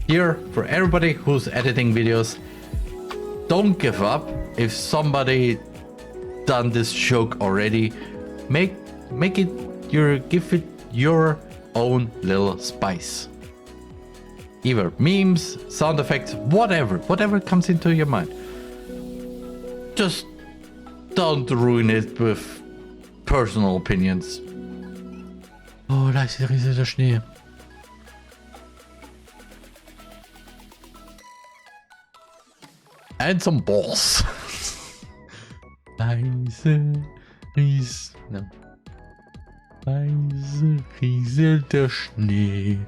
Here, for everybody who's editing videos, don't give up. If somebody done this joke already, give it your own little spice. Either memes, sound effects, whatever comes into your mind. Just don't ruin it with personal opinions. Oh, da ist der riesige Schnee. And some balls. Leise rieselt Schnee.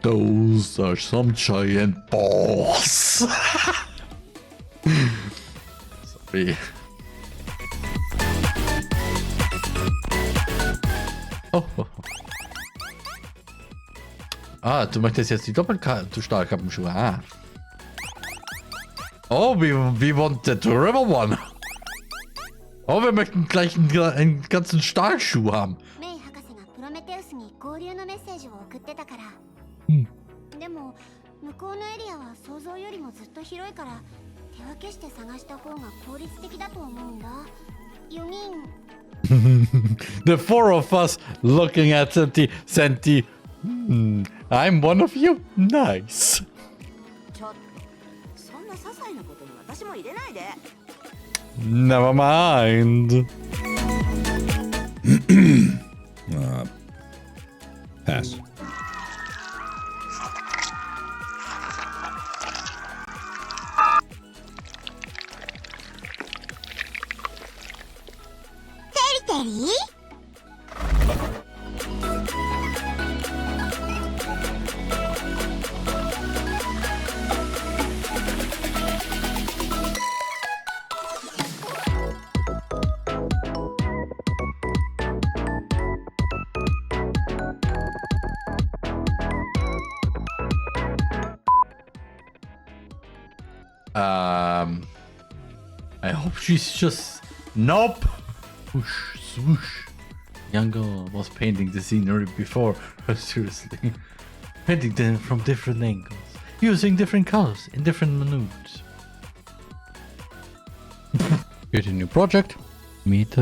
Those are some giant balls. Sorry. Oh. Ah, du möchtest jetzt die Doppelstahlkappenschuhe. Ah. Oh, we want the river one. Oh, wir möchten gleich einen ganzen Stahlschuh haben. The four of us looking at Senti. I'm one of you? Nice. Never mind. Pass. Teddy? I hope she's just... Nope! Whoosh, swoosh. Young girl was painting the scenery before. Seriously. Painting them from different angles. Using different colors in different moods. Get a new project. Meet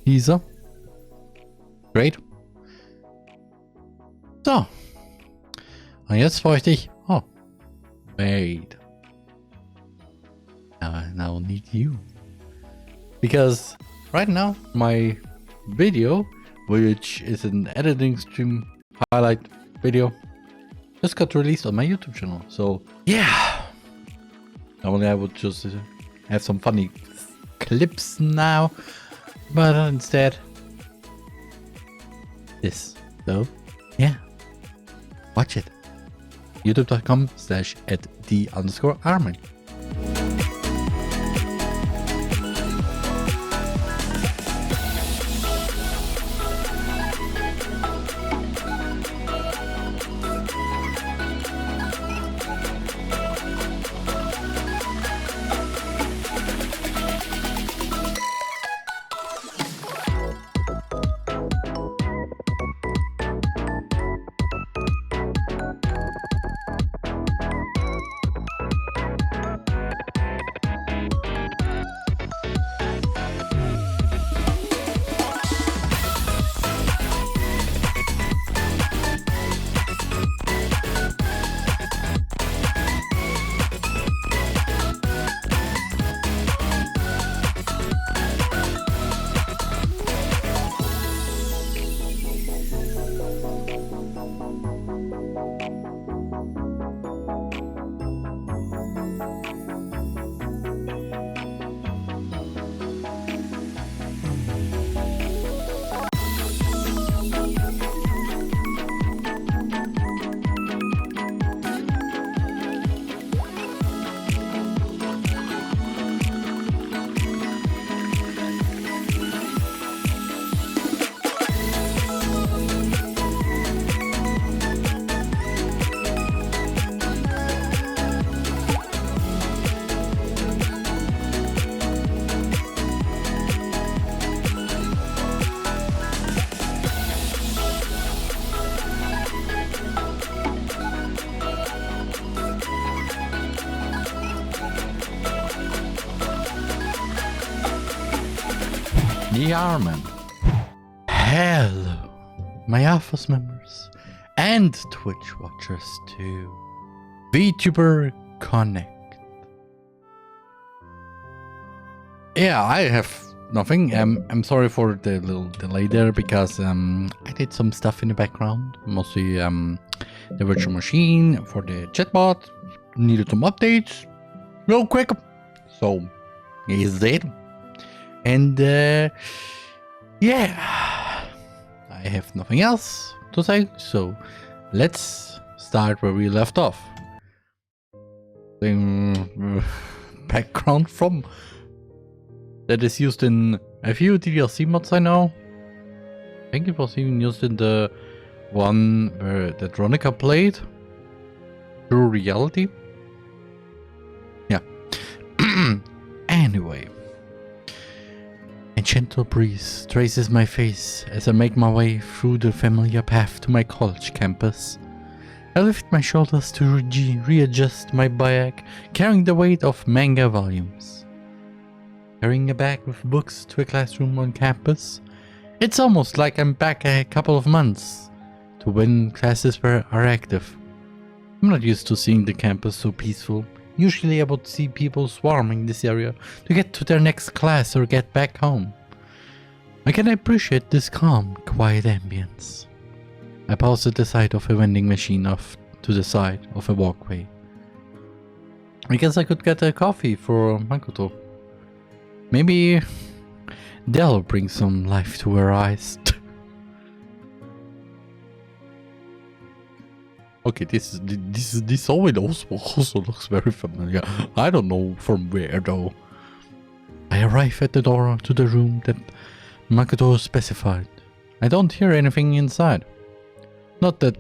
Isa. Great. So. Und jetzt bräuchte ich... Oh. Wait. I now need you. Because right now my video, which is an editing stream highlight video, just got released on my YouTube channel. So yeah, normally I would just have some funny clips now, but instead this. So yeah, watch it. youtube.com/@the_RMan. TheRMan. Hello, my Alphas members and Twitch watchers too. VTuber Connect. Yeah, I have nothing. I'm sorry for the little delay there because I did some stuff in the background, mostly the virtual machine for the chatbot needed some updates real quick, so he's dead. And yeah, I have nothing else to say, so let's start where we left off. The background from that is used in a few DLC mods I know. I think it was even used in the one where the Veronica played. True Reality. Yeah. Anyway. A gentle breeze traces my face as I make my way through the familiar path to my college campus. I lift my shoulders to readjust my bag, carrying the weight of manga volumes. Carrying a bag with books to a classroom on campus, it's almost like I'm back a couple of months to when classes are active. I'm not used to seeing the campus so peaceful. Usually I would see people swarming this area to get to their next class or get back home. I can appreciate this calm, quiet ambience. I pause at the side of a vending machine off to the side of a walkway. I guess I could get a coffee for Makoto. Maybe that'll bring some life to her eyes. Okay, this also looks very familiar. I don't know from where though. I arrive at the door to the room that Makoto specified. I don't hear anything inside. Not that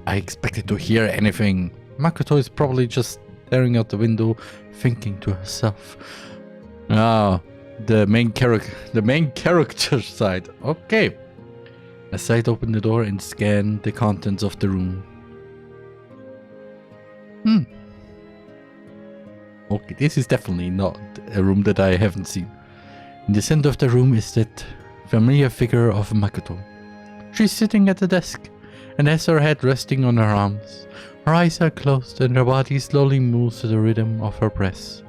I expected to hear anything. Makoto is probably just staring out the window, thinking to herself. Ah, the main character side. Okay. I side open the door and scan the contents of the room. Okay, this is definitely not a room that I haven't seen. In the center of the room is that familiar figure of Makoto. She's sitting at the desk and has her head resting on her arms. Her eyes are closed and her body slowly moves to the rhythm of her breath.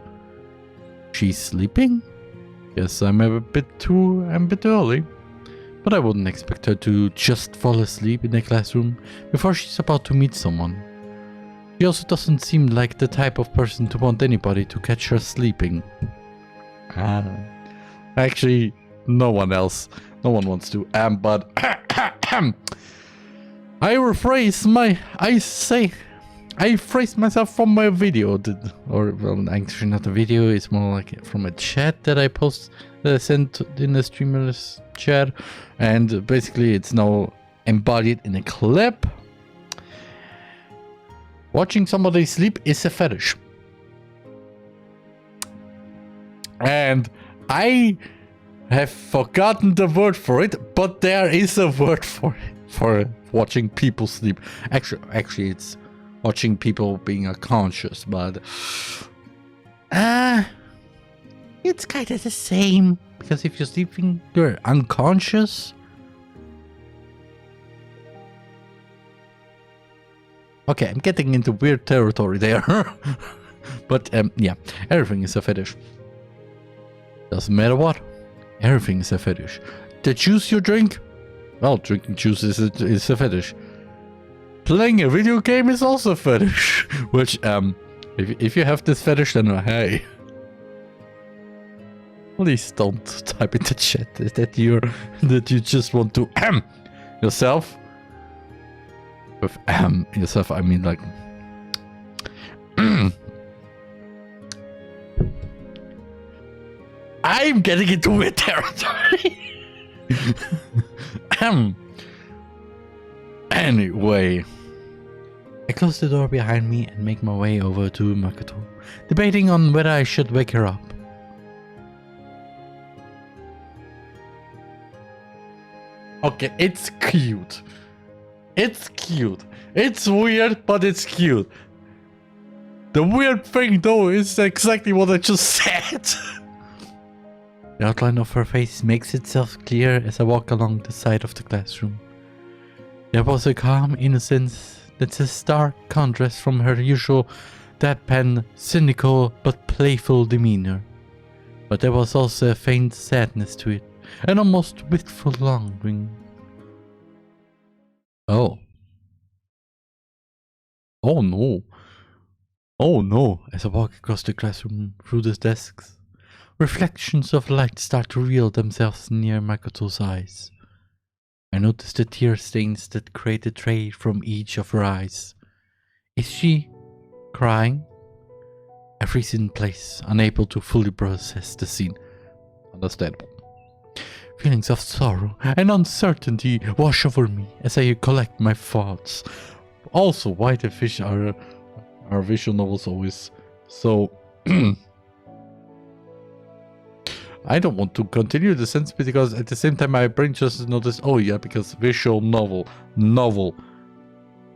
She's sleeping? Yes, I'm a bit early. But I wouldn't expect her to just fall asleep in the classroom before she's about to meet someone. She also doesn't seem like the type of person to want anybody to catch her sleeping. Actually, no one wants to. But I phrased myself from my video, well, actually not a video, it's more like from a chat that I sent in the streamer's chat, and basically it's now embodied in a clip. Watching somebody sleep is a fetish. And I have forgotten the word for it, but there is a word for it, for watching people sleep. Actually it's watching people being unconscious, but it's kind of the same, because if you're sleeping, you're unconscious. Okay, I'm getting into weird territory there. But yeah, everything is a fetish. Doesn't matter what, everything is a fetish. The juice you drink, well, drinking juice is a fetish. Playing a video game is also a fetish. Which, if you have this fetish, then hey. Please don't type in the chat that you just want to yourself. With yourself, I mean like. I'm getting into weird territory. Anyway. I close the door behind me and make my way over to Makoto, debating on whether I should wake her up. Okay, it's cute. It's cute. It's weird, but it's cute. The weird thing though is exactly what I just said. The outline of her face makes itself clear as I walk along the side of the classroom. There was a calm innocence that's a stark contrast from her usual deadpan, cynical but playful demeanor. But there was also a faint sadness to it, an almost wistful longing. Oh. Oh no. Oh no, as I walk across the classroom through the desks. Reflections of light start to reveal themselves near Makoto's eyes. I notice the tear stains that create a trail from each of her eyes. Is she crying? I freeze in place, unable to fully process the scene. Understandable. Feelings of sorrow and uncertainty wash over me as I collect my thoughts. Also, why the fish are visual novels always so... I don't want to continue the sentence because at the same time my brain just noticed, oh yeah, because visual novel.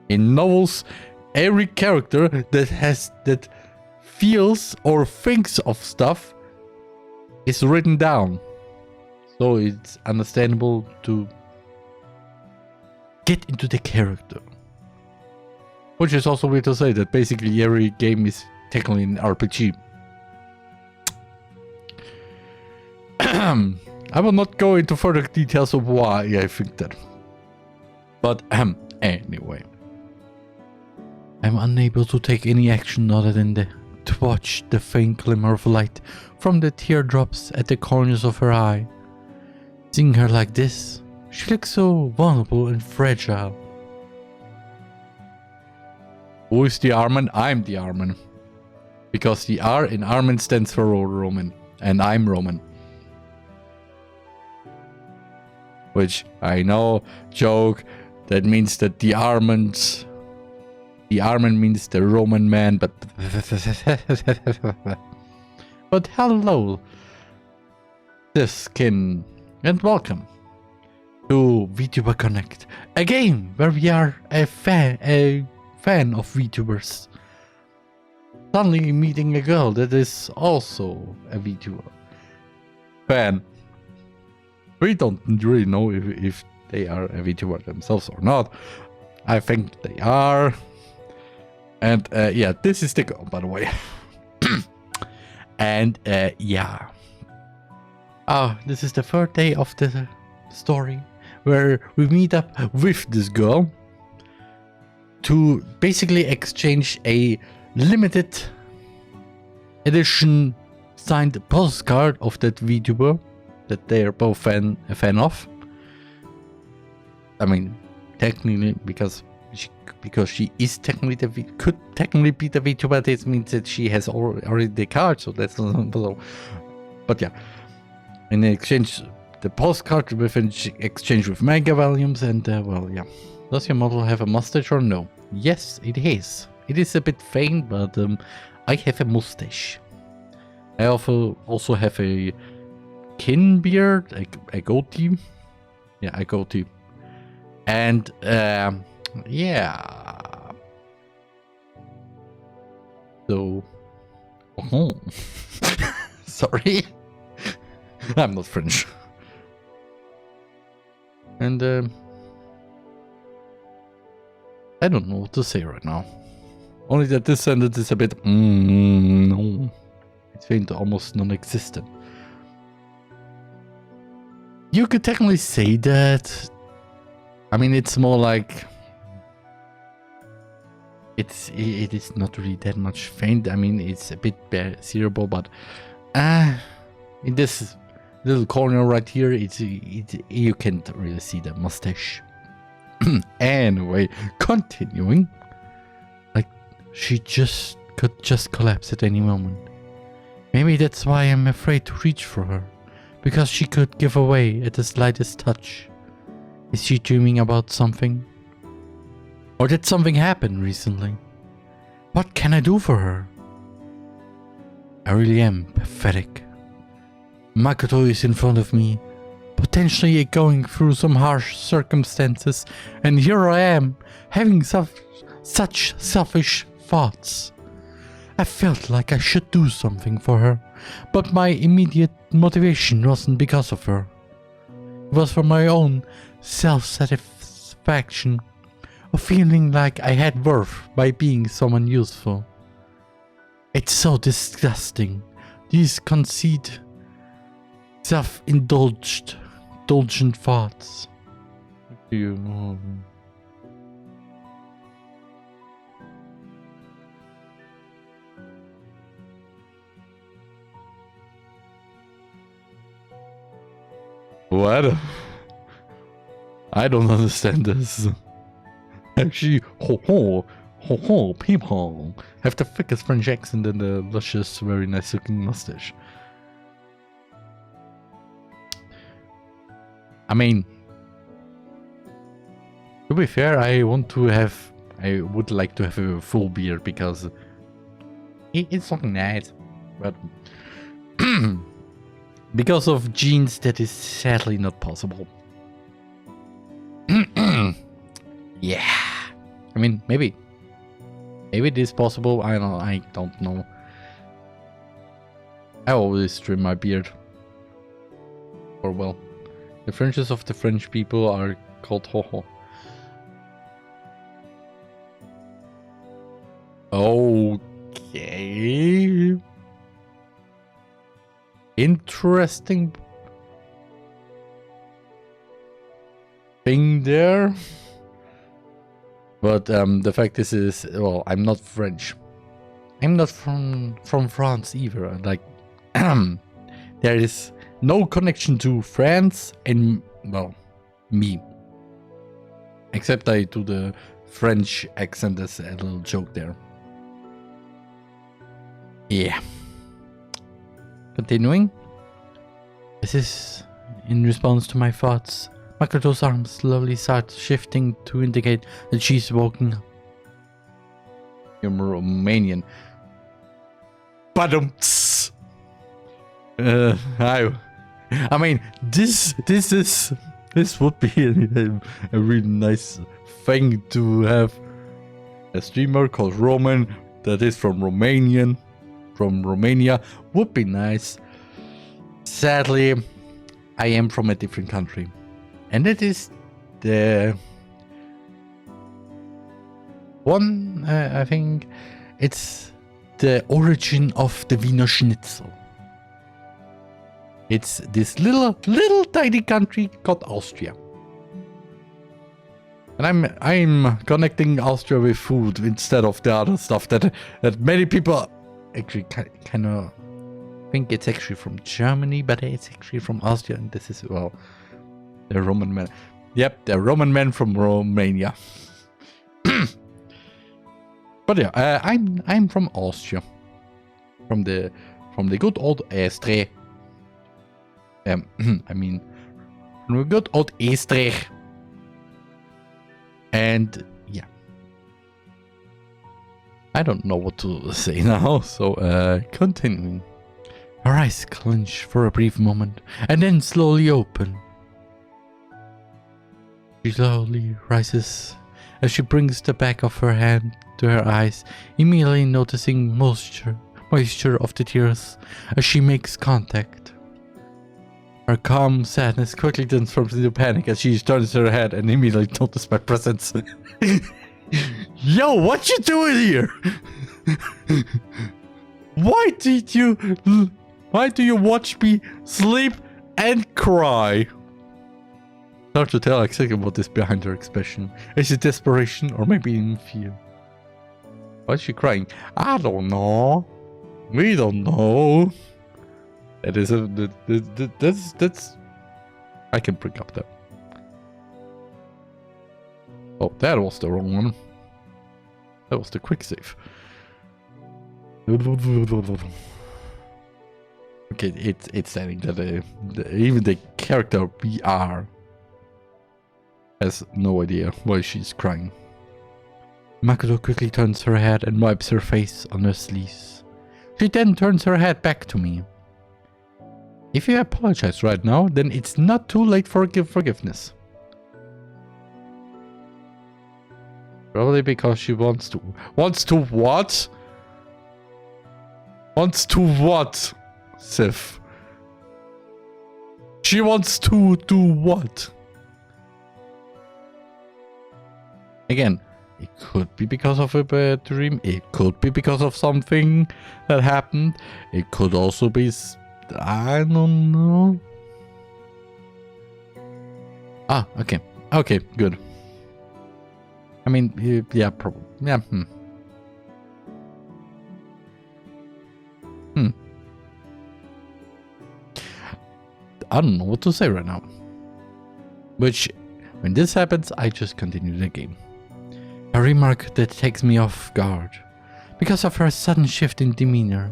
In novels, every character that feels or thinks of stuff is written down. So it's understandable to get into the character. Which is also weird to say that basically every game is technically an RPG. I will not go into further details of why I think that. But anyway. I'm unable to take any action other than to watch the faint glimmer of light from the teardrops at the corners of her eye. Seeing her like this, she looks so vulnerable and fragile. Who is TheRMan? I'm TheRMan. Because the R in Armin stands for Roman. And I'm Roman. Which I know, joke, that means that TheRMan means the Roman man, but... But hello, skin, and welcome to VTuber Connect, a game where we are a fan of VTubers. Suddenly meeting a girl that is also a VTuber fan. We don't really know if they are a VTuber themselves or not. I think they are. And yeah, this is the girl, by the way. And yeah. This is the third day of the story where we meet up with this girl to basically exchange a limited edition signed postcard of that VTuber that they are both a fan of. I mean, technically, because she is technically could technically be the VTuber. This means that she has already the card, so that's so. But yeah, in exchange, the postcard with an exchange with manga volumes, and well, yeah. Does your model have a mustache or no? Yes, it is. It is a bit faint, but I have a mustache. I also have a kin beard, a goatee. Yeah, a goatee. And yeah. So, sorry, I'm not French. And I don't know what to say right now. Only that this sentence is a bit no. It's faint, almost non-existent. You could technically say that. I mean, it's more like it is not really that much faint. I mean, it's a bit seeable, but in this little corner right here, you can't really see the mustache. Anyway, continuing, like she could just collapse at any moment. Maybe that's why I'm afraid to reach for her, because she could give away at the slightest touch. Is she dreaming about something? Or did something happen recently? What can I do for her? I really am pathetic. Makoto is in front of me, potentially going through some harsh circumstances, and here I am, having such selfish thoughts. I felt like I should do something for her, but my immediate motivation wasn't because of her. It was for my own self-satisfaction of feeling like I had worth by being someone useful. It's so disgusting. These conceit, self-indulgent thoughts. What? I don't understand this. Actually, people have the thickest French accent and the luscious, very nice looking mustache. I mean, to be fair, I would like to have a full beard because it's looking nice, but because of genes, that is sadly not possible. Yeah, I mean, maybe it is possible. I don't know. I always trim my beard. Or well, the fringes of the French people are called hoho. Okay. Interesting thing there. But the fact is, well, I'm not French. I'm not from France either. Like, there is no connection to France and, well, me. Except I do the French accent as a little joke there. Yeah. Continuing. This is in response to my thoughts. Makoto's arms slowly start shifting to indicate that she's woken up. You're Romanian. Badumts. I mean, this would be a really nice thing to have a streamer called Roman that is from Romania. Would be nice. Sadly, I am from a different country. And it is the one, I think, it's the origin of the Wiener Schnitzel. It's this little tiny country called Austria. And I'm connecting Austria with food instead of the other stuff that many people actually kind of think it's actually from Germany, but it's actually from Austria, and this is, well, the Roman man. Yep, the Roman man from Romania. But yeah, I'm from Austria. From the good old Austria. I mean, from the good old Austria. And yeah. I don't know what to say now, so continuing. Her eyes clench for a brief moment, and then slowly open. She slowly rises as she brings the back of her hand to her eyes, immediately noticing moisture of the tears as she makes contact. Her calm sadness quickly transforms into panic as she turns her head and immediately notices my presence. Yo, what you doing here? Why do you watch me sleep and cry? Hard to tell exactly what is behind her expression. Is it desperation or maybe even fear? Why is she crying? I don't know. We don't know. That is that's I can bring up that. Oh, that was the wrong one. That was the quick save. Okay, it's saying that even the character VR has no idea why she's crying. Makoto quickly turns her head and wipes her face on her sleeves. She then turns her head back to me. If you apologize right now, then it's not too late for forgiveness. Probably because she wants to. Wants to what? Wants to what? Sif? She wants to do what? Again, it could be because of a bad dream. It could be because of something that happened. It could also be... I don't know. Ah, okay. Okay, good. I mean, yeah, probably. Yeah, I don't know what to say right now. Which, when this happens, I just continue the game. A remark that takes me off guard. Because of her sudden shift in demeanor.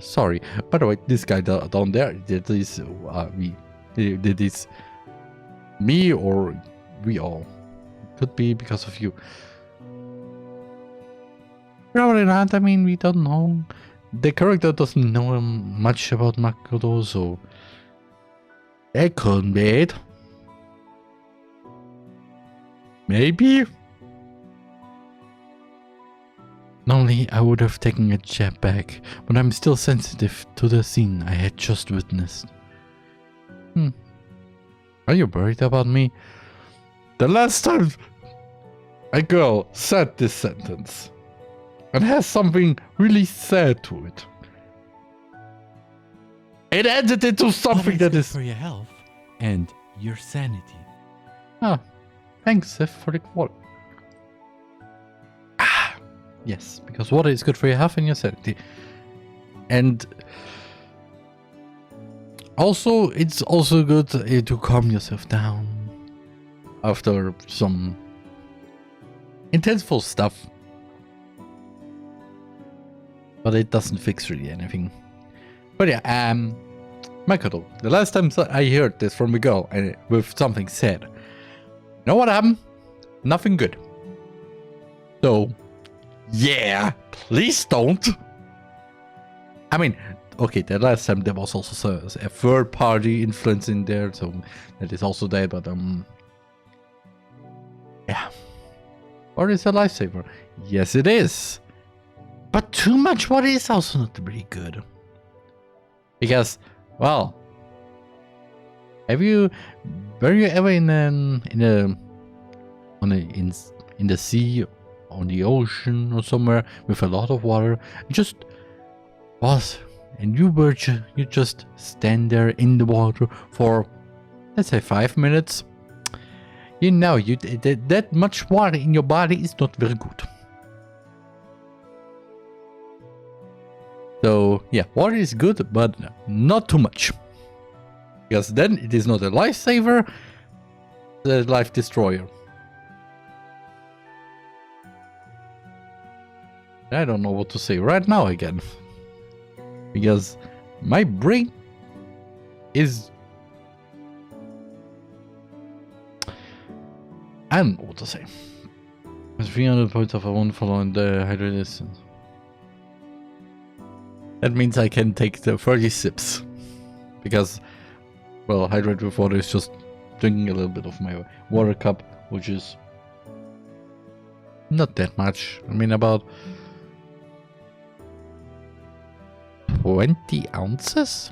Sorry. By the way, this guy down there, did this, did this me or we all? Could be because of you. Probably not, I mean, we don't know. The character doesn't know much about Makoto, so... It could be it. Maybe? Normally, I would have taken a jab back, but I'm still sensitive to the scene I had just witnessed. Are you worried about me? The last time a girl said this sentence, and has something really sad to it, it ended into something that is... for your health and your sanity. Ah, thanks, Sif, for the quote. Ah, yes, because water is good for your health and your sanity. And also, it's also good to calm yourself down after some intenseful stuff. But it doesn't fix really anything. But yeah, Makoto, the last time I heard this from a girl with something said, you know what happened? Nothing good. So, yeah, please don't. I mean, okay, the last time there was also a third party influence in there, so that is also there, but yeah. Or is a lifesaver? Yes, it is. But too much water is also not really good. Because, well, were you ever in the sea, on the ocean or somewhere with a lot of water? Just was, and you just stand there in the water for, let's say, 5 minutes. You know, that much water in your body is not very good. So yeah, water is good, but not too much. Because then it is not a lifesaver, it's a life destroyer. I don't know what to say right now again. Because my brain is... I don't know what to say. With 300 points of a wonderful on the hydrated distance. That means I can take the 30 sips. Because, well, hydrate with water is just drinking a little bit of my water cup, which is not that much. I mean, about 20 ounces?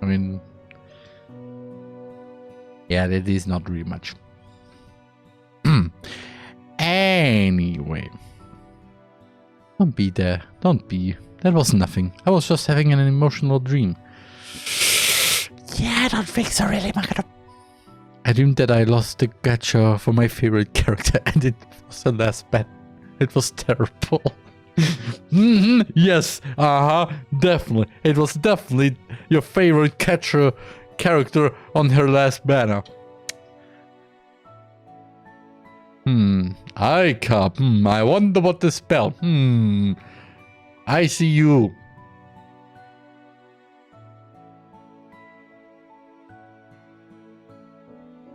I mean, yeah, that is not really much. Anyway. Don't be there. Don't be. That was nothing. I was just having an emotional dream. Yeah, don't think so really, Makoto. I dreamed that I lost the gacha for my favorite character and it was the last battle. It was terrible. Yes, definitely. It was definitely your favorite catcher character on her last banner. I cup. I wonder what the spell. I see you.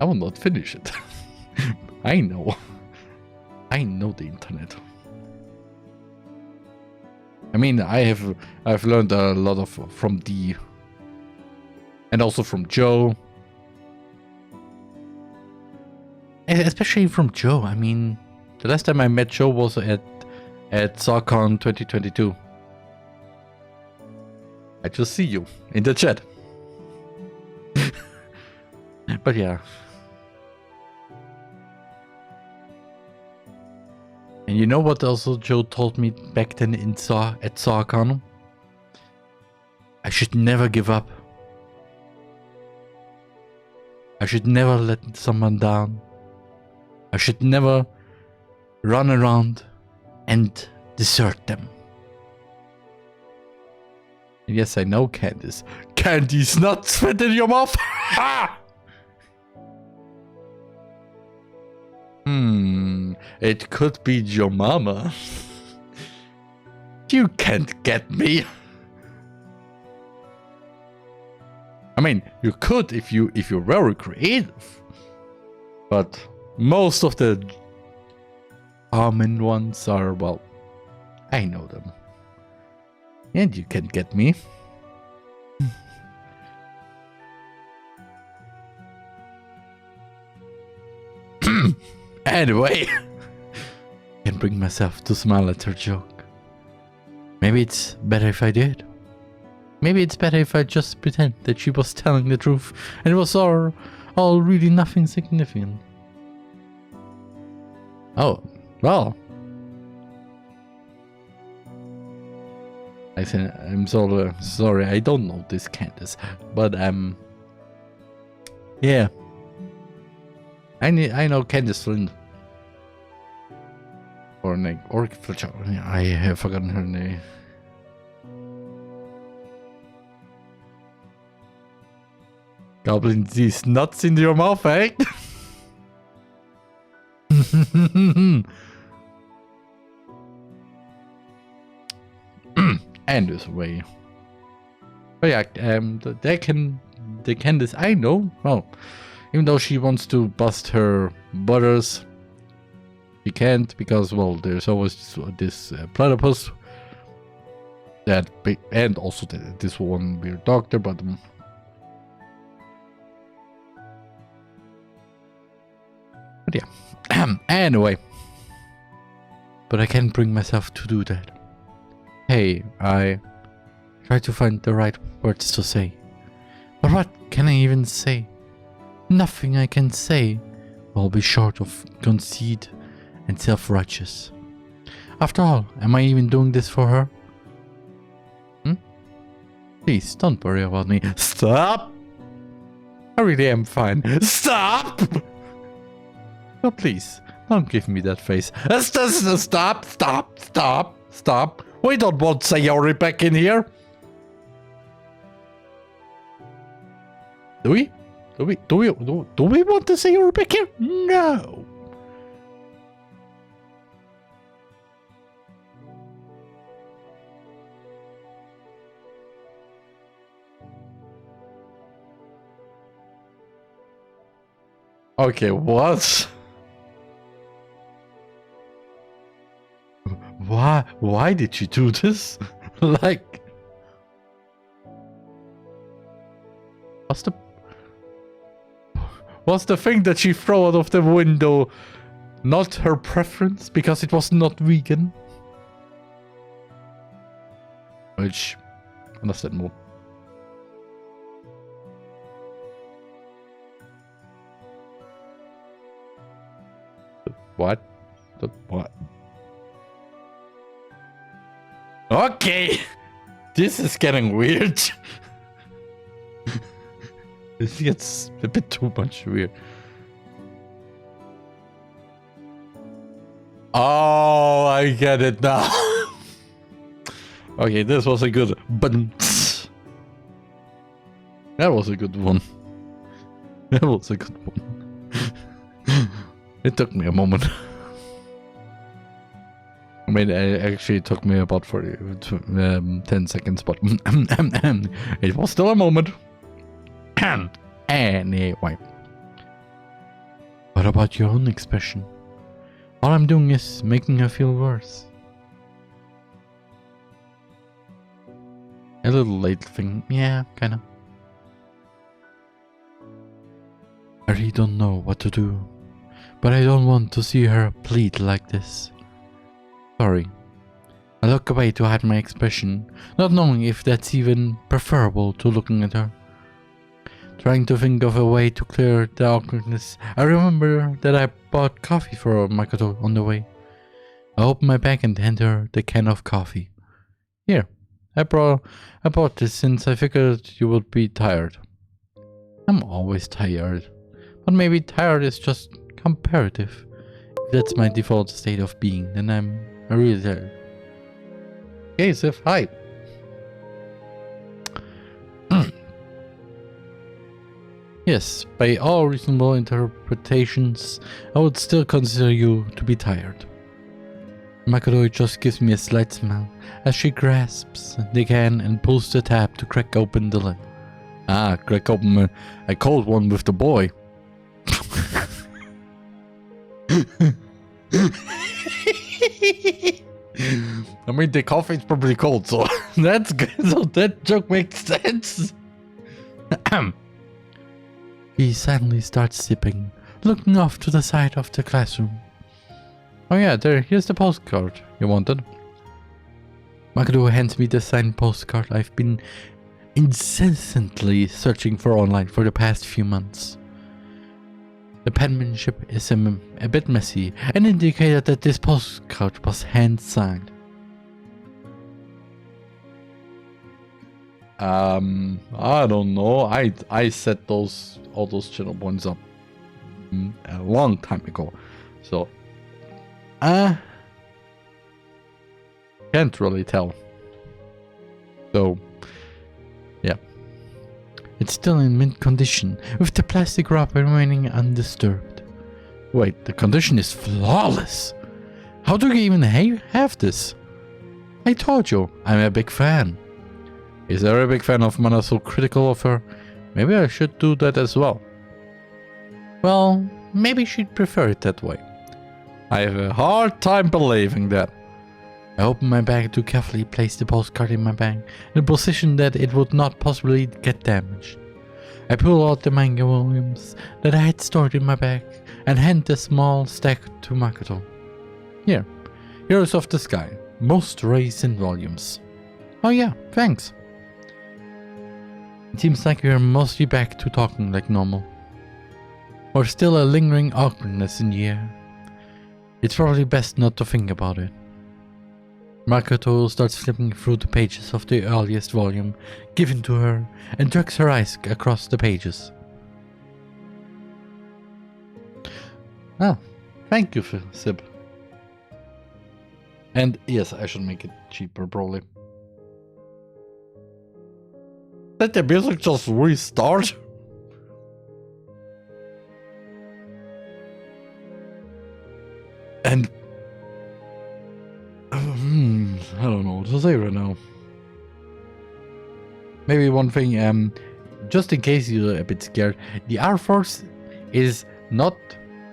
I will not finish it. I know. I know the internet. I mean, I've learned a lot from D, and also from Joe. Especially from Joe. I mean, the last time I met Joe was at SawCon 2022. I just see you in the chat. But yeah. And you know what also Joe told me back then at Sarkano? I should never give up. I should never let someone down. I should never run around and desert them. Yes, I know, Candice. Candy's nuts fit in your mouth! It could be your mama. You can't get me. I mean, you could if you're very creative. But most of the common ones are, well, I know them. And you can't get me. Anyway, I can't bring myself to smile at her joke. Maybe it's better if I did. Maybe it's better if I just pretend that she was telling the truth and it was all really nothing significant. Oh, well. I said, I'm so sorry, I don't know this Candice, but yeah. I know Candice Flynn. Or I have forgotten her name. Goblin these nuts in your mouth, eh? And this way. But yeah, the Candice I know, well, even though she wants to bust her butters, she can't because, well, there's always this platypus that, and also this one weird doctor, but yeah. Anyway, but I can't bring myself to do that. Hey, I try to find the right words to say, but what can I even say? Nothing I can say will be short of conceit and self-righteous. After all, am I even doing this for her? Please, don't worry about me. Stop! I really am fine. Stop! Oh, please, don't give me that face. Stop! We don't want Sayori back in here. Do we? Do we want to Sayori back here? No. Okay, what? Why did you do this? Like, was the thing that she threw out of the window not her preference because it was not vegan? Which, understand more. What? What? Okay! This is getting weird. This gets a bit too much weird. Oh, I get it now. Okay, this was a good button. That was a good one. That was a good one. It took me a moment. I mean, it actually took me about 10 seconds, but it was still a moment. Anyway. What about your own expression? All I'm doing is making her feel worse. A little late thing, yeah, kinda. I really don't know what to do, but I don't want to see her bleed like this. Sorry. I look away to hide my expression, not knowing if that's even preferable to looking at her. Trying to think of a way to clear the awkwardness, I remember that I bought coffee for Makoto on the way. I open my bag and hand her the can of coffee. Here, I bought this since I figured you would be tired. I'm always tired, but maybe tired is just comparative. If that's my default state of being, then I'm really tired. Hey, Sif, hi. Yes, by all reasonable interpretations, I would still consider you to be tired. Makoto just gives me a slight smile as she grasps the can and pulls the tab to crack open the lid. Ah, crack open a cold one with the boy. I mean, the coffee's probably cold, so that's good. So that joke makes sense. He suddenly starts sipping, looking off to the side of the classroom. Oh yeah, here's the postcard you wanted. Makoto hands me the signed postcard I've been incessantly searching for online for the past few months. The penmanship is a bit messy and indicated that this postcard was hand-signed. I don't know. I set all those channel points up a long time ago, so can't really tell. So yeah, it's still in mint condition with the plastic wrapper remaining undisturbed. Wait, the condition is flawless. How do you even have this? I told you, I'm a big fan. Is there a big fan of Mana so critical of her? Maybe I should do that as well. Well, maybe she'd prefer it that way. I have a hard time believing that. I open my bag to carefully place the postcard in my bag in a position that it would not possibly get damaged. I pull out the manga volumes that I had stored in my bag and hand the small stack to Makoto. Here, Heroes of the Sky, most recent volumes. Oh yeah, thanks. It seems like we are mostly back to talking like normal. Or still a lingering awkwardness in the air. It's probably best not to think about it. Makoto starts flipping through the pages of the earliest volume given to her and drags her eyes across the pages. Ah, thank you, Sib. And yes, I should make it cheaper, probably. Did the music just restart? And I don't know what to say right now. Maybe one thing, just in case you're a bit scared, the Air Force is not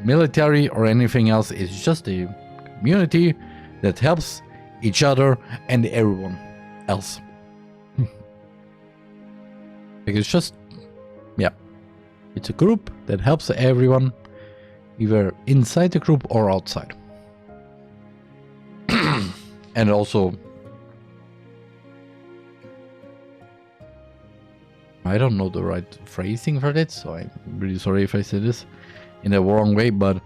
military or anything else. It's just a community that helps each other and everyone else. Like it's just, yeah, it's a group that helps everyone, either inside the group or outside. And also, I don't know the right phrasing for that, so I'm really sorry if I say this in the wrong way, but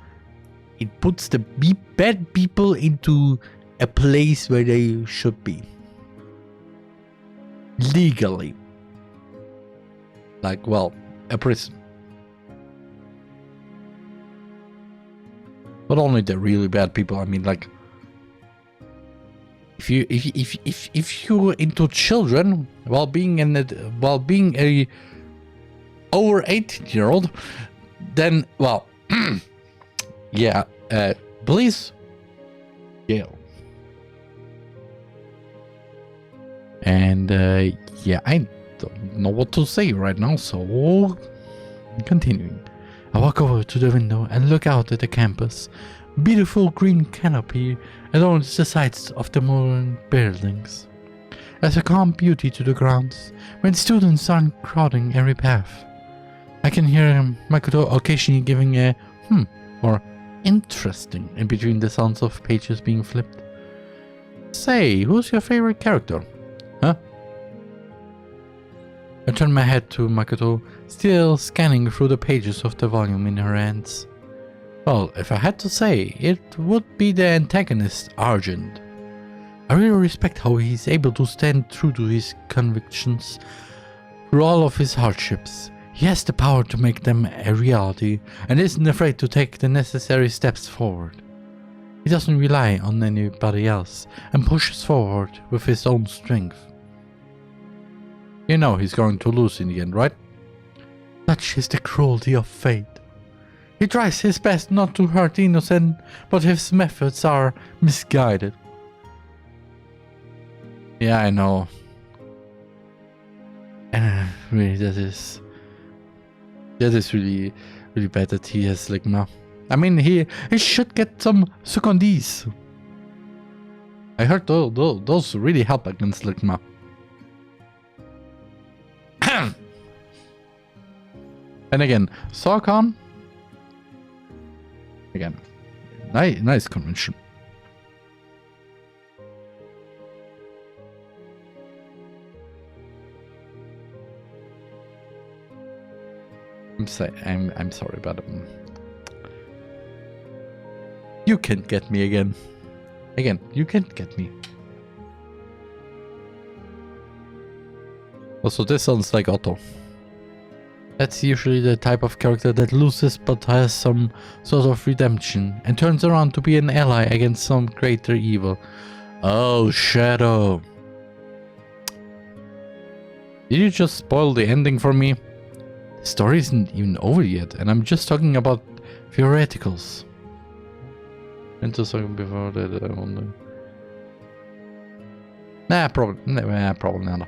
it puts the bad people into a place where they should be. Legally. Like, well, a prison. Not only the really bad people, I mean, like, if you're into children while being a over 18-year-old, then, well, yeah, please, jail. And yeah, I don't know what to say right now, so continuing. I walk over to the window and look out at the campus. Beautiful green canopy adorns the sides of the modern buildings. There's a calm beauty to the grounds, when students aren't crowding every path. I can hear Makoto occasionally giving a or interesting in between the sounds of pages being flipped. Say, who's your favorite character? Huh? I turned my head to Makoto, still scanning through the pages of the volume in her hands. Well, if I had to say, it would be the antagonist, Argent. I really respect how he's able to stand true to his convictions through all of his hardships. He has the power to make them a reality and isn't afraid to take the necessary steps forward. He doesn't rely on anybody else and pushes forward with his own strength. You know he's going to lose in the end, right? Such is the cruelty of fate. He tries his best not to hurt the innocent, but his methods are misguided. Yeah, I know. And really, that is really bad that he has Ligma. I mean, he should get some secondis. I heard those really help against Ligma. And again, Sorcon. Again, nice convention. I'm sorry, but you can't get me again. Again, you can't get me. Also, this sounds like Otto. That's usually the type of character that loses but has some sort of redemption and turns around to be an ally against some greater evil. Oh, Shadow. Did you just spoil the ending for me? The story isn't even over yet, and I'm just talking about theoreticals. Into something before that, I wonder. Nah, probably not.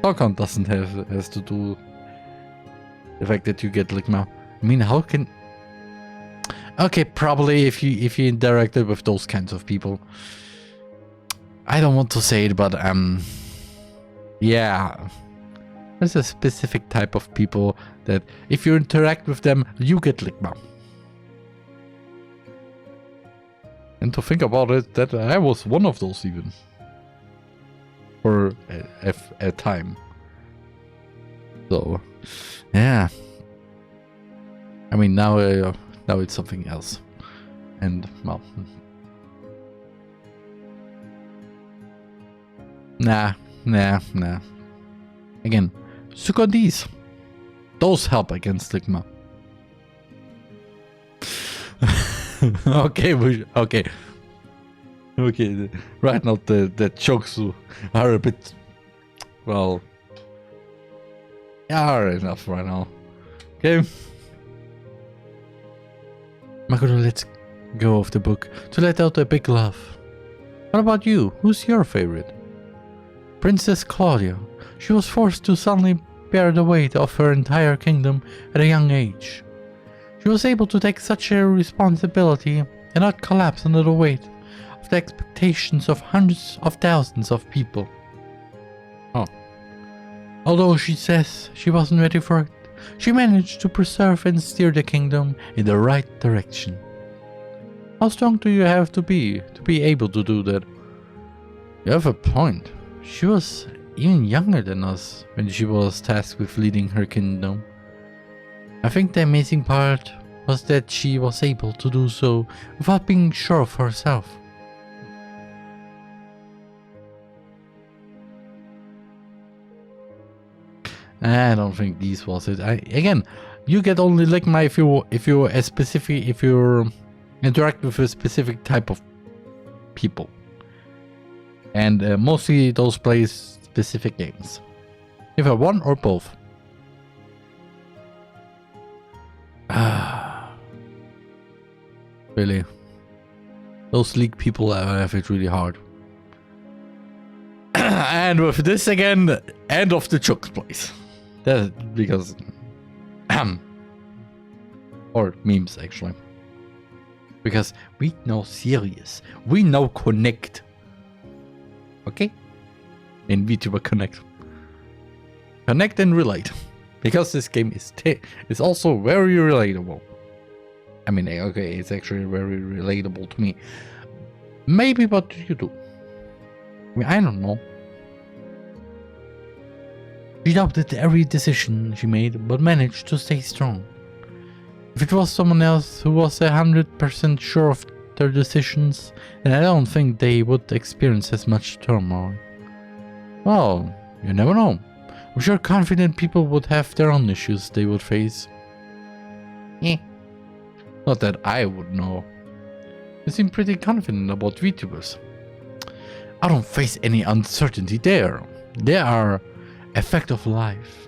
Talcon doesn't has to do the fact that you get Ligma. I mean, how can? Okay, probably if you interacted with those kinds of people. I don't want to say it, but yeah. There's a specific type of people that if you interact with them, you get Ligma. And to think about it, that I was one of those even. For a time. So, yeah. I mean, now it's something else. And, well. Nah. Again, secondis. Those help against Ligma. Okay. Right now the jokes are a bit, well, are enough right now. Okay. Makoto lets go of the book to let out a big laugh. What about you? Who's your favorite? Princess Claudia. She was forced to suddenly bear the weight of her entire kingdom at a young age. She was able to take such a responsibility and not collapse under the weight of the expectations of hundreds of thousands of people. Oh. Although she says she wasn't ready for it, she managed to preserve and steer the kingdom in the right direction. How strong do you have to be able to do that? You have a point. She was even younger than us when she was tasked with leading her kingdom. I think the amazing part was that she was able to do so without being sure of herself. I don't think this was it. Again, you get only Ligma if you interact with a specific type of people, and mostly those play specific games. Either one or both. Really, those League people have it really hard. And with this again, end of the joke, please. That because or memes actually, because we know serious, we know connect. Okay, in VTuber connect and relate, because this game is also very relatable. I mean, okay, it's actually very relatable to me. Maybe what you do. I mean, I don't know. She doubted every decision she made, but managed to stay strong. If it was someone else who was 100% sure of their decisions, then I don't think they would experience as much turmoil. Well, you never know. I'm sure confident people would have their own issues they would face. Not that I would know. You seem pretty confident about VTubers. I don't face any uncertainty there. They are a fact of life.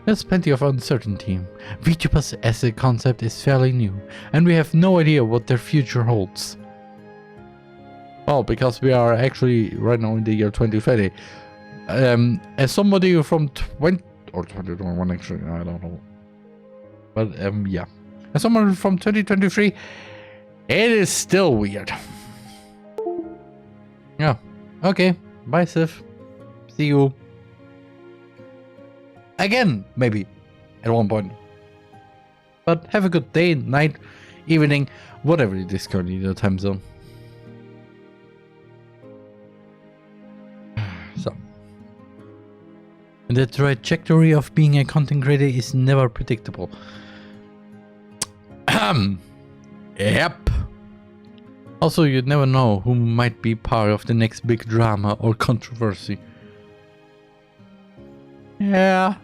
There's plenty of uncertainty. VTubers as a concept is fairly new, and we have no idea what their future holds. Well, because we are actually right now in the year 2020. As somebody from 2021 actually, I don't know. But yeah. As someone from 2023, it is still weird. Yeah. Okay. Bye, Sif. See you. Again, maybe. At one point. But have a good day, night, evening, whatever it is currently the time zone. So. The trajectory of being a content creator is never predictable. Yep. Also, you never know who might be part of the next big drama or controversy. Yeah,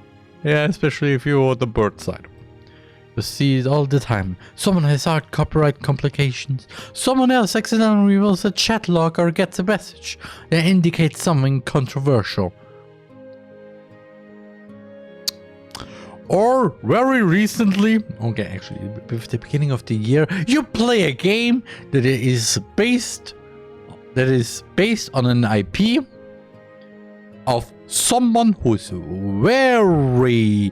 especially if you're on the bird side. You see it all the time. Someone has art copyright complications. Someone else accidentally reveals a chat log or gets a message that indicates something controversial. Or very recently, okay, actually, with the beginning of the year, you play a game that is based on an IP of someone who's very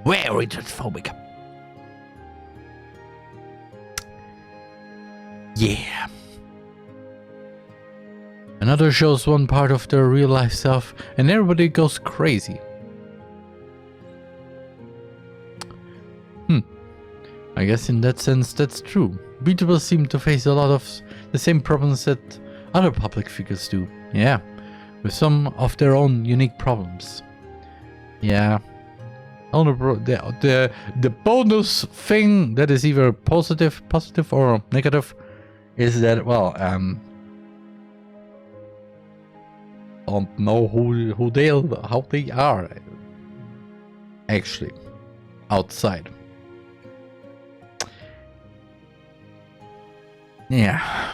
transphobic. Yeah. Another shows one part of their real life self, and everybody goes crazy. I guess in that sense that's true. VTubers seem to face a lot of the same problems that other public figures do. Yeah, with some of their own unique problems. Yeah. The bonus thing that is either positive or negative is that, well, don't know how they are actually outside. Yeah.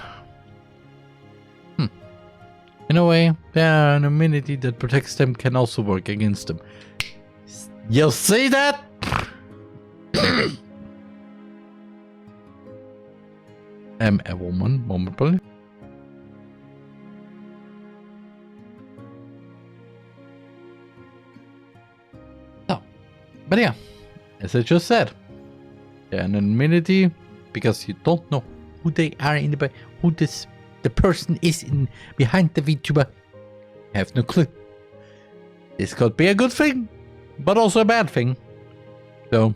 In a way, their anonymity that protects them can also work against them. You see that? A woman, momentarily. Oh, but yeah, as I just said, the anonymity, because you don't know who they are in the person is behind the VTuber. I have no clue. This could be a good thing, but also a bad thing. So,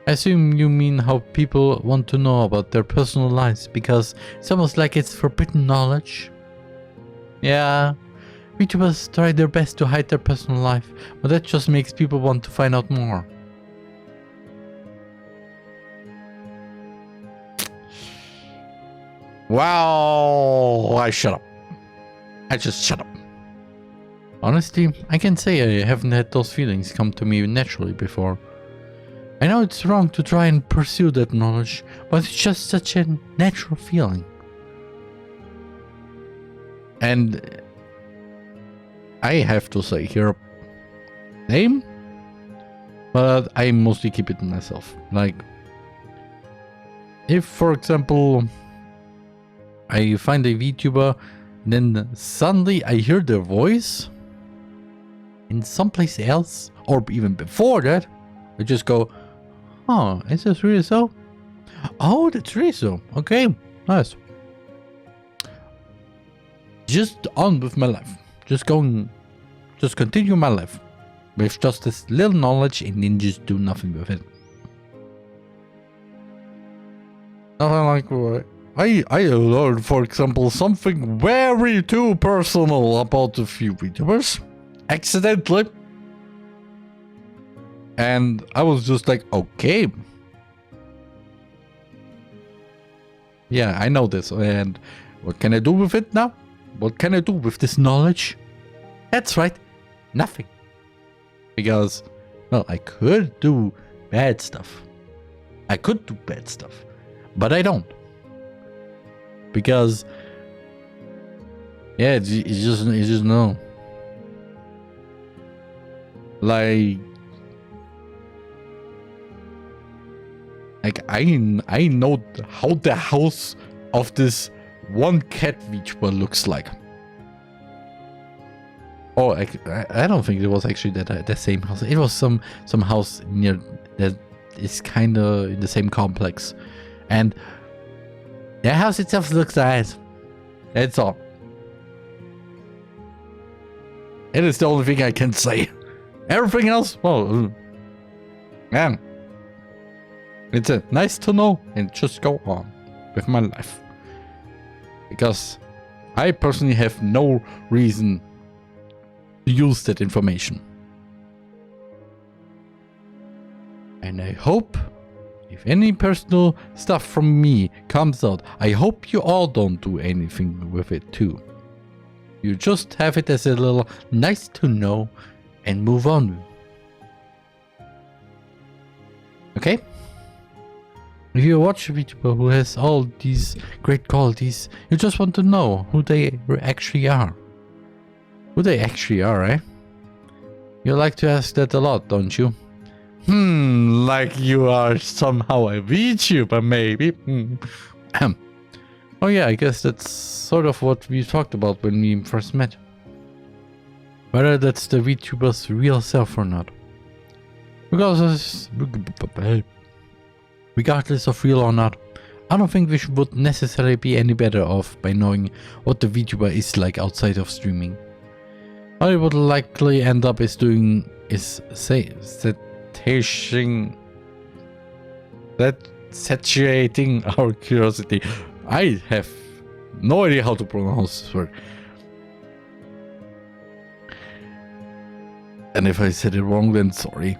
I assume you mean how people want to know about their personal lives because it's almost like it's forbidden knowledge. Yeah, VTubers try their best to hide their personal life, but that just makes people want to find out more. Wow, I shut up. I just shut up. Honestly, I can say I haven't had those feelings come to me naturally before. I know it's wrong to try and pursue that knowledge, but it's just such a natural feeling. And I have to say here, same, but I mostly keep it to myself. Like, if for example, I find a VTuber, then suddenly I hear their voice in someplace else, or even before that, I just go, oh, is this really so? Oh, that's really so. Okay, nice. Just on with my life. Just continue my life with just this little knowledge and then just do nothing with it. Nothing like I learned, for example, something very too personal about a few VTubers accidentally. And I was just like, okay. Yeah, I know this. And what can I do with it now? What can I do with this knowledge? That's right. Nothing. Because, well, I could do bad stuff. I could do bad stuff. But I don't. Because, yeah, it's just no. Like I know how the house of this one cat VTuber looks like. Oh, I don't think it was actually the same house. It was some house near that is kind of in the same complex, and the house itself looks nice. That's all. It is the only thing I can say. Everything else, well, man, it's nice to know and just go on with my life. Because I personally have no reason to use that information. And I hope if any personal stuff from me comes out, I hope you all don't do anything with it too. You just have it as a little nice to know and move on. Okay? If you watch a VTuber who has all these great qualities, you just want to know who they actually are. Who they actually are, eh? You like to ask that a lot, don't you? Like you are somehow a VTuber, maybe. Oh yeah, I guess that's sort of what we talked about when we first met. Whether that's the VTuber's real self or not. Regardless of real or not, I don't think we would necessarily be any better off by knowing what the VTuber is like outside of streaming. All it would likely end up is doing is saturating our curiosity. I have no idea how to pronounce this word. And if I said it wrong, then sorry.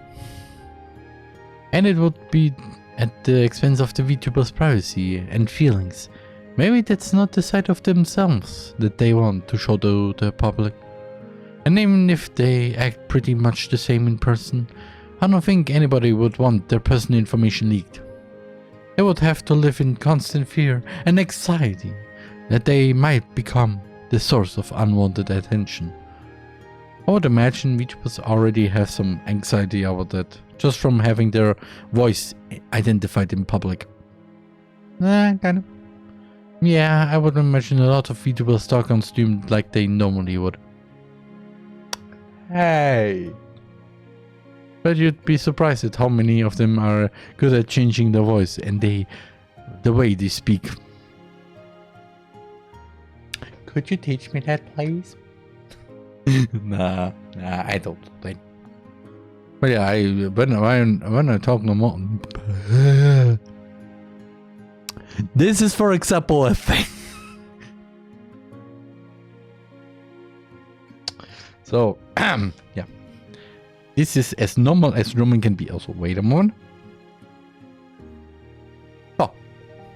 And it would be at the expense of the VTuber's privacy and feelings. Maybe that's not the side of themselves that they want to show to the public. And even if they act pretty much the same in person, I don't think anybody would want their personal information leaked. They would have to live in constant fear and anxiety that they might become the source of unwanted attention. I would imagine VTubers already have some anxiety about that, just from having their voice identified in public. Kind of. Yeah, I would imagine a lot of VTubers talk on stream like they normally would. Hey! But you'd be surprised at how many of them are good at changing their voice and the way they speak. Could you teach me that, please? Nah, I don't think. But yeah, when I talk no more. This is, for example, a thing. So, yeah. This is as normal as Roman can be. Also, wait a moment. Oh,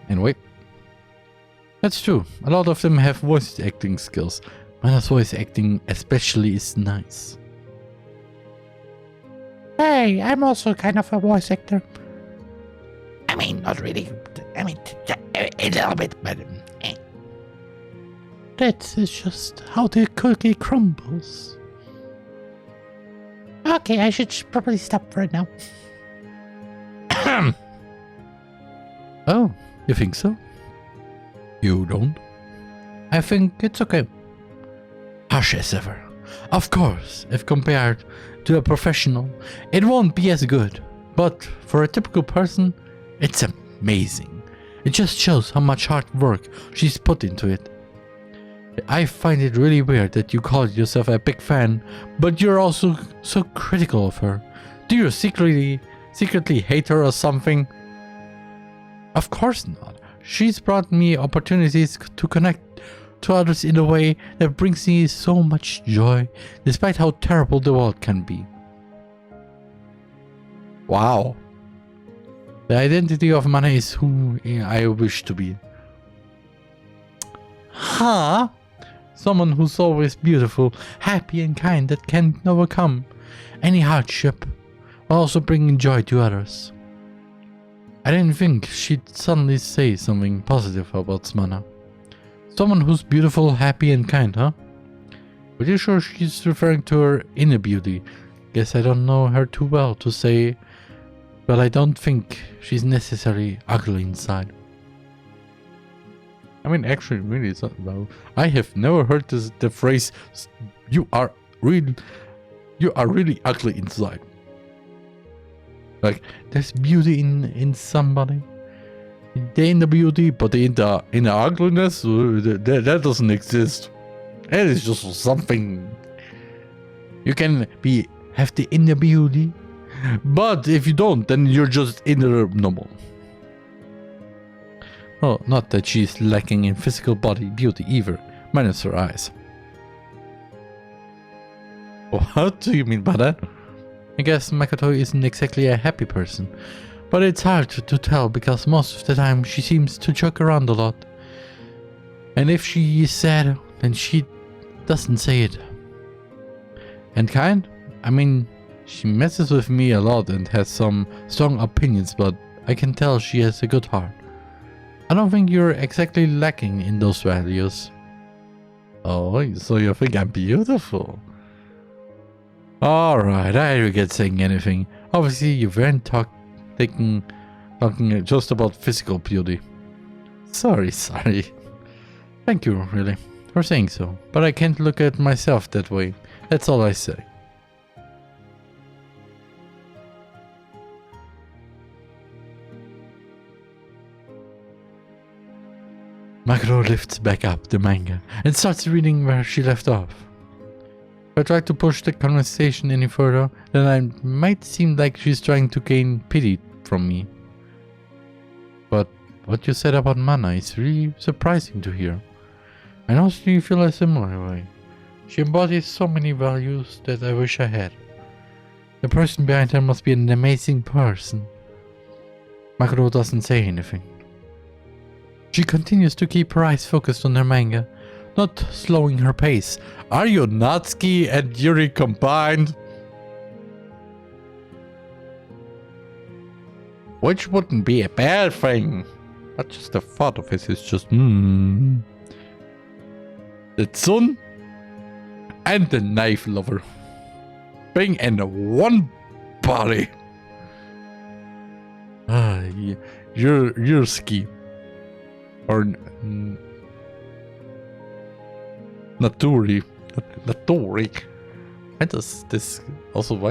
anyway. That's true. A lot of them have voice acting skills. Mana's voice acting especially is nice. Hey, I'm also kind of a voice actor. I mean, not really. I mean, a little bit, but... That is just how the cookie crumbles. Okay, I should probably stop right now. Oh, you think so? You don't? I think it's okay. Harsh as ever. Of course, if compared to a professional, it won't be as good. But for a typical person, it's amazing. It just shows how much hard work she's put into it. I find it really weird that you call yourself a big fan, but you're also so critical of her. Do you secretly hate her or something? Of course not. She's brought me opportunities to connect to others in a way that brings me so much joy, despite how terrible the world can be. Wow. The identity of Mana is who I wish to be. Huh? Someone who's always beautiful, happy and kind, that can overcome any hardship, while also bringing joy to others. I didn't think she'd suddenly say something positive about Mana. Someone who's beautiful, happy and kind, huh? But you sure she's referring to her inner beauty? Guess I don't know her too well to say, but I don't think she's necessarily ugly inside. I mean, actually, really, it's not about. I have never heard the phrase "you are really ugly inside." Like, there's beauty in somebody. They're in the beauty, but in the ugliness, that doesn't exist. It is just something. You can have the inner beauty, but if you don't, then you're just inner normal. Oh, not that she's lacking in physical body beauty either, minus her eyes. What do you mean by that? I guess Makoto isn't exactly a happy person, but it's hard to tell because most of the time she seems to joke around a lot. And if she is sad, then she doesn't say it. And kind? I mean, she messes with me a lot and has some strong opinions, but I can tell she has a good heart. I don't think you're exactly lacking in those values. Oh, so you think I'm beautiful? Alright, I regret saying anything. Obviously, you weren't talking just about physical beauty. Sorry. Thank you, really, for saying so. But I can't look at myself that way. That's all I say. Makoto lifts back up the manga and starts reading where she left off. If I try to push the conversation any further, then I might seem like she's trying to gain pity from me. But what you said about Mana is really surprising to hear. I honestly feel a similar way. She embodies so many values that I wish I had. The person behind her must be an amazing person. Makoto doesn't say anything. She continues to keep her eyes focused on her manga, not slowing her pace. Are you Natsuki and Yuri combined? Which wouldn't be a bad thing. Not just the thought of it is just The Tsun and the knife lover being in one body. Yurski. Or Naturi. Why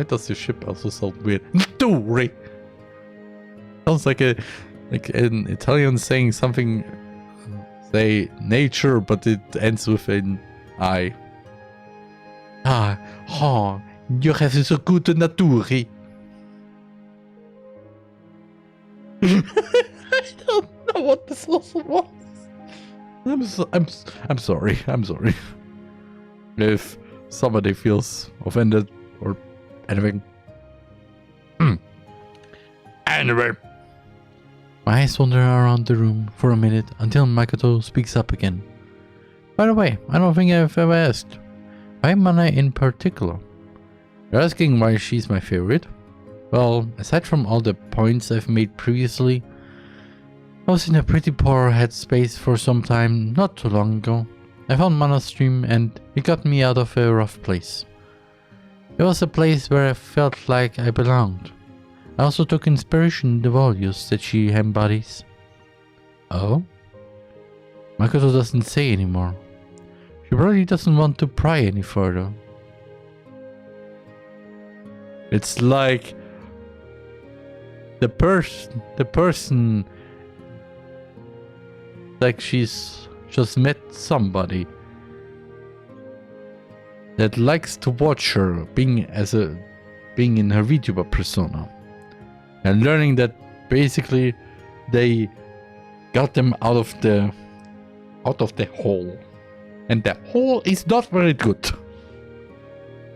does the ship also sound weird? Naturi. Sounds like an Italian saying something, say nature, but it ends with an I. You have so good naturi. I don't know what this also was. I'm sorry. If somebody feels offended or anything. Anyway. My eyes wander around the room for a minute until Makoto speaks up again. By the way, I don't think I've ever asked. Why Mana in particular? You're asking why she's my favorite? Well, aside from all the points I've made previously, I was in a pretty poor headspace for some time not too long ago. I found Mana's stream and it got me out of a rough place. It was a place where I felt like I belonged. I also took inspiration in the values that she embodies. Oh? Makoto doesn't say anymore. She probably doesn't want to pry any further. It's like the person like she's just met somebody that likes to watch her being in her VTuber persona and learning that basically they got them out of the hole. And the hole is not very good.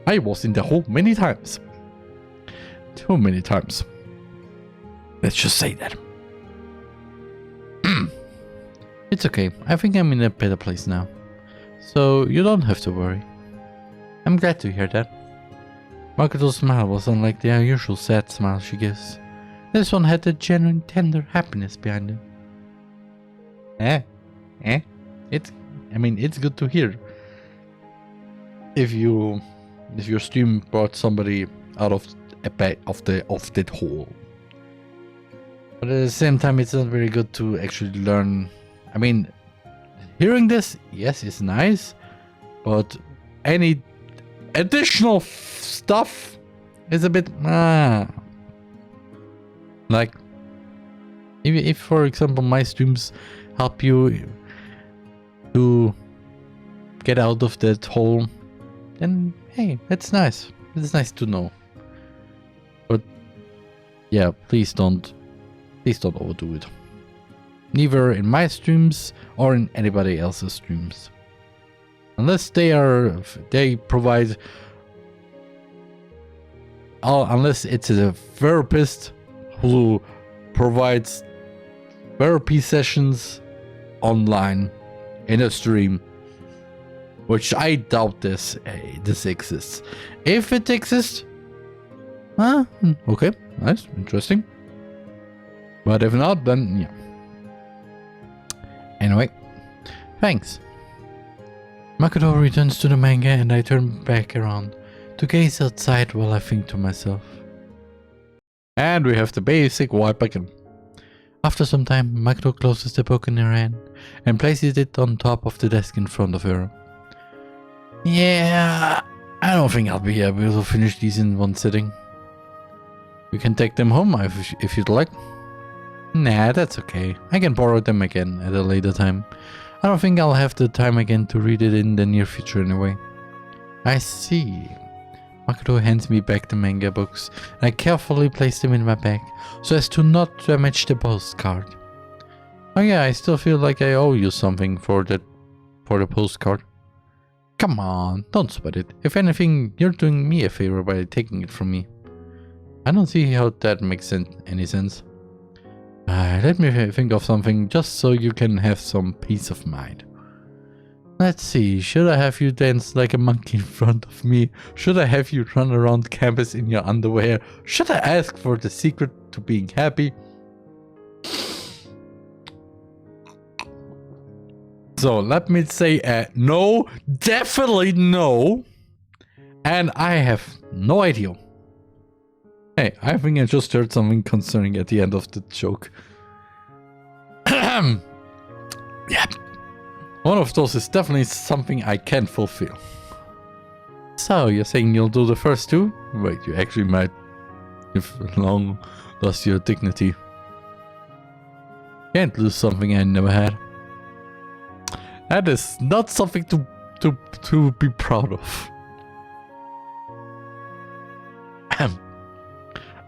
I was in the hole many times. Too many times. Let's just say that. It's okay. I think I'm in a better place now. So you don't have to worry. I'm glad to hear that. Makoto's smile was unlike the usual sad smile she gives. This one had a genuine tender happiness behind it. It's good to hear. If your stream brought somebody out of that hole. But at the same time, it's not very good to actually learn. I mean, hearing this, yes, it's nice, but any additional stuff is a bit like if for example my streams help you to get out of that hole, then hey, that's nice. It's nice to know. But yeah, please don't overdo it. Neither in my streams or in anybody else's streams. Unless they provide, unless it's a therapist who provides therapy sessions online in a stream, which I doubt this exists. If it exists, okay, nice, interesting. But if not, then yeah. Anyway, thanks. Makoto returns to the manga and I turn back around to gaze outside while I think to myself. And we have the basic wipe again. After some time, Makoto closes the book in her hand and places it on top of the desk in front of her. Yeah, I don't think I'll be able to finish these in one sitting. We can take them home if you'd like. Nah, that's okay. I can borrow them again at a later time. I don't think I'll have the time again to read it in the near future anyway. I see. Makoto hands me back the manga books and I carefully place them in my bag so as to not damage the postcard. Oh yeah, I still feel like I owe you something for the postcard. Come on, don't sweat it. If anything, you're doing me a favor by taking it from me. I don't see how that makes any sense. Let me think of something just so you can have some peace of mind. Let's see, should I have you dance like a monkey in front of me? Should I have you run around campus in your underwear? Should I ask for the secret to being happy? So let me say no, definitely no. And I have no idea. Hey, I think I just heard something concerning at the end of the joke. Yeah. One of those is definitely something I can fulfill. So, you're saying you'll do the first two? Wait, you actually might, if long lost your dignity. Can't lose something I never had. That is not something to be proud of.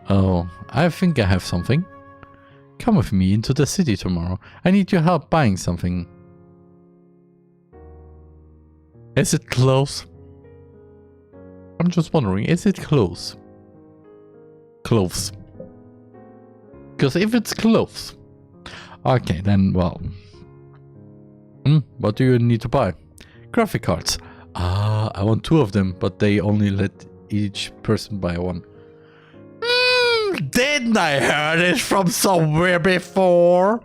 Oh, I think I have something. Come with me into the city tomorrow. I need your help buying something. Is it close? I'm just wondering, is it close? Close. Because if it's close... Okay, then, well... what do you need to buy? Graphic cards. I want 2 of them, but they only let each person buy one. Didn't I heard it from somewhere before?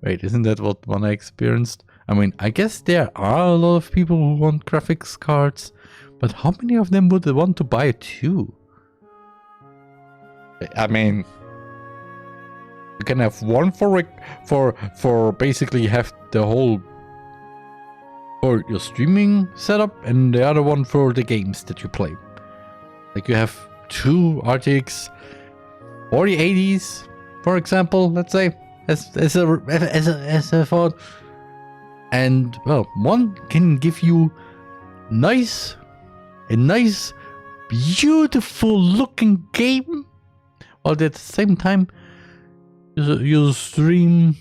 Wait, isn't that what one I experienced? I mean, I guess there are a lot of people who want graphics cards, but how many of them would want to buy 2? I mean, you can have one for basically have the whole for your streaming setup, and the other one for the games that you play. Like you have 2 RTX 4080s, for example, let's say, as a thought. And well, one can give you a nice, beautiful looking game, while at the same time you stream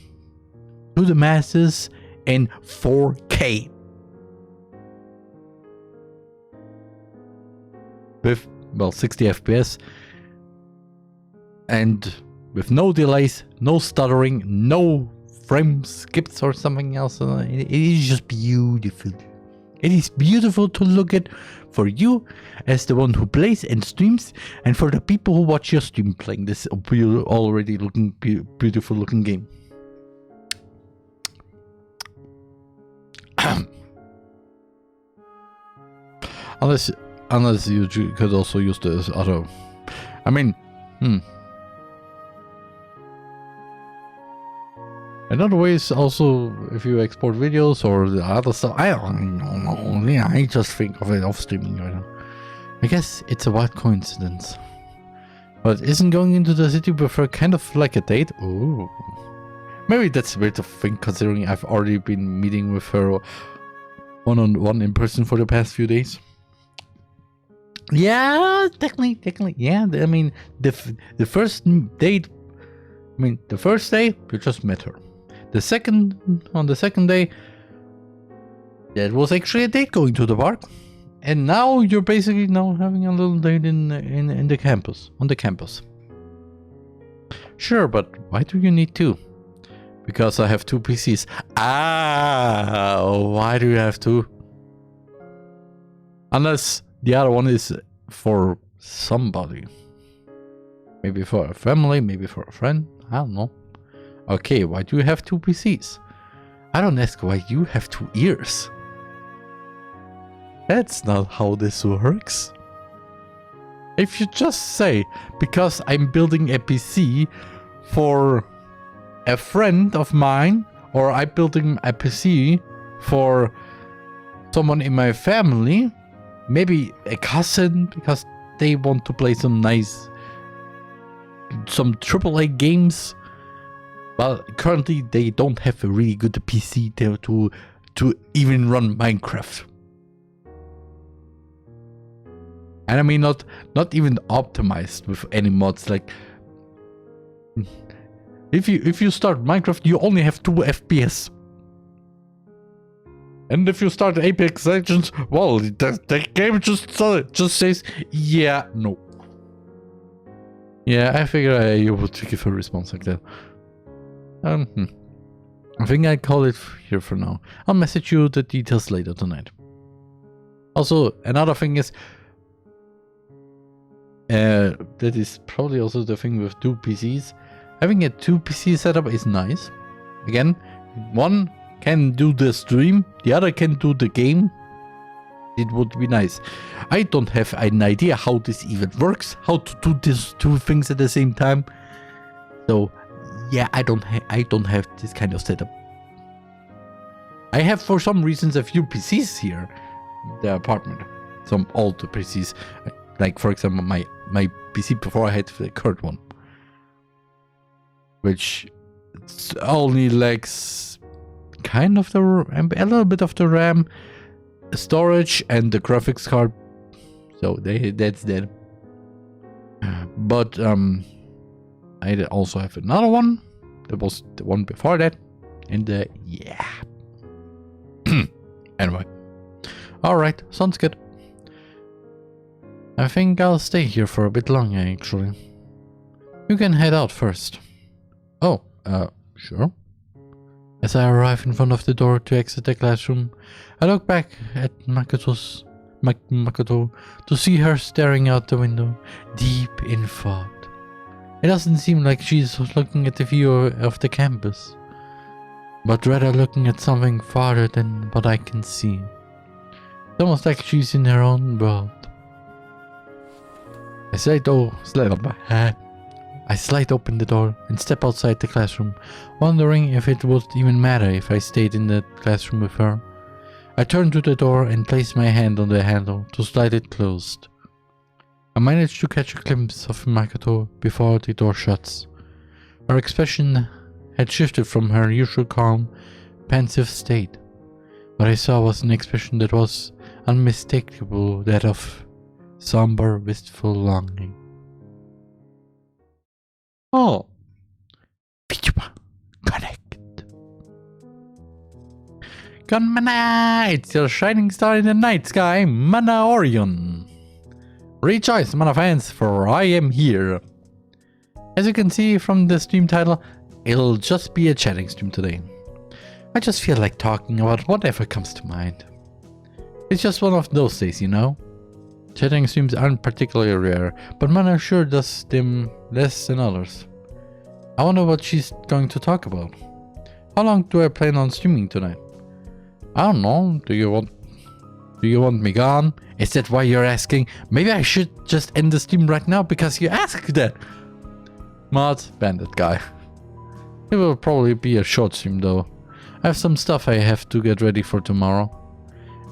to the masses in 4K. With, well, 60 FPS. And with no delays, no stuttering, no frame skips or something else. It is just beautiful. It is beautiful to look at for you as the one who plays and streams, and for the people who watch your stream playing this already looking beautiful looking game. Unless you could also use this other. I mean, Another way is also if you export videos or the other stuff. I don't know. Yeah, I just think of it off streaming right now. I guess it's a wild coincidence. But isn't going into the city with her kind of like a date? Ooh. Maybe that's a weird thing considering I've already been meeting with her one-on-one in person for the past few days. Yeah, technically, yeah. I mean, the first date, the first day, you just met her. On the second day, that was actually a date going to the park. And now you're basically having a little date in the campus, on the campus. Sure, but why do you need two? Because I have two PCs. Why do you have two? Unless the other one is for somebody. Maybe for a family, maybe for a friend. I don't know. Okay, why do you have two PCs? I don't ask why you have two ears. That's not how this works. If you just say, because I'm building a PC for a friend of mine, or I'm building a PC for someone in my family, maybe a cousin, because they want to play some AAA games. But currently they don't have a really good PC there to even run Minecraft. And I mean not even optimized with any mods. Like if you start Minecraft, you only have 2 FPS. And if you start Apex Legends, well, the game just says yeah, no. Yeah, I figure you would give a response like that. I think I call it here for now. I'll message you the details later tonight. Also, another thing is, that is probably also the thing with 2 PCs. Having a 2 PC setup is nice. Again, one can do the stream, the other can do the game. It would be nice. I don't have an idea how this even works, how to do these 2 things at the same time. So yeah, I don't have this kind of setup. I have for some reasons a few PCs here in the apartment. Some old PCs. Like for example my PC before I had the current one. Which only lacks kind of a little bit of the RAM, storage and the graphics card. So that's that. But I also have another one. That was the one before that. And yeah. Anyway. Alright, sounds good. I think I'll stay here for a bit longer actually. You can head out first. Oh, sure. As I arrive in front of the door to exit the classroom, I look back at Makoto to see her staring out the window, deep in thought. It doesn't seem like she's looking at the view of the campus, but rather looking at something farther than what I can see. It's almost like she's in her own world. I slide open the door and step outside the classroom, wondering if it would even matter if I stayed in the classroom with her. I turn to the door and place my hand on the handle to slide it closed. I manage to catch a glimpse of Makoto before the door shuts. Her expression had shifted from her usual calm, pensive state. What I saw was an expression that was unmistakable, that of somber, wistful longing. Oh, VTuber, connect. Good Mana! It's your shining star in the night sky, Mana Orion. Rejoice, Mana fans, for I am here. As you can see from the stream title, it'll just be a chatting stream today. I just feel like talking about whatever comes to mind. It's just one of those days, you know? Chatting streams aren't particularly rare, but Mana sure does them less than others. I wonder what she's going to talk about. How long do I plan on streaming tonight? I don't know. Do you want me gone? Is that why you're asking? Maybe I should just end the stream right now because you asked that. Mod bandit guy. It will probably be a short stream though. I have some stuff I have to get ready for tomorrow.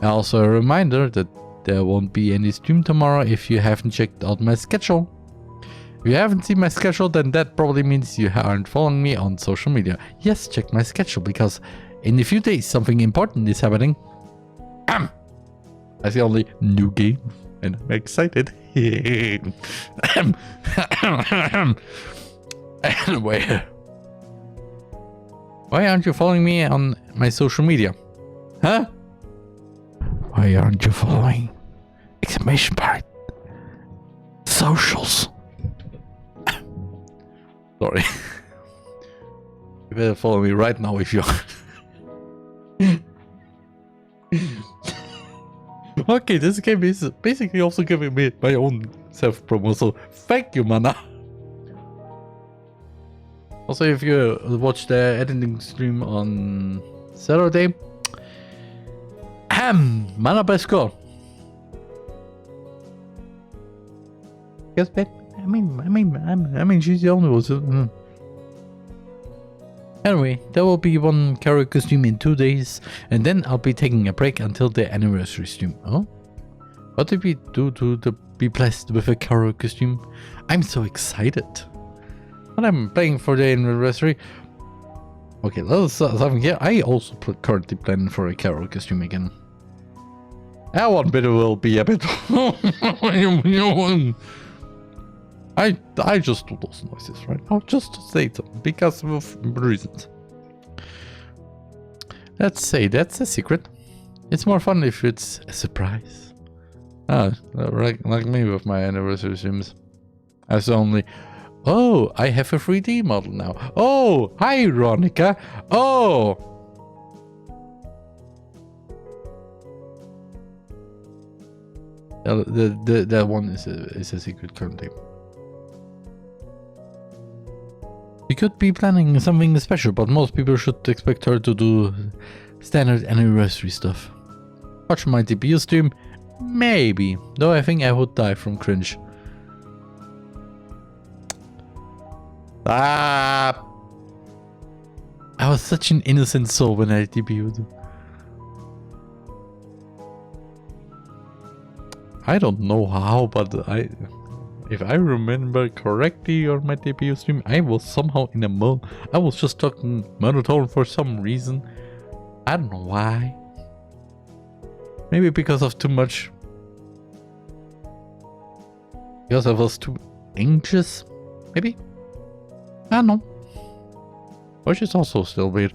Also a reminder that there won't be any stream tomorrow if you haven't checked out my schedule. If you haven't seen my schedule, then that probably means you aren't following me on social media. Yes, check my schedule because in a few days something important is happening. That's the only new game and I'm excited. Anyway. Why aren't you following me on my social media? Huh? Why aren't you following? Exclamation point. Socials. Sorry. You better follow me right now if you Okay, this game is basically also giving me my own self-promo, so thank you, Mana. Also, if you watch the editing stream on Saturday, Mana by score. Yes, babe. I mean, she's the only one. Anyway, there will be one karaoke stream in 2 days, and then I'll be taking a break until the anniversary stream. Oh? What did we do to be blessed with a karaoke stream? I'm so excited. But I'm playing for the anniversary. Okay, let's something here. I also currently planning for a karaoke stream again. That one bit will be a bit. I just do those noises right now, just to say them, because of reasons. Let's say that's a secret. It's more fun if it's a surprise. Like me with my anniversary streams. As only, oh, I have a 3D model now. Oh, hi, Ronica. Oh. That one is a secret currently. We could be planning something special, but most people should expect her to do standard anniversary stuff. Watch my debut stream? Maybe, though I think I would die from cringe. I was such an innocent soul when I debuted. I don't know how, but if I remember correctly on my debut stream, I was somehow in a I was just talking monotone for some reason. I don't know why. Maybe because of too much. Because I was too anxious, maybe? I don't know. Which is also still weird,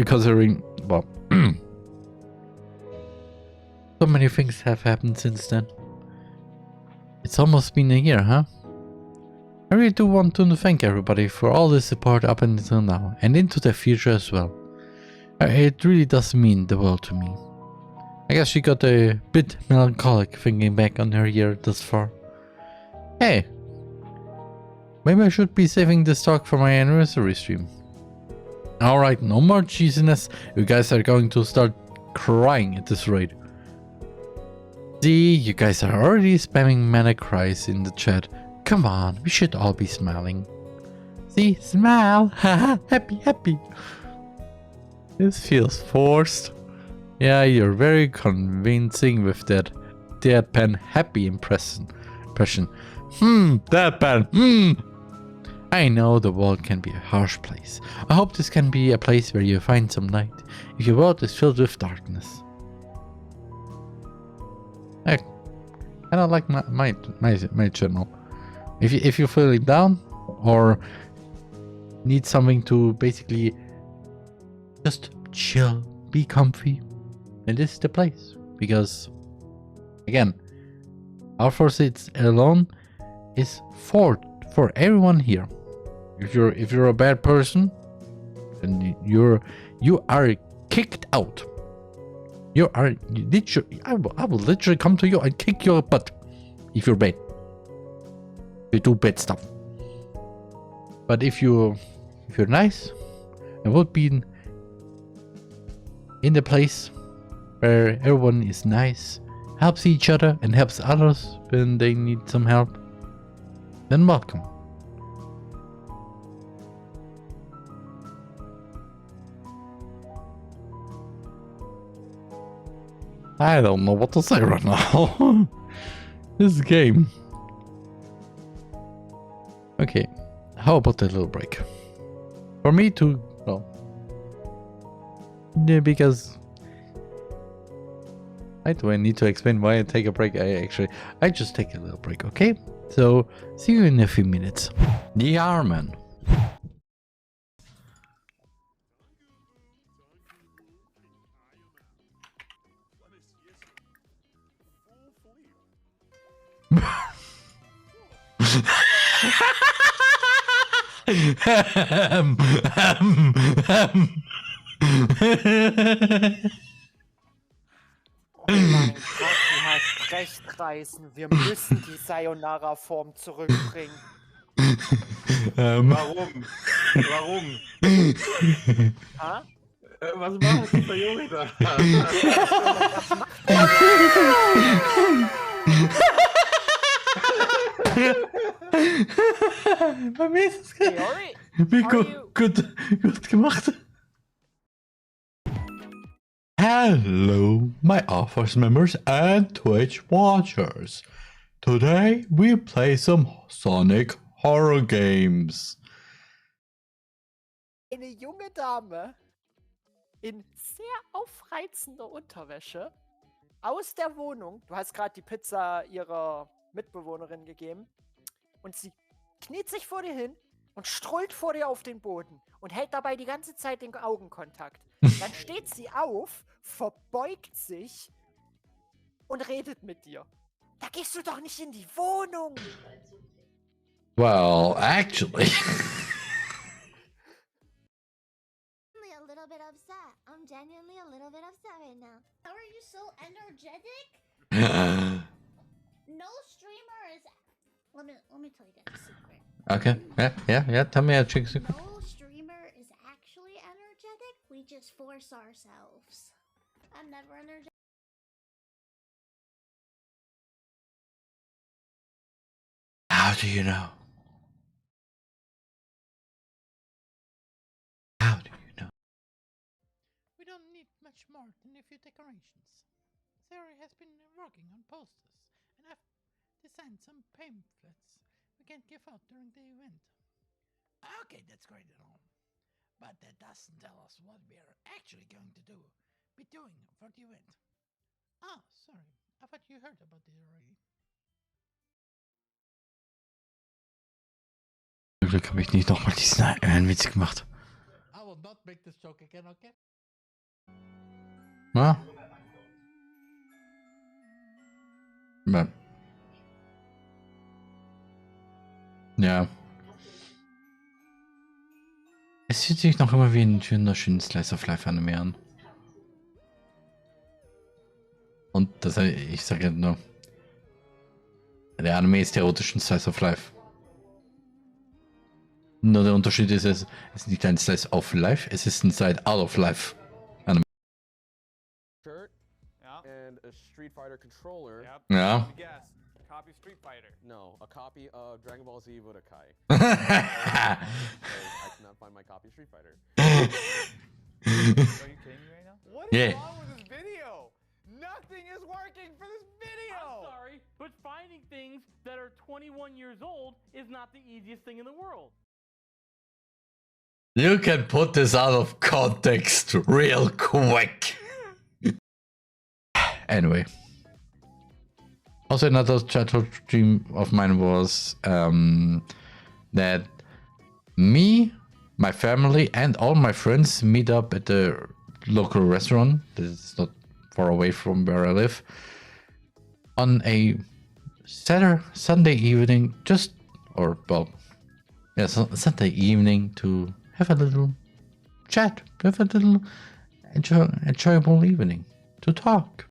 considering, well, so many things have happened since then. It's almost been a year, huh? I really do want to thank everybody for all the support up until now, and into the future as well. It really does mean the world to me. I guess she got a bit melancholic thinking back on her year thus far. Hey, maybe I should be saving this talk for my anniversary stream. Alright, no more cheesiness. You guys are going to start crying at this rate. See, you guys are already spamming mana cries in the chat. Come on, we should all be smiling. See, smile, haha, happy. This feels forced. Yeah, you're very convincing with that deadpan happy impression. Deadpan, I know the world can be a harsh place. I hope this can be a place where you find some light, if your world is filled with darkness. I don't like my channel. If you're feeling down or need something to basically just chill, be comfy, And this is the place. Because, again, our 4 seats alone is for everyone here. If you're a bad person, and you are kicked out. I will literally come to you and kick your butt if you're bad. You do bad stuff. But if you're nice, and would be in the place where everyone is nice, helps each other and helps others when they need some help, then welcome. I don't know what to say right now. This game. Okay, how about a little break? For me to, well, yeah, because why do I need to explain why I take a break? I just take a little break, okay? So, see you in a few minutes. TheRMan. Oh mein Gott, du hast recht, Reisen. Wir müssen die Sayonara-Form zurückbringen. Warum? Warum? Ha? Was macht dieser Junge da? Bei mir ist es Theory? wie Are gut, you- gut gemacht. Hello, my Office members and Twitch watchers. Today we play some Sonic horror games. Eine junge Dame in sehr aufreizender Unterwäsche aus der Wohnung. Du hast gerade die Pizza ihrer Mitbewohnerin gegeben. Und sie kniet sich vor dir hin und strollt vor dir auf den Boden und hält dabei die ganze Zeit den Augenkontakt. Dann steht sie auf, verbeugt sich und redet mit dir. Da gehst du doch nicht in die Wohnung. Well, actually. A little bit upset. I'm genuinely a little bit upset right now. How are you so energetic? No streamer is. Let me tell you guys a secret. Okay, yeah, tell me a trick secret. No streamer is actually energetic. We just force ourselves. I'm never energetic. How do you know? How do you know? We don't need much more than a few decorations. Sarah has been working on posters, and I've designed some pamphlets we can give out during the event. Okay, that's great and all, but that doesn't tell us what we're actually going to be doing for the event. Ah, sorry, I thought you heard about it already. Zum Glück habe ich nicht nochmal diesen einen Witz gemacht. I will not make this joke again, okay? Na? Ja. Es fühlt sich noch immer wie ein schönen Slice of Life Anime an. Und das, ich sage nur, der Anime ist erotisch ein Slice of Life. Nur der Unterschied ist, es ist nicht ein Slice of Life, es ist ein Side out of Life. Shirt Yeah. and a Street Fighter controller. Yep. Ja. Let me guess. Copy Street Fighter. No, a copy of Dragon Ball Z Budokai. Because I cannot find my copy of Street Fighter. Are you kidding me right now? What Yeah. is wrong with this video? Nothing is working for this video! I'm sorry, but finding things that are 21 years old is not the easiest thing in the world. You can put this out of context real quick. Anyway. Also another childhood dream of mine was that me, my family and all my friends meet up at the local restaurant that is not far away from where I live, on a Sunday evening, Sunday evening to have a little chat, have a little enjoyable evening to talk.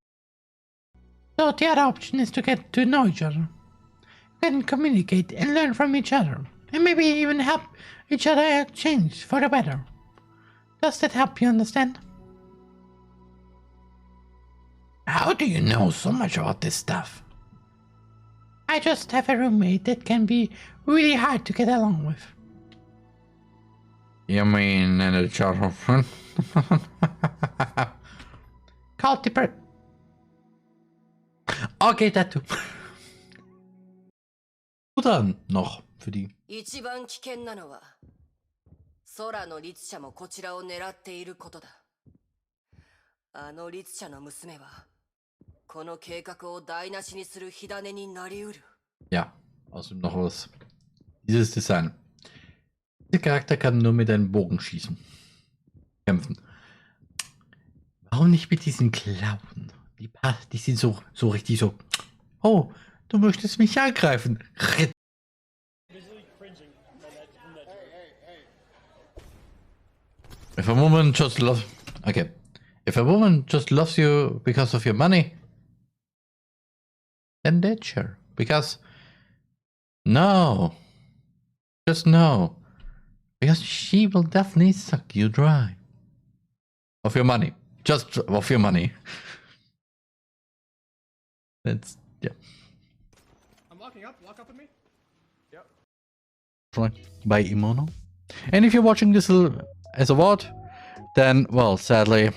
So the other option is to get to know each other, and communicate and learn from each other, and maybe even help each other change for the better. Does that help you understand? How do you know so much about this stuff? I just have a roommate that can be really hard to get along with. You mean a childhood friend? Called the Okay, that too. Dann noch für die. 一番危険なのは空の律者もこちらを狙っていることだ。あの律者の娘はこの計画を台無しにする火種になりうる。Ja, außerdem noch was. Dieses Design. Der Charakter kann nur mit einem Bogen schießen. Kämpfen. Warum nicht mit diesen Klauen? Die sind so richtig so. Oh, du möchtest mich angreifen. If a woman just loves... Okay. If a woman just loves you because of your money, then ditch her. Because... No. Just no. Because she will definitely suck you dry. Of your money. Just of your money. That's... Yeah. I'm locking up. Lock up with me. Yep. By Imono. And if you're watching this as a VOD, then, well, sadly,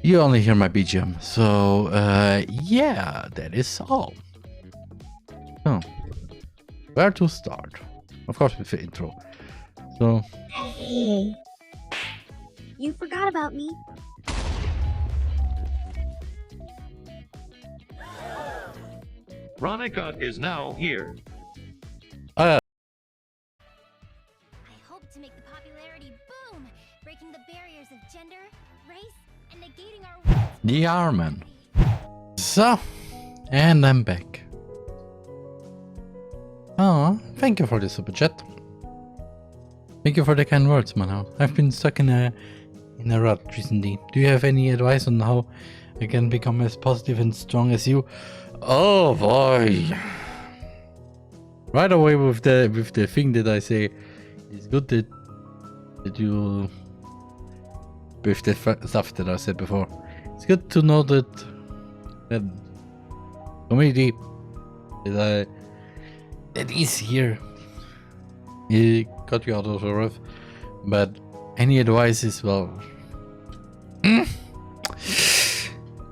you only hear my BGM. So, yeah, that is all. So, where to start? Of course, with the intro. So, Hey, you forgot about me. Veronica is now here. I hope to make the popularity boom, breaking the barriers of gender, race, and negating our rights. TheRMan. So, and I'm back. Oh, thank you for the super chat. Thank you for the kind words, man. I've been stuck in a rut recently. Do you have any advice on how I can become as positive and strong as you? Oh boy! Right away with the thing that I say, it's good that you with the stuff that I said before. It's good to know that community that is here. It got you out of the rough, but any advice is, well,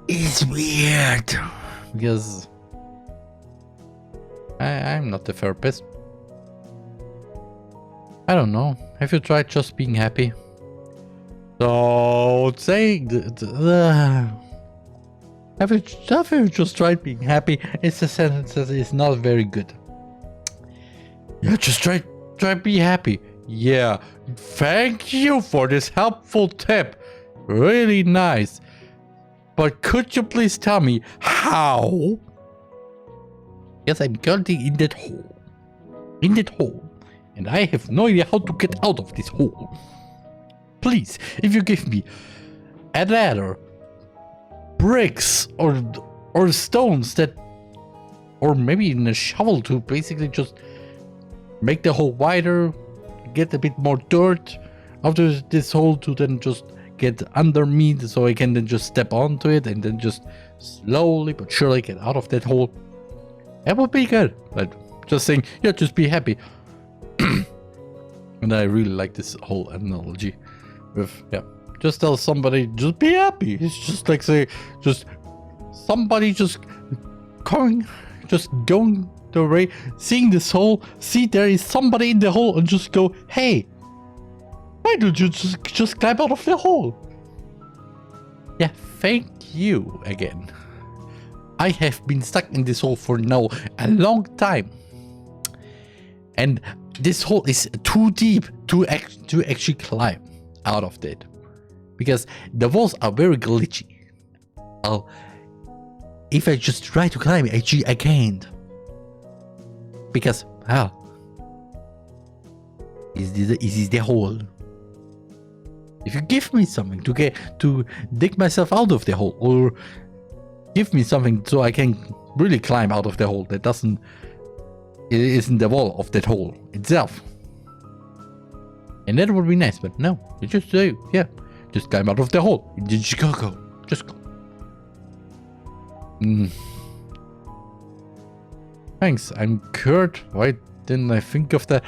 it's weird because I'm not the therapist. I don't know. Have you tried just being happy? So saying have you just tried being happy? It's a sentence that is not very good. Yeah, just try be happy. Yeah, thank you for this helpful tip. Really nice. But could you please tell me how? Yes, I'm currently in that hole. And I have no idea how to get out of this hole. Please, if you give me a ladder, bricks, or stones that, or maybe even a shovel to basically just make the hole wider, get a bit more dirt out of this hole to then just get under me so I can then just step onto it and then just slowly but surely get out of that hole. That would be good. But just saying, yeah, just be happy. And I really like this whole analogy with, yeah, just tell somebody, just be happy. It's just like say, just somebody just going the way, seeing this hole, see there is somebody in the hole and just go, hey, why don't you just climb out of the hole? Yeah, thank you again. I have been stuck in this hole for now a long time. And this hole is too deep to actually climb out of it. Because the walls are very glitchy. well, if I just try to climb, I can't. Because, how? Is this the hole? If you give me something to dig myself out of the hole, or give me something so I can really climb out of the hole that it isn't the wall of that hole itself. And that would be nice, but no, you just say, yeah, just climb out of the hole. Just go. Just go. Thanks, I'm Kurt. Why didn't I think of that?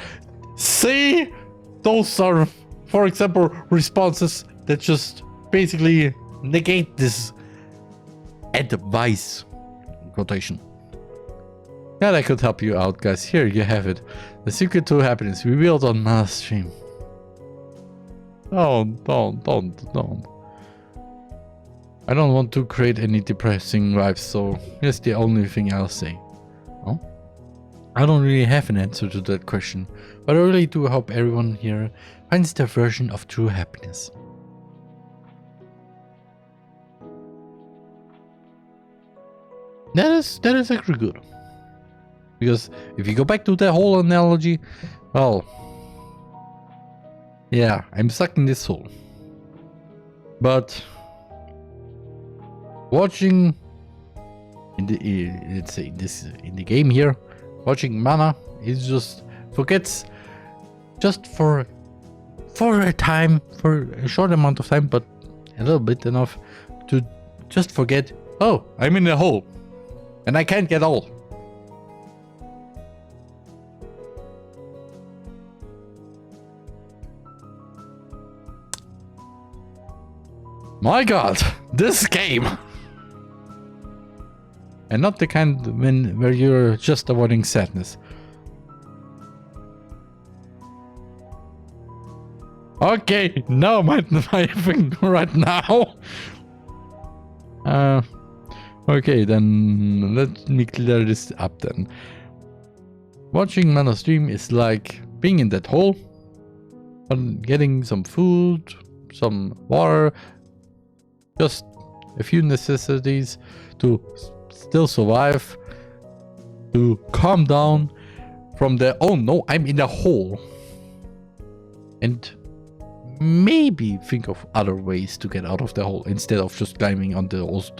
See? Those are, for example, responses that just basically negate this advice quotation. Yeah, that could help you out, guys. Here you have it. The secret to happiness revealed on my stream. Oh, don't. I don't want to create any depressing vibes, so here's the only thing I'll say. Oh? I don't really have an answer to that question, but I really do hope everyone here finds their version of true happiness. That is actually good. Because if you go back to the whole analogy, well, yeah, I'm stuck in this hole. But watching in the game here, watching Mana is just forgets just for a time, for a short amount of time, but a little bit enough to just forget, oh, I'm in a hole and I can't get out. My god, this game! And not the kind where you're just avoiding sadness. Okay, now my thing right now. Okay, then let me clear this up then. Watching Mana stream is like being in that hole, and getting some food, some water, just a few necessities to still survive, to calm down from the, oh no, I'm in a hole, and maybe think of other ways to get out of the hole instead of just climbing on those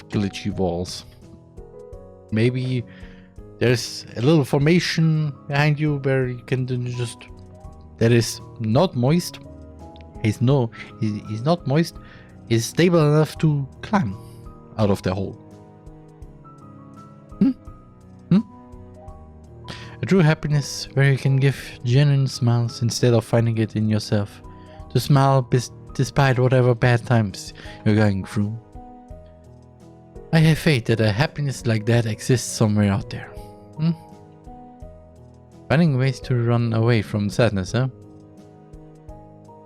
glitchy walls. Maybe there's a little formation behind you where you can just, that is not moist. He's not moist. He's stable enough to climb out of the hole. A true happiness where you can give genuine smiles instead of finding it in yourself. To smile despite whatever bad times you're going through. I have faith that a happiness like that exists somewhere out there. Finding ways to run away from sadness, huh?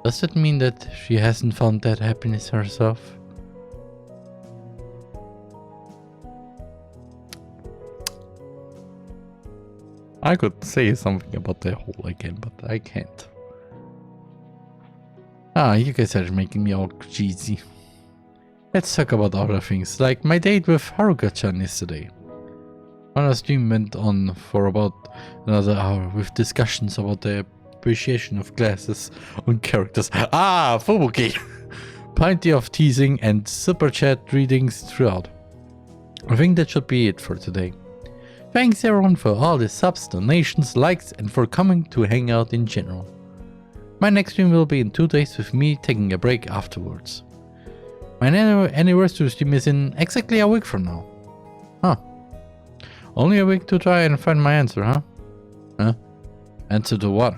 Does that mean that she hasn't found that happiness herself? I could say something about the hole again, but I can't. You guys are making me all cheesy. Let's talk about other things, like my date with Haruka-chan yesterday. Our stream went on for about another hour with discussions about the appreciation of classes on characters. Fubuki! Plenty of teasing and super chat readings throughout. I think that should be it for today. Thanks everyone for all the subs, donations, likes, and for coming to hang out in general. My next stream will be in 2 days with me taking a break afterwards. My anniversary stream is in exactly a week from now. Only a week to try and find my answer, huh? Answer to what?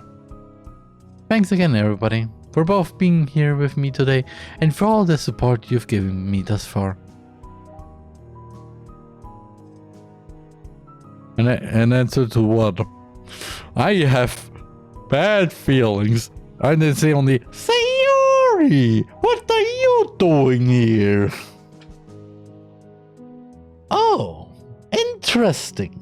Thanks again everybody, for both being here with me today and for all the support you've given me thus far. An answer to what? I have bad feelings. I didn't say only, Sayori, what are you doing here? Oh, interesting.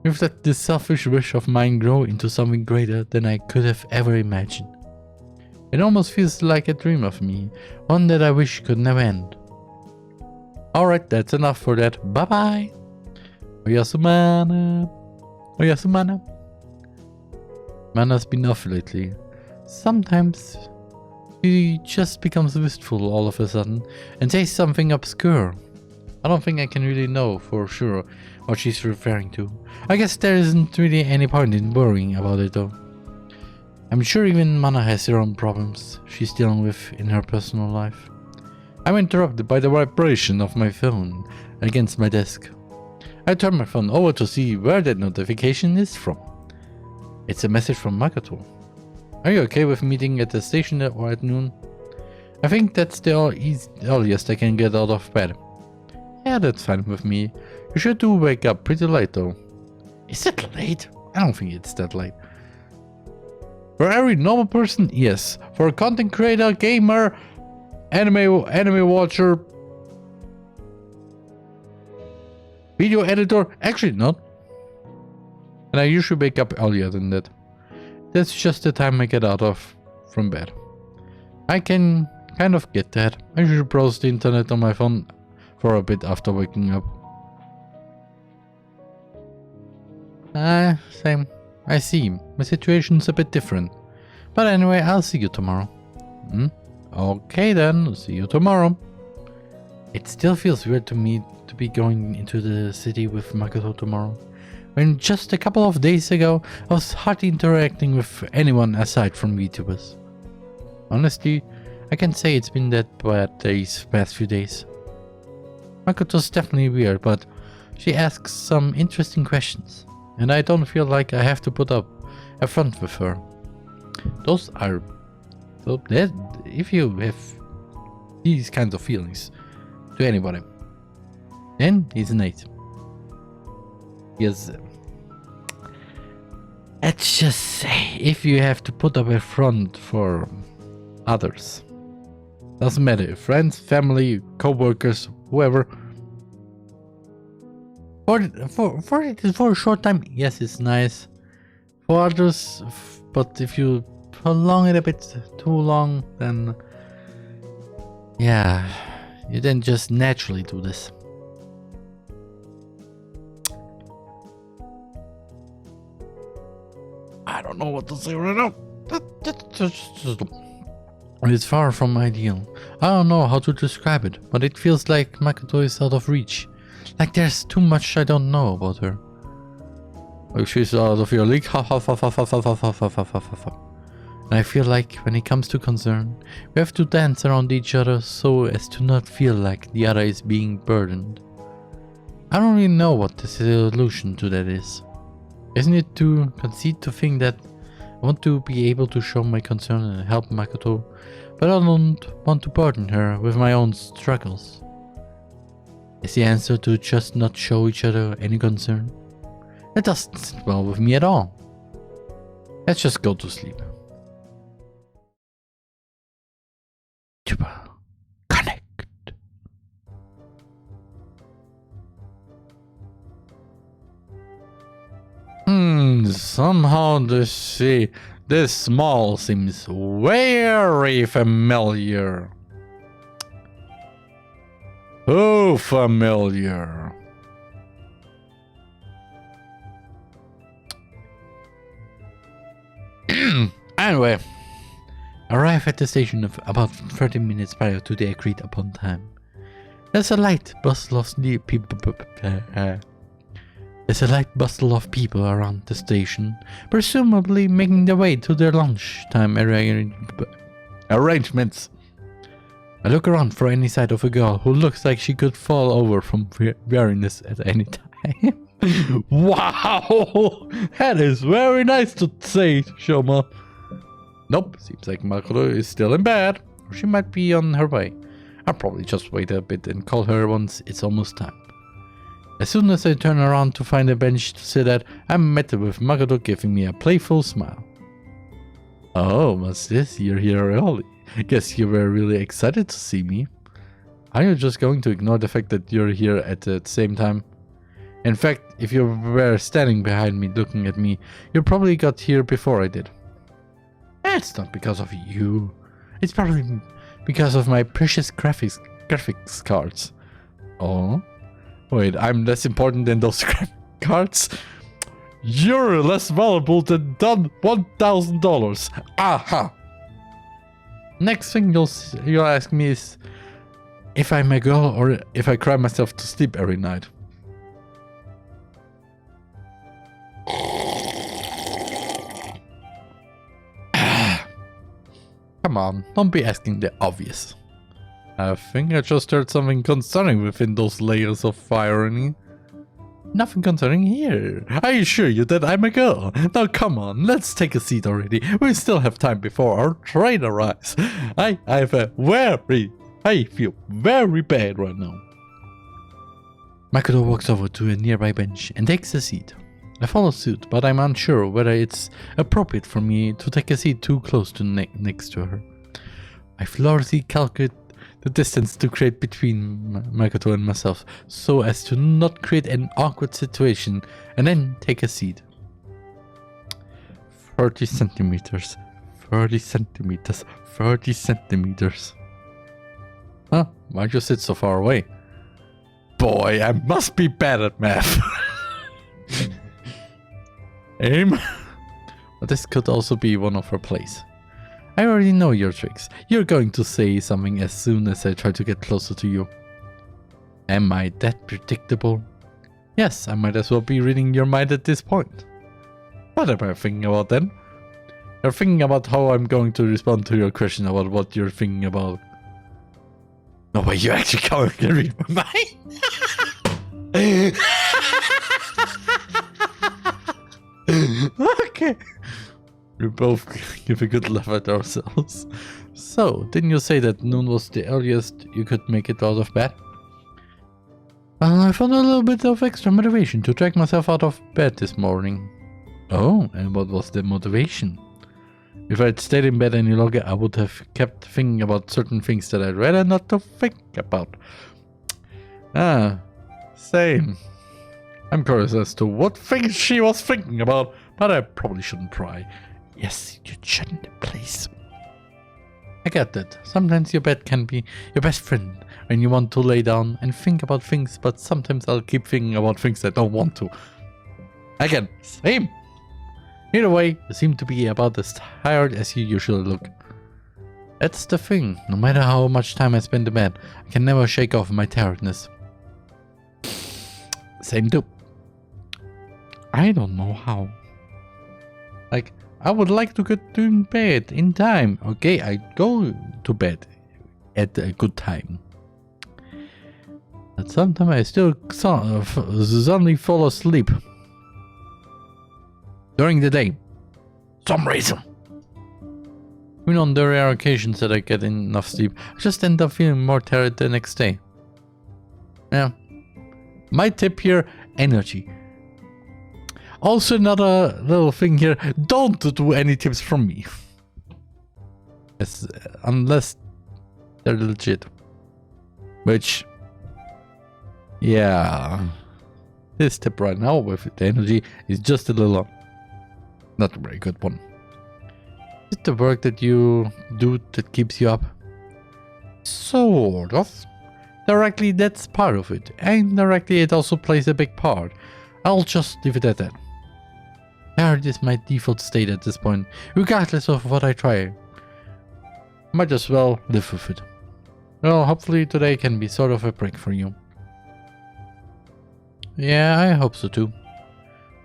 If let this selfish wish of mine grow into something greater than I could have ever imagined. It almost feels like a dream of me, one that I wish could never end. Alright, that's enough for that. Bye bye! Oyasumana! Oyasumana! Mana's been off lately. Sometimes she just becomes wistful all of a sudden and says something obscure. I don't think I can really know for sure what she's referring to. I guess there isn't really any point in worrying about it though. I'm sure even Mana has her own problems she's dealing with in her personal life. I'm interrupted by the vibration of my phone against my desk. I turn my phone over to see where that notification is from. It's a message from Makoto. Are you okay with meeting at the station at noon? I think that's the earliest I can get out of bed. Yeah, that's fine with me. You sure do wake up pretty late though. Is it late? I don't think it's that late. For every normal person, yes. For a content creator, gamer, anime watcher, video editor, actually not. And I usually wake up earlier than that. That's just the time I get out from bed. I can kind of get that. I usually browse the internet on my phone for a bit after waking up. Same. I see. My situation's a bit different. But anyway, I'll see you tomorrow. Okay then, see you tomorrow. It still feels weird to me to be going into the city with Makoto tomorrow, when just a couple of days ago I was hardly interacting with anyone aside from VTubers. Honestly, I can't say it's been that bad these past few days. Makoto's definitely weird, but she asks some interesting questions, and I don't feel like I have to put up a front with her. Those are... So that if you have these kinds of feelings to anybody, then it's an 8. Because let's just say, if you have to put up a front for others, doesn't matter, friends, family, co-workers, whoever, for a short time, yes, it's nice. For others, but if you prolong it a bit too long, then yeah, you then just naturally do this. I don't know what to say right now. It's far from ideal. I don't know how to describe it, but it feels like Makoto is out of reach. Like there's too much I don't know about her. Like she's out of your league. And I feel like when it comes to concern, we have to dance around each other so as to not feel like the other is being burdened. I don't really know what the solution to that is. Isn't it to concede to think that I want to be able to show my concern and help Makoto, but I don't want to burden her with my own struggles? Is the answer to just not show each other any concern? That doesn't sit well with me at all. Let's just go to sleep. Connect. Somehow this mall seems very familiar. Oh, familiar. Anyway, arrive at the station of about 30 minutes prior to the agreed upon time. There's a light bustle of people around the station, presumably making their way to their lunchtime arrangements. I look around for any sight of a girl who looks like she could fall over from weariness at any time. Wow! That is very nice to say, Shoma. Nope, seems like Makoto is still in bed, or she might be on her way. I'll probably just wait a bit and call her once it's almost time. As soon as I turn around to find a bench to sit at, I'm met with Makoto giving me a playful smile. Oh, what's this? You're here early. Guess you were really excited to see me. Are you just going to ignore the fact that you're here at the same time? In fact, if you were standing behind me looking at me, you probably got here before I did. It's not because of you. It's probably because of my precious graphics cards. Oh? Wait, I'm less important than those cards? You're less valuable than $1,000. Aha! Next thing you'll ask me is if I'm a girl or if I cry myself to sleep every night. Come on, don't be asking the obvious. I think I just heard something concerning within those layers of irony. Nothing concerning here. I assure you that I'm a girl. Now come on, let's take a seat already. We still have time before our train arrives. I feel very bad right now. Makoto walks over to a nearby bench and takes a seat. I follow suit, but I'm unsure whether it's appropriate for me to take a seat too close to next to her. I flawlessly calculate the distance to create between Makoto and myself so as to not create an awkward situation and then take a seat. 30 centimeters, 30 centimeters, 30 centimeters. Huh? Why'd you sit so far away? Boy, I must be bad at math. Aim? But this could also be one of her plays. I already know your tricks. You're going to say something as soon as I try to get closer to you. Am I that predictable? Yes, I might as well be reading your mind at this point. What am I thinking about then? You're thinking about how I'm going to respond to your question about what you're thinking about. No way, you actually can't read my mind? Okay. We both give a good laugh at ourselves. So, didn't you say that noon was the earliest you could make it out of bed? Well, I found a little bit of extra motivation to drag myself out of bed this morning. Oh, and what was the motivation? If I'd stayed in bed any longer, I would have kept thinking about certain things that I'd rather not to think about. Ah, same. I'm curious as to what things she was thinking about, but I probably shouldn't pry. Yes, you shouldn't, please. I get that. Sometimes your bed can be your best friend when you want to lay down and think about things, but sometimes I'll keep thinking about things I don't want to. Again, same. Either way, you seem to be about as tired as you usually look. That's the thing. No matter how much time I spend in bed, I can never shake off my tiredness. Same too. I don't know how. Like, I would like to get to bed in time. Okay, I go to bed at a good time. But sometimes I still suddenly fall asleep. During the day. Some reason. Even on the rare occasions that I get enough sleep, I just end up feeling more tired the next day. Yeah. My tip here, energy. Also another little thing here, don't do any tips from me. Yes, unless they're legit. Which, yeah. This tip right now with the energy is just a little, not a very good one. Is it the work that you do that keeps you up? Sort of. Directly, that's part of it. Indirectly, it also plays a big part. I'll just leave it at that. Tired is my default state at this point, regardless of what I try. Might as well live with it. Well, hopefully today can be sort of a break for you. Yeah, I hope so too.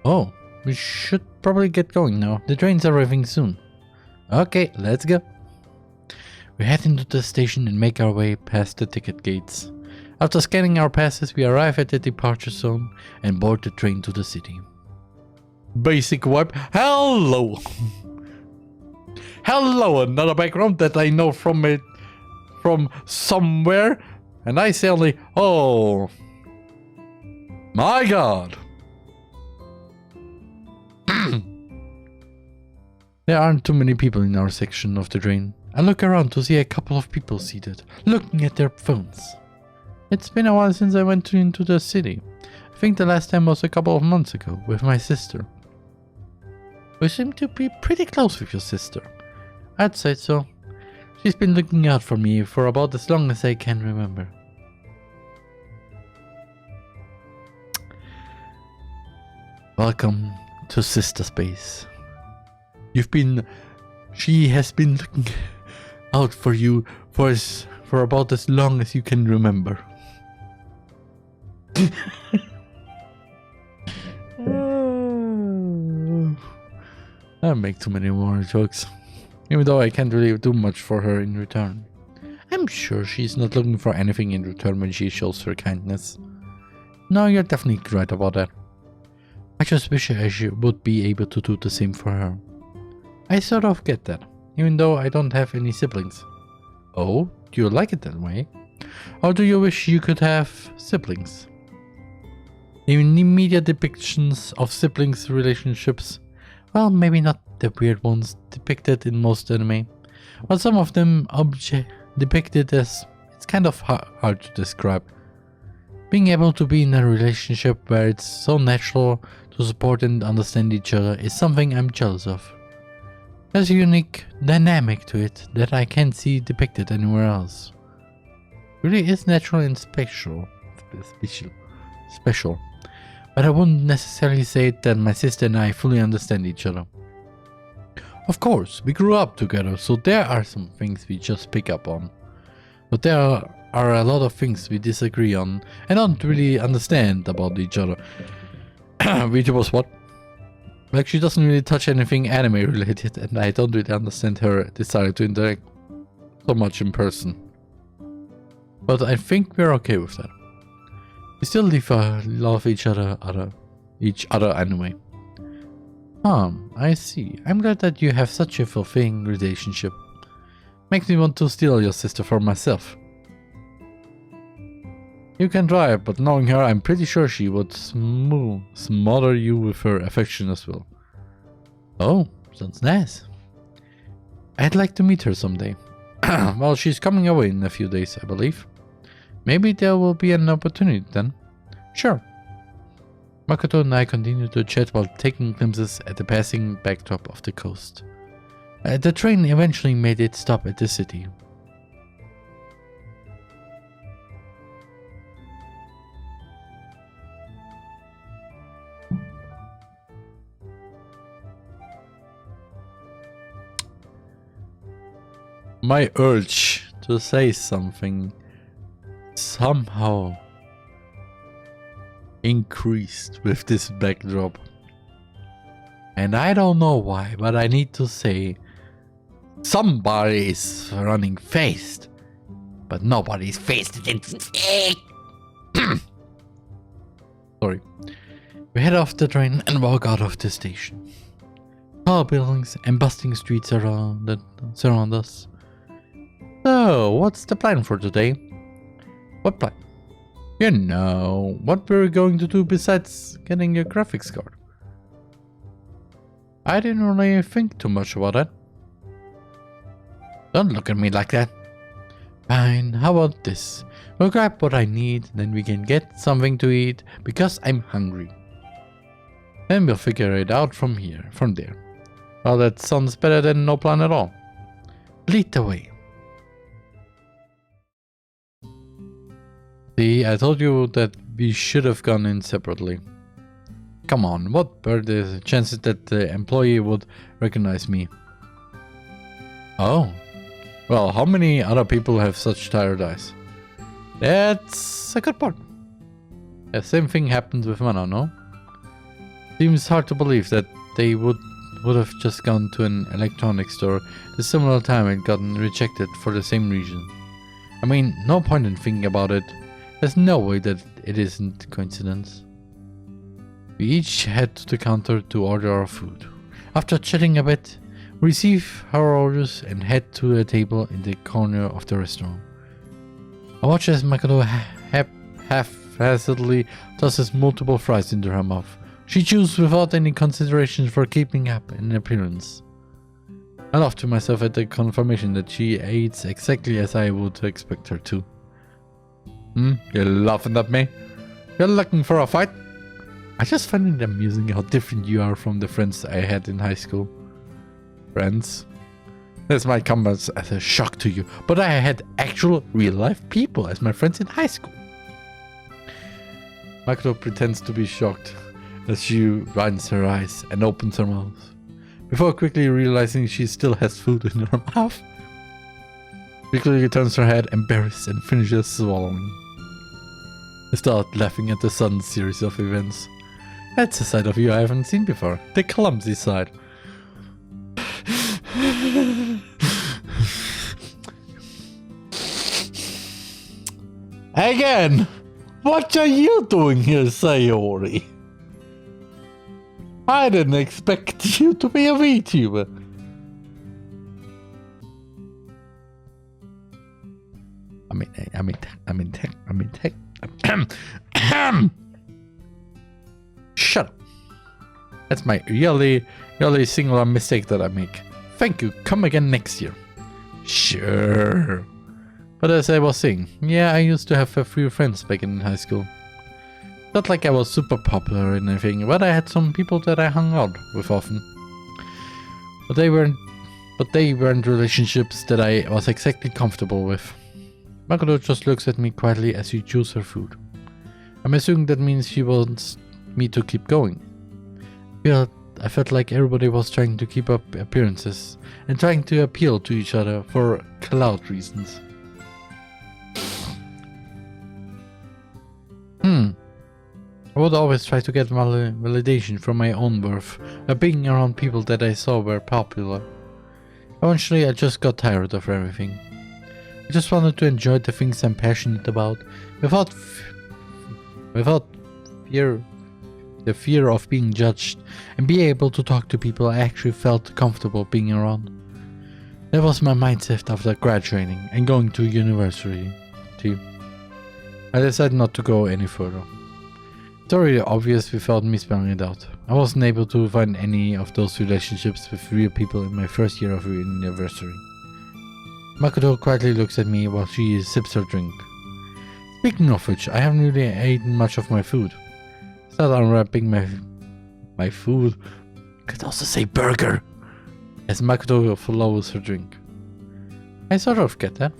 Oh, we should probably get going now. The train's arriving soon. Okay, let's go. We head into the station and make our way past the ticket gates. After scanning our passes, we arrive at the departure zone and board the train to the city. Basic wipe. Hello! Hello, another background that I know from somewhere. And I say only, oh my god. There aren't too many people in our section of the train. I look around to see a couple of people seated, looking at their phones. It's been a while since I went into the city. I think the last time was a couple of months ago, with my sister. You seem to be pretty close with your sister. I'd say so. She's been looking out for me for about as long as I can remember. Welcome to Sister Space. She has been looking out for you for about as long as you can remember. I make too many more jokes, even though I can't really do much for her in return. I'm sure she's not looking for anything in return when she shows her kindness. No, you're definitely right about that. I just wish I would be able to do the same for her. I sort of get that, even though I don't have any siblings. Oh, do you like it that way? Or do you wish you could have siblings? In the media depictions of siblings' relationships, well, maybe not the weird ones depicted in most anime, but some of them depicted as, it's kind of hard to describe. Being able to be in a relationship where it's so natural to support and understand each other is something I'm jealous of. There's a unique dynamic to it that I can't see depicted anywhere else. Really is natural and special. But I wouldn't necessarily say that my sister and I fully understand each other. Of course, we grew up together, so there are some things we just pick up on. But there are a lot of things we disagree on and don't really understand about each other. VTubers what? Like, she doesn't really touch anything anime related, and I don't really understand her desire to interact so much in person. But I think we're okay with that. We still love each other anyway. I see. I'm glad that you have such a fulfilling relationship. Makes me want to steal your sister for myself. You can try, but knowing her, I'm pretty sure she would smother you with her affection as well. Oh, sounds nice. I'd like to meet her someday. Well, she's coming away in a few days, I believe. Maybe there will be an opportunity then. Sure. Makoto and I continued to chat while taking glimpses at the passing backdrop of the coast. The train eventually made its stop at the city. My urge to say something somehow increased with this backdrop. And I don't know why, but I need to say somebody is running fast, but nobody's faster than Sorry. We head off the train and walk out of the station. Tall buildings and bustling streets surround us. So, what's the plan for today? What plan? You know, what we're going to do besides getting a graphics card. I didn't really think too much about that. Don't look at me like that. Fine, how about this? We'll grab what I need, then we can get something to eat, because I'm hungry. Then we'll figure it out from there. Well, that sounds better than no plan at all. Lead the way. See, I told you that we should have gone in separately. Come on, what were the chances that the employee would recognize me? Oh, well, how many other people have such tired eyes? That's a good point. The same thing happened with Mana, no? Seems hard to believe that they would have just gone to an electronics store at a similar time and gotten rejected for the same reason. I mean, no point in thinking about it. There's no way that it isn't coincidence. We each head to the counter to order our food. After chatting a bit, we receive our orders and head to a table in the corner of the restaurant. I watch as Makoto haphazardly tosses multiple fries into her mouth. She chews without any consideration for keeping up in appearance. I laugh to myself at the confirmation that she eats exactly as I would expect her to. You're laughing at me? You're looking for a fight? I just find it amusing how different you are from the friends I had in high school. Friends? This might come as a shock to you, but I had actual real-life people as my friends in high school. Makoto pretends to be shocked as she winds her eyes and opens her mouth, before quickly realizing she still has food in her mouth. She quickly turns her head, embarrassed, and finishes swallowing. I start laughing at the sudden series of events. That's a side of you I haven't seen before, the clumsy side. Again! What are you doing here, Sayori? I didn't expect you to be a VTuber. Shut up. That's my really singular mistake that I make. Thank you, come again next year. Sure. But as I was saying, yeah, I used to have a few friends back in high school. Not like I was super popular or anything, but I had some people that I hung out with often. But they weren't relationships that I was exactly comfortable with. Makoto just looks at me quietly as she chews her food. I'm assuming that means she wants me to keep going. I felt like everybody was trying to keep up appearances and trying to appeal to each other for clout reasons. I would always try to get validation from my own worth by being around people that I saw were popular. Eventually I just got tired of everything. I just wanted to enjoy the things I'm passionate about without the fear of being judged, and be able to talk to people I actually felt comfortable being around. That was my mindset after graduating and going to university. I decided not to go any further. It's already obvious without me spelling it out. I wasn't able to find any of those relationships with real people in my first year of university. Makoto quietly looks at me while she sips her drink. Speaking of which, I haven't really eaten much of my food. Start unwrapping my food. Could also say burger. As Makoto follows her drink. I sort of get that.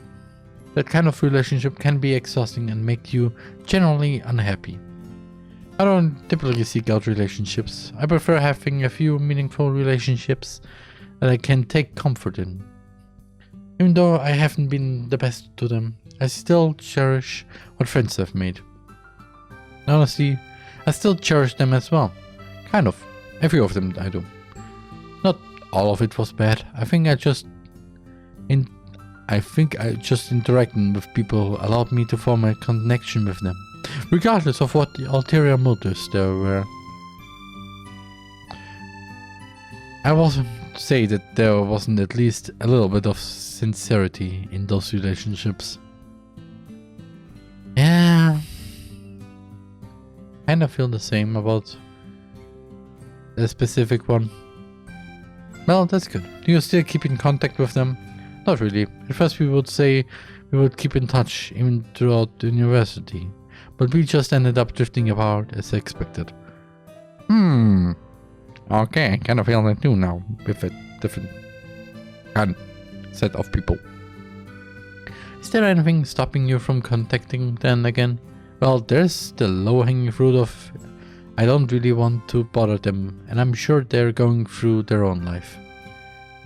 That kind of relationship can be exhausting and make you generally unhappy. I don't typically seek out relationships. I prefer having a few meaningful relationships that I can take comfort in. Even though I haven't been the best to them, I still cherish what friends I've made. Honestly, I still cherish them as well. Kind of. A few of them I do. Not all of it was bad. I think I just interacting with people allowed me to form a connection with them, regardless of what the ulterior motives there were. I wasn't say that there wasn't at least a little bit of sincerity in those relationships. Yeah, kind of feel the same about a specific one. Well, that's good. Do you still keep in contact with them? Not really. At first we would say we would keep in touch even throughout the university, but we just ended up drifting apart as expected. Okay, I kind of feel that too now, with a different kind set of people. Is there anything stopping you from contacting them again? Well, there's the low-hanging fruit of I don't really want to bother them, and I'm sure they're going through their own life.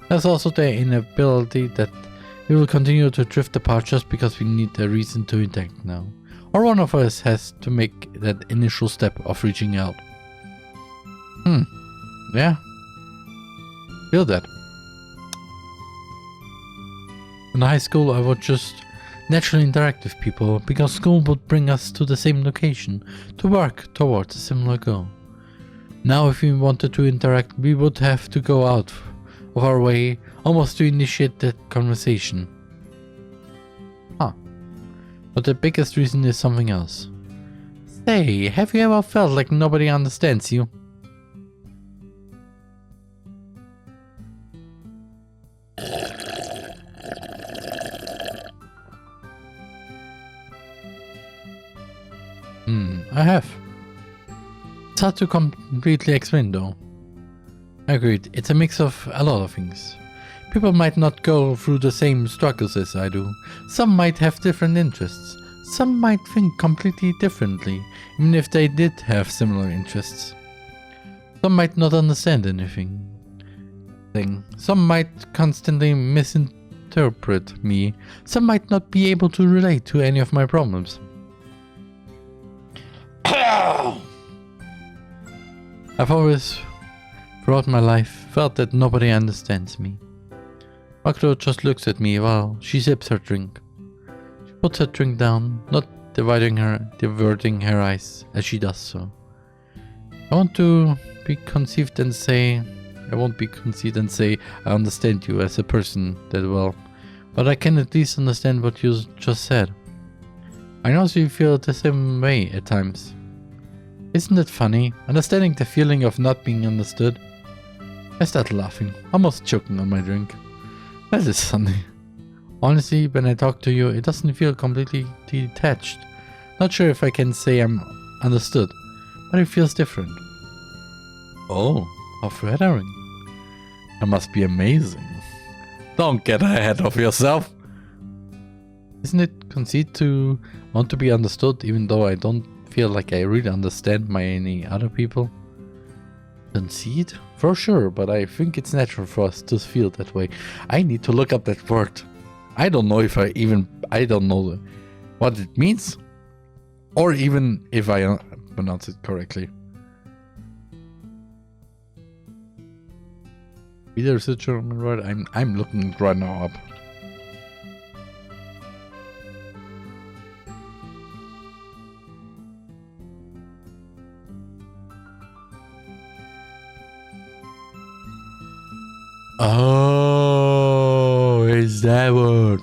There's also the inability that we will continue to drift apart just because we need a reason to interact now. Or one of us has to make that initial step of reaching out. Yeah. Feel that. In high school I would just naturally interact with people because school would bring us to the same location to work towards a similar goal. Now if we wanted to interact we would have to go out of our way almost to initiate that conversation. But the biggest reason is something else. Say, have you ever felt like nobody understands you? I have. It's hard to completely explain though. I agreed, it's a mix of a lot of things. People might not go through the same struggles as I do. Some might have different interests. Some might think completely differently, even if they did have similar interests. Some might not understand anything. Some might constantly misinterpret me. Some might not be able to relate to any of my problems. I've always, throughout my life, felt that nobody understands me. Makoto just looks at me while she sips her drink. She puts her drink down, not diverting her eyes as she does so. I won't be conceived and say I understand you as a person that well, but I can at least understand what you just said. I know you feel the same way at times. Isn't it funny, understanding the feeling of not being understood? I start laughing, almost choking on my drink. That is funny. Honestly, when I talk to you, it doesn't feel completely detached. Not sure if I can say I'm understood, but it feels different. Oh, how flattering. That must be amazing. Don't get ahead of yourself. Isn't it conceit to want to be understood, even though I don't feel like I really understand any other people? Conceit? For sure, but I think it's natural for us to feel that way. I need to look up that word. I don't know what it means, or even if I pronounce it correctly. Either is a German word. I'm looking it right now up. Oh, is that word?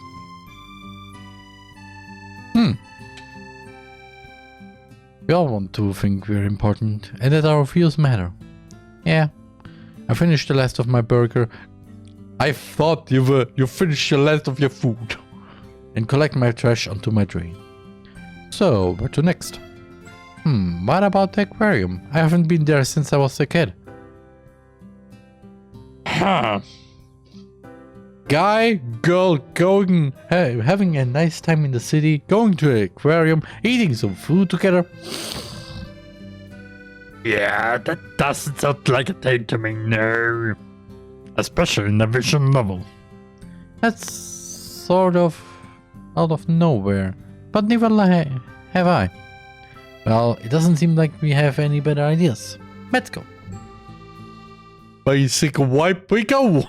We all want to think we're important and that our views matter. Yeah, I finished the last of my burger. I thought you finished the last of your food. And collect my trash onto my drain. So, where to next? What about the aquarium? I haven't been there since I was a kid. Guy, girl, having a nice time in the city, going to an aquarium, eating some food together. Yeah, that doesn't sound like a thing to me, no. Especially in the visual novel. That's sort of out of nowhere, but never have I. Well, it doesn't seem like we have any better ideas. Let's go. Basic wipe, we go!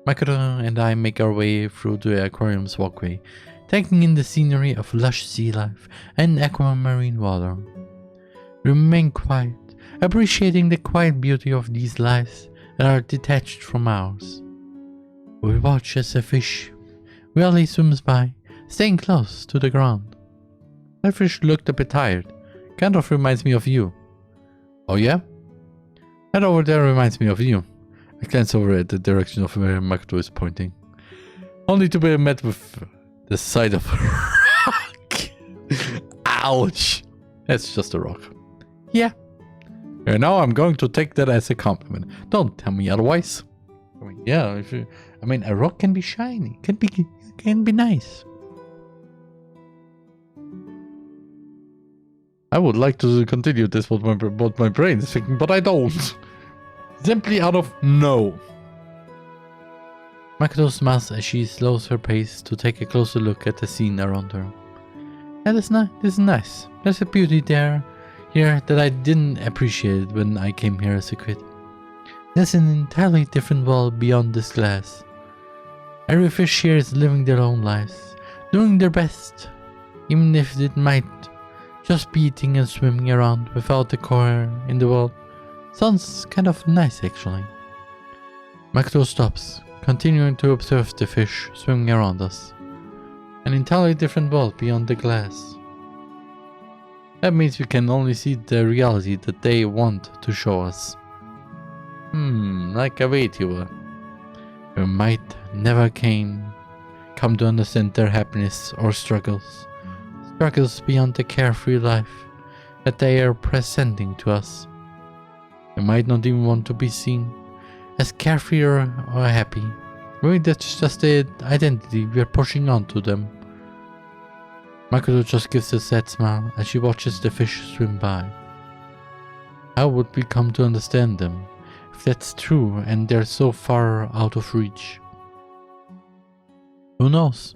Makoto and I make our way through the aquarium's walkway, taking in the scenery of lush sea life and aquamarine water. We remain quiet, appreciating the quiet beauty of these lives that are detached from ours. We watch as a fish rarely swims by, staying close to the ground. That fish looked a bit tired, kind of reminds me of you. Oh yeah? That over there reminds me of you. I glance over at the direction of where Makoto is pointing, only to be met with the sight of a rock. Ouch! That's just a rock. Yeah. And now I'm going to take that as a compliment. Don't tell me otherwise. I mean, yeah, a rock can be shiny, can be nice. I would like to continue this what my brain is thinking, but I don't. Simply out of no. Makoto smiles as she slows her pace to take a closer look at the scene around her. Yeah, this is nice. There's a beauty here that I didn't appreciate when I came here as a kid. There's an entirely different world beyond this glass. Every fish here is living their own lives, doing their best, even if it might just be eating and swimming around without a core in the world. Sounds kind of nice actually. Makoto stops, continuing to observe the fish swimming around us. An entirely different world beyond the glass. That means we can only see the reality that they want to show us. Like a VTuber. We might never come to understand their happiness or struggles. Struggles beyond the carefree life that they are presenting to us. We might not even want to be seen as carefree or happy. Maybe that's just the identity we're pushing onto them. Makoto just gives a sad smile as she watches the fish swim by. How would we come to understand them, if that's true and they're so far out of reach? Who knows?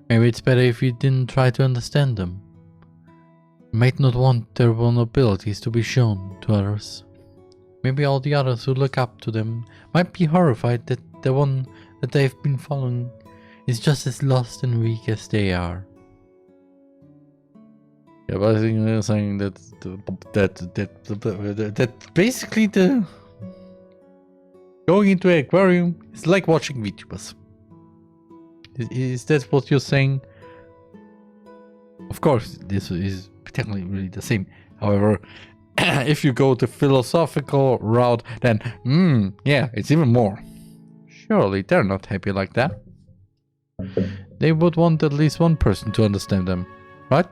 Maybe it's better if we didn't try to understand them. We might not want their vulnerabilities to be shown to others. Maybe all the others who look up to them might be horrified that the one that they've been following is just as lost and weak as they are. Yeah, but I think they're saying that basically the going into an aquarium is like watching VTubers. Is that what you're saying? Of course, this is technically really the same. However, if you go the philosophical route, then yeah, it's even more. Surely they're not happy like that. They would want at least one person to understand them, right?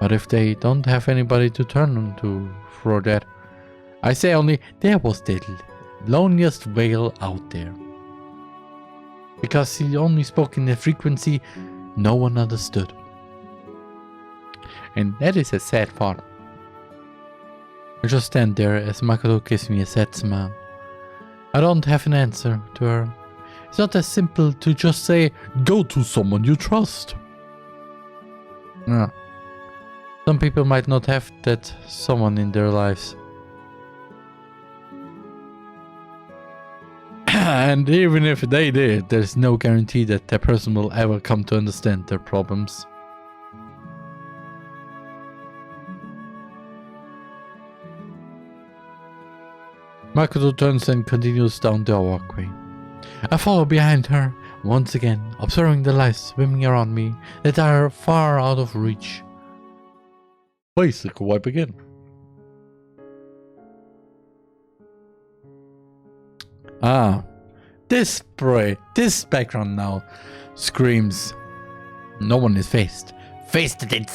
But if they don't have anybody to turn to for that, I say only there was the loneliest whale out there. Because he only spoke in a frequency no one understood. And that is a sad thought. I just stand there as Makoto gives me a sad smile. I don't have an answer to her. It's not as simple to just say, go to someone you trust. No. Some people might not have that someone in their lives. And even if they did, there's no guarantee that that person will ever come to understand their problems. Makoto turns and continues down the walkway. I follow behind her, once again, observing the lives swimming around me that are far out of reach. Basic wipe again. Ah, this spray, this background now screams. No one is faced. Faced it.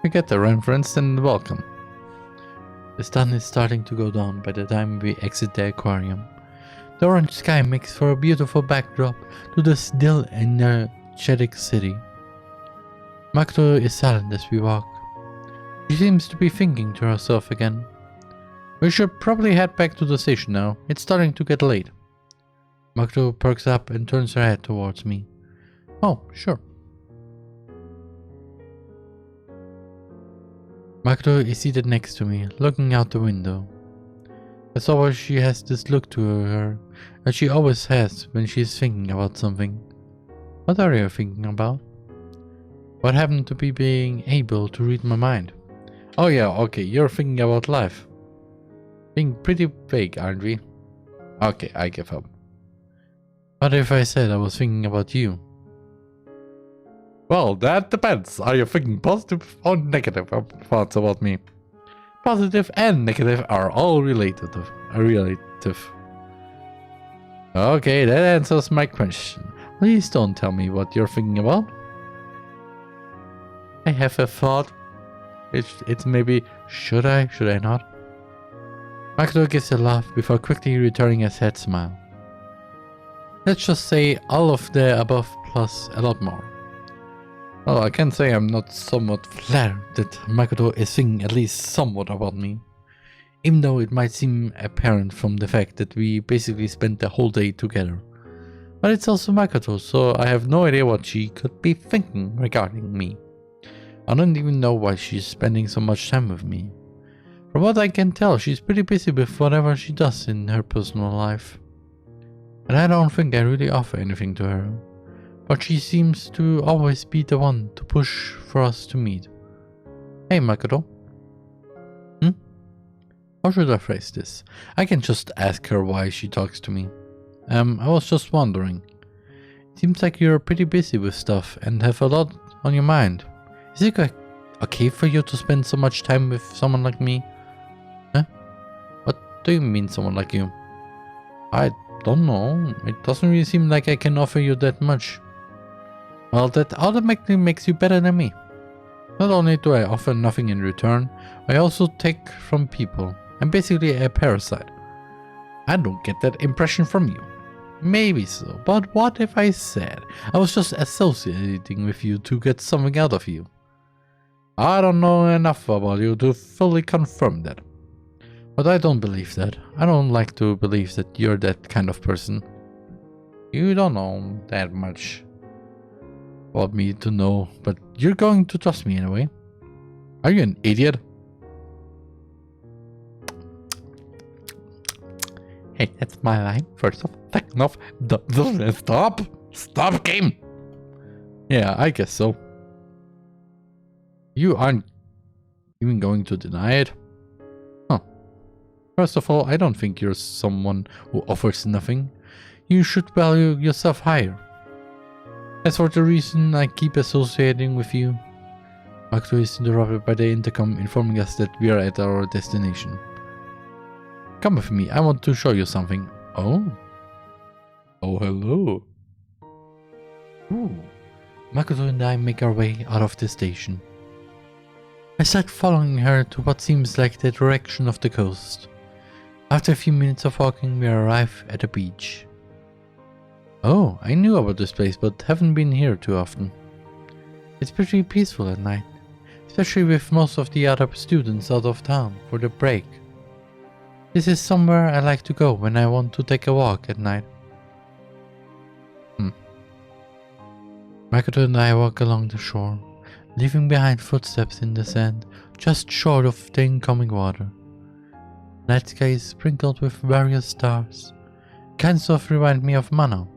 We get the reference and welcome. The sun is starting to go down by the time we exit the aquarium. The orange sky makes for a beautiful backdrop to the still energetic city. Makoto is silent as we walk. She seems to be thinking to herself again. We should probably head back to the station now. It's starting to get late. Makoto perks up and turns her head towards me. Oh, sure. Makoto is seated next to me, looking out the window. As always, she has this look to her that she always has when she is thinking about something. What are you thinking about? What happened to be being able to read my mind? Oh yeah, okay, you're thinking about life. Being pretty vague, aren't we? Okay, I give up. What if I said I was thinking about you? Well, that depends. Are you thinking positive or negative thoughts about me? Positive and negative are all relative. Okay, that answers my question. Please don't tell me what you're thinking about. I have a thought. It's maybe, should I not? Makoto gives a laugh before quickly returning a sad smile. Let's just say all of the above plus a lot more. Well, I can say I'm not somewhat flattered that Makoto is thinking at least somewhat about me. Even though it might seem apparent from the fact that we basically spent the whole day together. But it's also Makoto, so I have no idea what she could be thinking regarding me. I don't even know why she's spending so much time with me. From what I can tell, she's pretty busy with whatever she does in her personal life. And I don't think I really offer anything to her. But she seems to always be the one to push for us to meet. Hey Makoto. How should I phrase this? I can just ask her why she talks to me. I was just wondering. It seems like you're pretty busy with stuff and have a lot on your mind. Is it okay for you to spend so much time with someone like me? Huh? What do you mean someone like you? I don't know. It doesn't really seem like I can offer you that much. Well, that automatically makes you better than me. Not only do I offer nothing in return, I also take from people. I'm basically a parasite. I don't get that impression from you. Maybe so, but what if I said I was just associating with you to get something out of you? I don't know enough about you to fully confirm that. But I don't believe that. I don't like to believe that you're that kind of person. You don't know that much about me to know, but you're going to trust me anyway. Are you an idiot? Hey, that's my line. First off, second off, stop! Stop, game! Yeah, I guess so. You aren't even going to deny it? Huh. First of all, I don't think you're someone who offers nothing. You should value yourself higher. That's for the reason I keep associating with you. Makoto is interrupted by the intercom informing us that we are at our destination. Come with me, I want to show you something. Oh. Oh, hello. Ooh. Makoto and I make our way out of the station. I start following her to what seems like the direction of the coast. After a few minutes of walking, we arrive at a beach. Oh, I knew about this place, but haven't been here too often. It's pretty peaceful at night, especially with most of the other students out of town for the break. This is somewhere I like to go when I want to take a walk at night. Makoto and I walk along the shore, leaving behind footsteps in the sand just short of the incoming water. Night sky is sprinkled with various stars. Kinds of remind me of Mana.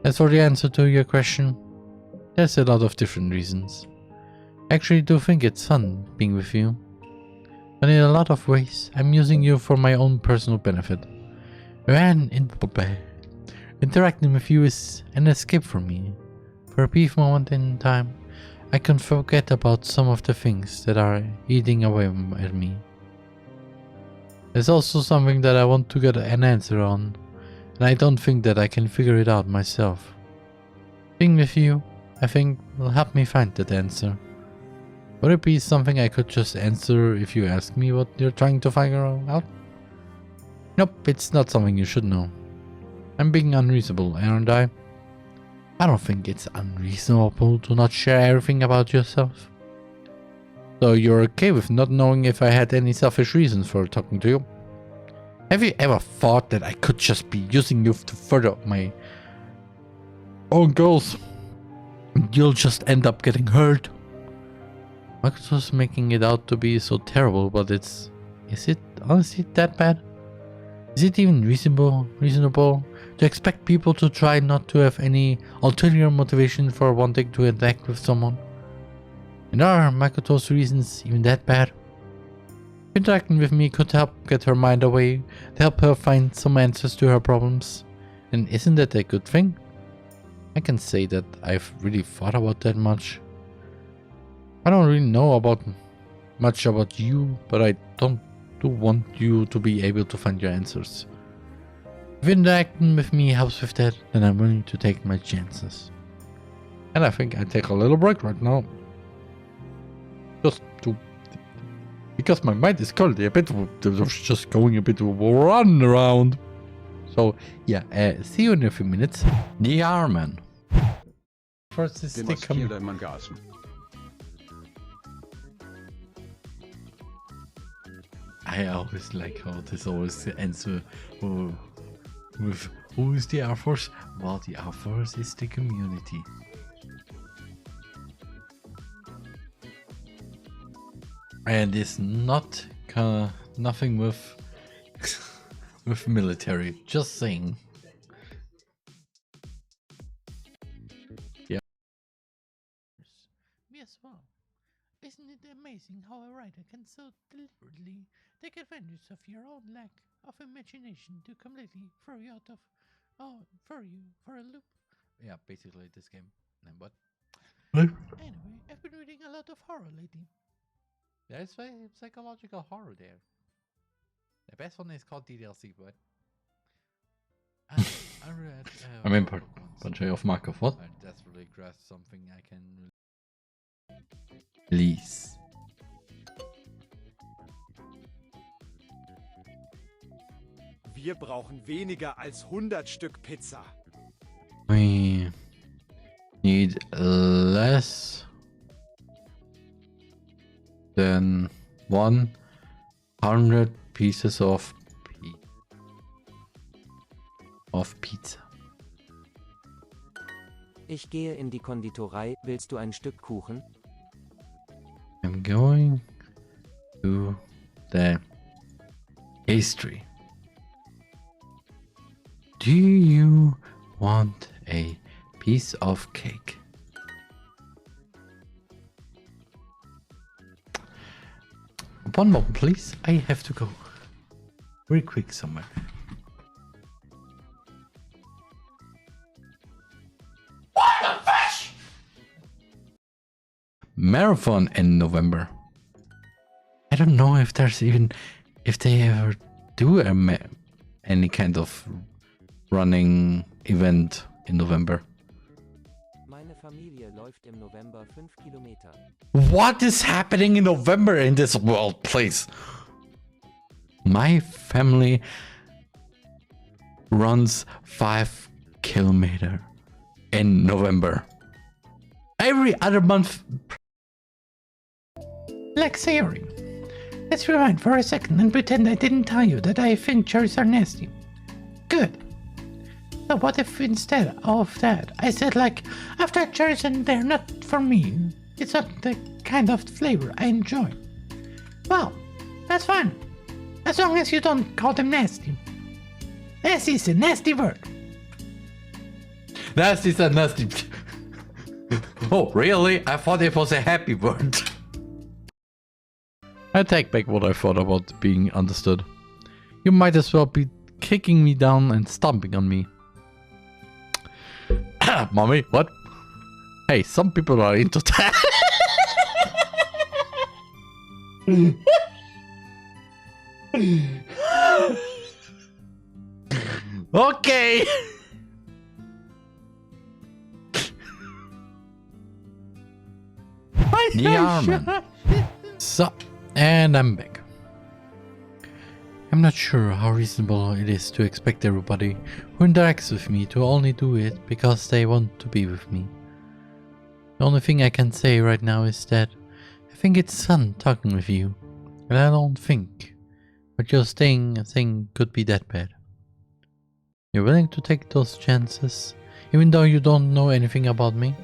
As for the answer to your question, there's a lot of different reasons. I actually do think it's fun being with you. But in a lot of ways, I'm using you for my own personal benefit. Interacting with you is an escape for me. For a brief moment in time, I can forget about some of the things that are eating away at me. There's also something that I want to get an answer on, and I don't think that I can figure it out myself. Being with you, I think, will help me find that answer. Would it be something I could just answer if you ask me what you're trying to figure out? Nope, it's not something you should know. I'm being unreasonable, aren't I? I don't think it's unreasonable to not share everything about yourself. So you're okay with not knowing if I had any selfish reasons for talking to you? Have you ever thought that I could just be using you to further my own goals? And you'll just end up getting hurt? Makoto's making it out to be so terrible, but is it honestly that bad? Is it even reasonable to expect people to try not to have any ulterior motivation for wanting to interact with someone? And are Makoto's reasons even that bad? Interacting with me could help get her mind away, to help her find some answers to her problems. And isn't that a good thing? I can say that I've really thought about that much. I don't really know much about you, but I do want you to be able to find your answers. If interacting with me helps with that, then I'm willing to take my chances. And I think I take a little break right now. Because my mind is currently just going a bit run around. So yeah, see you in a few minutes. TheRMan. First is the I always like how this always ends with who is the Air Force? Well, the Air Force is the community. And it's not nothing with with military. Just saying. Yeah. Me as well. Isn't it amazing how a writer can so deliberately take advantage of your own lack of imagination to completely throw you out of, throw you for a loop? Yeah, basically this game. And what? Anyway, I've been reading a lot of horror lately. There's a psychological horror there. The best one is called DLC, but I read. I mean, Portrait of Markov. What? I desperately grasped something I can. Please. Wir brauchen weniger als 100 Stück Pizza. We need less than 100 pieces of pizza. Ich gehe in die Konditorei. Willst du ein Stück Kuchen? I'm going to the pastry. Do you want a piece of cake? One moment, please. I have to go very quick somewhere. What the fish? Marathon in November. I don't know if there's even if they ever do any kind of running event in November. Meine Familie läuft im November 5 Kilometer. What is happening in November in this world, please? My family runs 5 kilometers in November. Every other month. Like theory. Let's rewind for a second and pretend I didn't tell you that I think cherries are nasty. Good. So what if instead of that I said like, I've tried cherries and they're not for me. It's not the kind of flavor I enjoy. Well, that's fine. As long as you don't call them nasty. Nasty is a nasty word. Nasty is a nasty. Oh, really? I thought it was a happy word. I take back what I thought about being understood. You might as well be kicking me down and stomping on me. Mommy, what? Hey, some people are into that. Okay. TheRMan. So, and I'm back. I'm not sure how reasonable it is to expect everybody who interacts with me to only do it because they want to be with me. The only thing I can say right now is that I think it's fun talking with you, and I don't think what you're saying could be that bad. You're willing to take those chances, even though you don't know anything about me?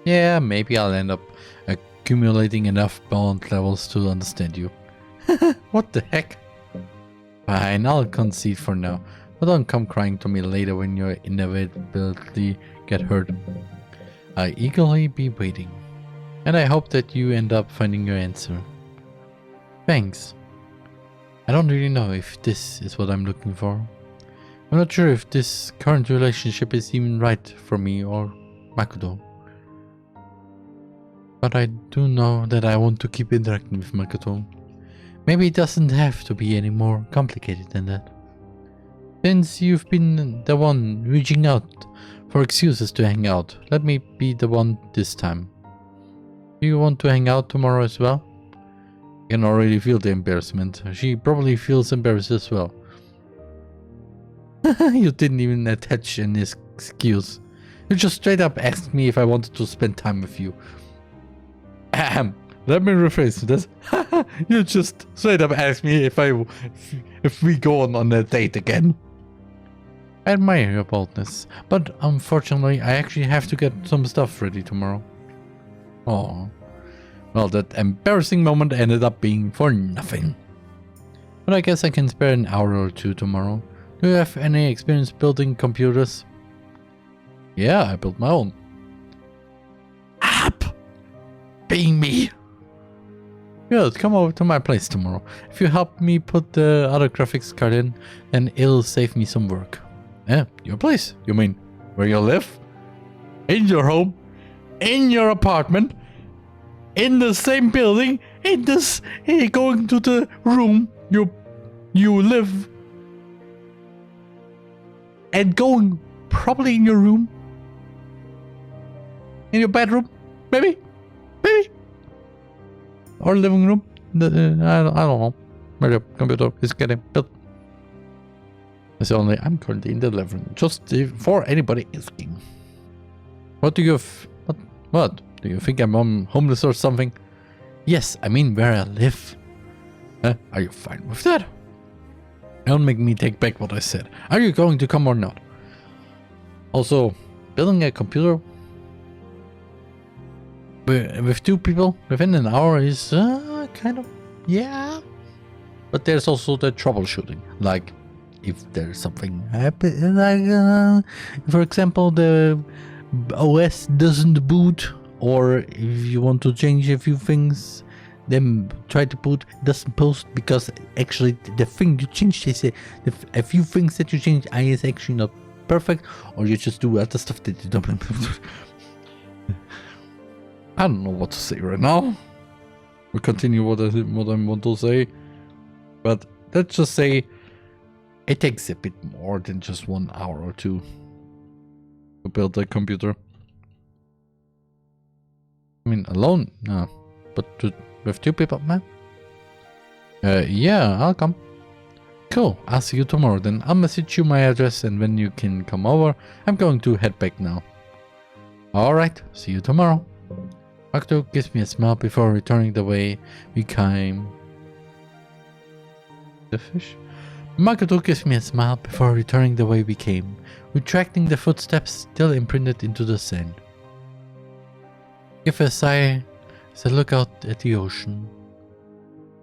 Yeah, maybe I'll end up accumulating enough bond levels to understand you. What the heck? Fine, I'll concede for now, but don't come crying to me later when you inevitably get hurt. I'll eagerly be waiting, and I hope that you end up finding your answer. Thanks. I don't really know if this is what I'm looking for. I'm not sure if this current relationship is even right for me or Makoto. But I do know that I want to keep interacting with Makoto. Maybe it doesn't have to be any more complicated than that. Since you've been the one reaching out for excuses to hang out, let me be the one this time. Do you want to hang out tomorrow as well? I can already feel the embarrassment. She probably feels embarrassed as well. You didn't even attach an excuse. You just straight up asked me if I wanted to spend time with you. Let me rephrase this. You just straight up asked me if we go on a date again. I admire your boldness, but unfortunately I actually have to get some stuff ready tomorrow. Oh, well, that embarrassing moment ended up being for nothing. But I guess I can spare an hour or two tomorrow. Do you have any experience building computers? Yeah, I built my own. App! Being me! Good, come over to my place tomorrow. If you help me put the other graphics card in, then it'll save me some work. Yeah, your place? You mean where you live? In your home? In your apartment? In the same building? In this... going to the room you live? And going probably in your room? In your bedroom? Maybe? Maybe? Or living room? I don't know. Where the computer is getting built. It's only I'm currently in the living room. Just for anybody asking. What do you what? Do you think I'm homeless or something? Yes, I mean where I live. Are you fine with that? Don't make me take back what I said. Are you going to come or not? Also, building a computer with 2 people within an hour is kind of, yeah. But there's also the troubleshooting. Like, if there's something happen, like, for example, the OS doesn't boot, or if you want to change a few things, then try to boot, doesn't post, because actually the thing you changed is a few things that you changed is actually not perfect, or you just do other stuff that you don't. I don't know what to say right now. We'll continue what I want to say, but let's just say it takes a bit more than just 1 hour or 2 to build a computer. I mean, alone, no, but with 2 people, man. Yeah, I'll come. Cool, I'll see you tomorrow then. I'll message you my address, and when you can come over, I'm going to head back now. Alright, see you tomorrow. Makoto gives me a smile before returning the way we came. The fish? Makoto gives me a smile before returning the way we came, retracting the footsteps still imprinted into the sand. Give a sigh as I look out at the ocean.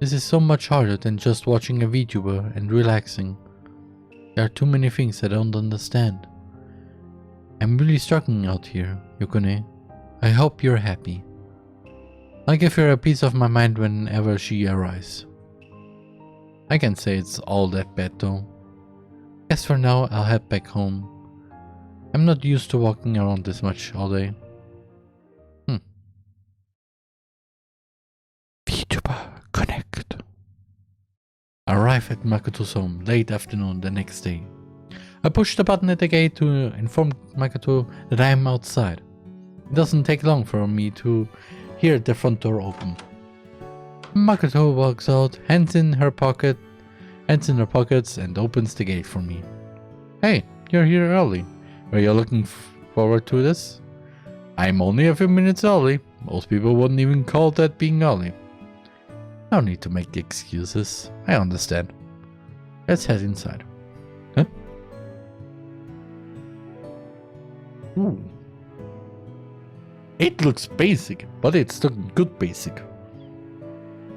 This is so much harder than just watching a VTuber and relaxing. There are too many things I don't understand. I'm really struggling out here, Yukone. I hope you're happy. I'll give her a piece of my mind whenever she arrives. I can't say it's all that bad though. As for now, I'll head back home. I'm not used to walking around this much all day. VTuber Connect. Arrive at Makoto's home late afternoon the next day. I push the button at the gate to inform Makoto that I am outside. It doesn't take long for me to hear the front door open. Makoto walks out, hands in her pockets, and opens the gate for me. Hey, you're here early. Were you looking forward to this? I'm only a few minutes early. Most people wouldn't even call that being early. No need to make excuses. I understand. Let's head inside. Huh? Ooh. It looks basic, but it's still good basic.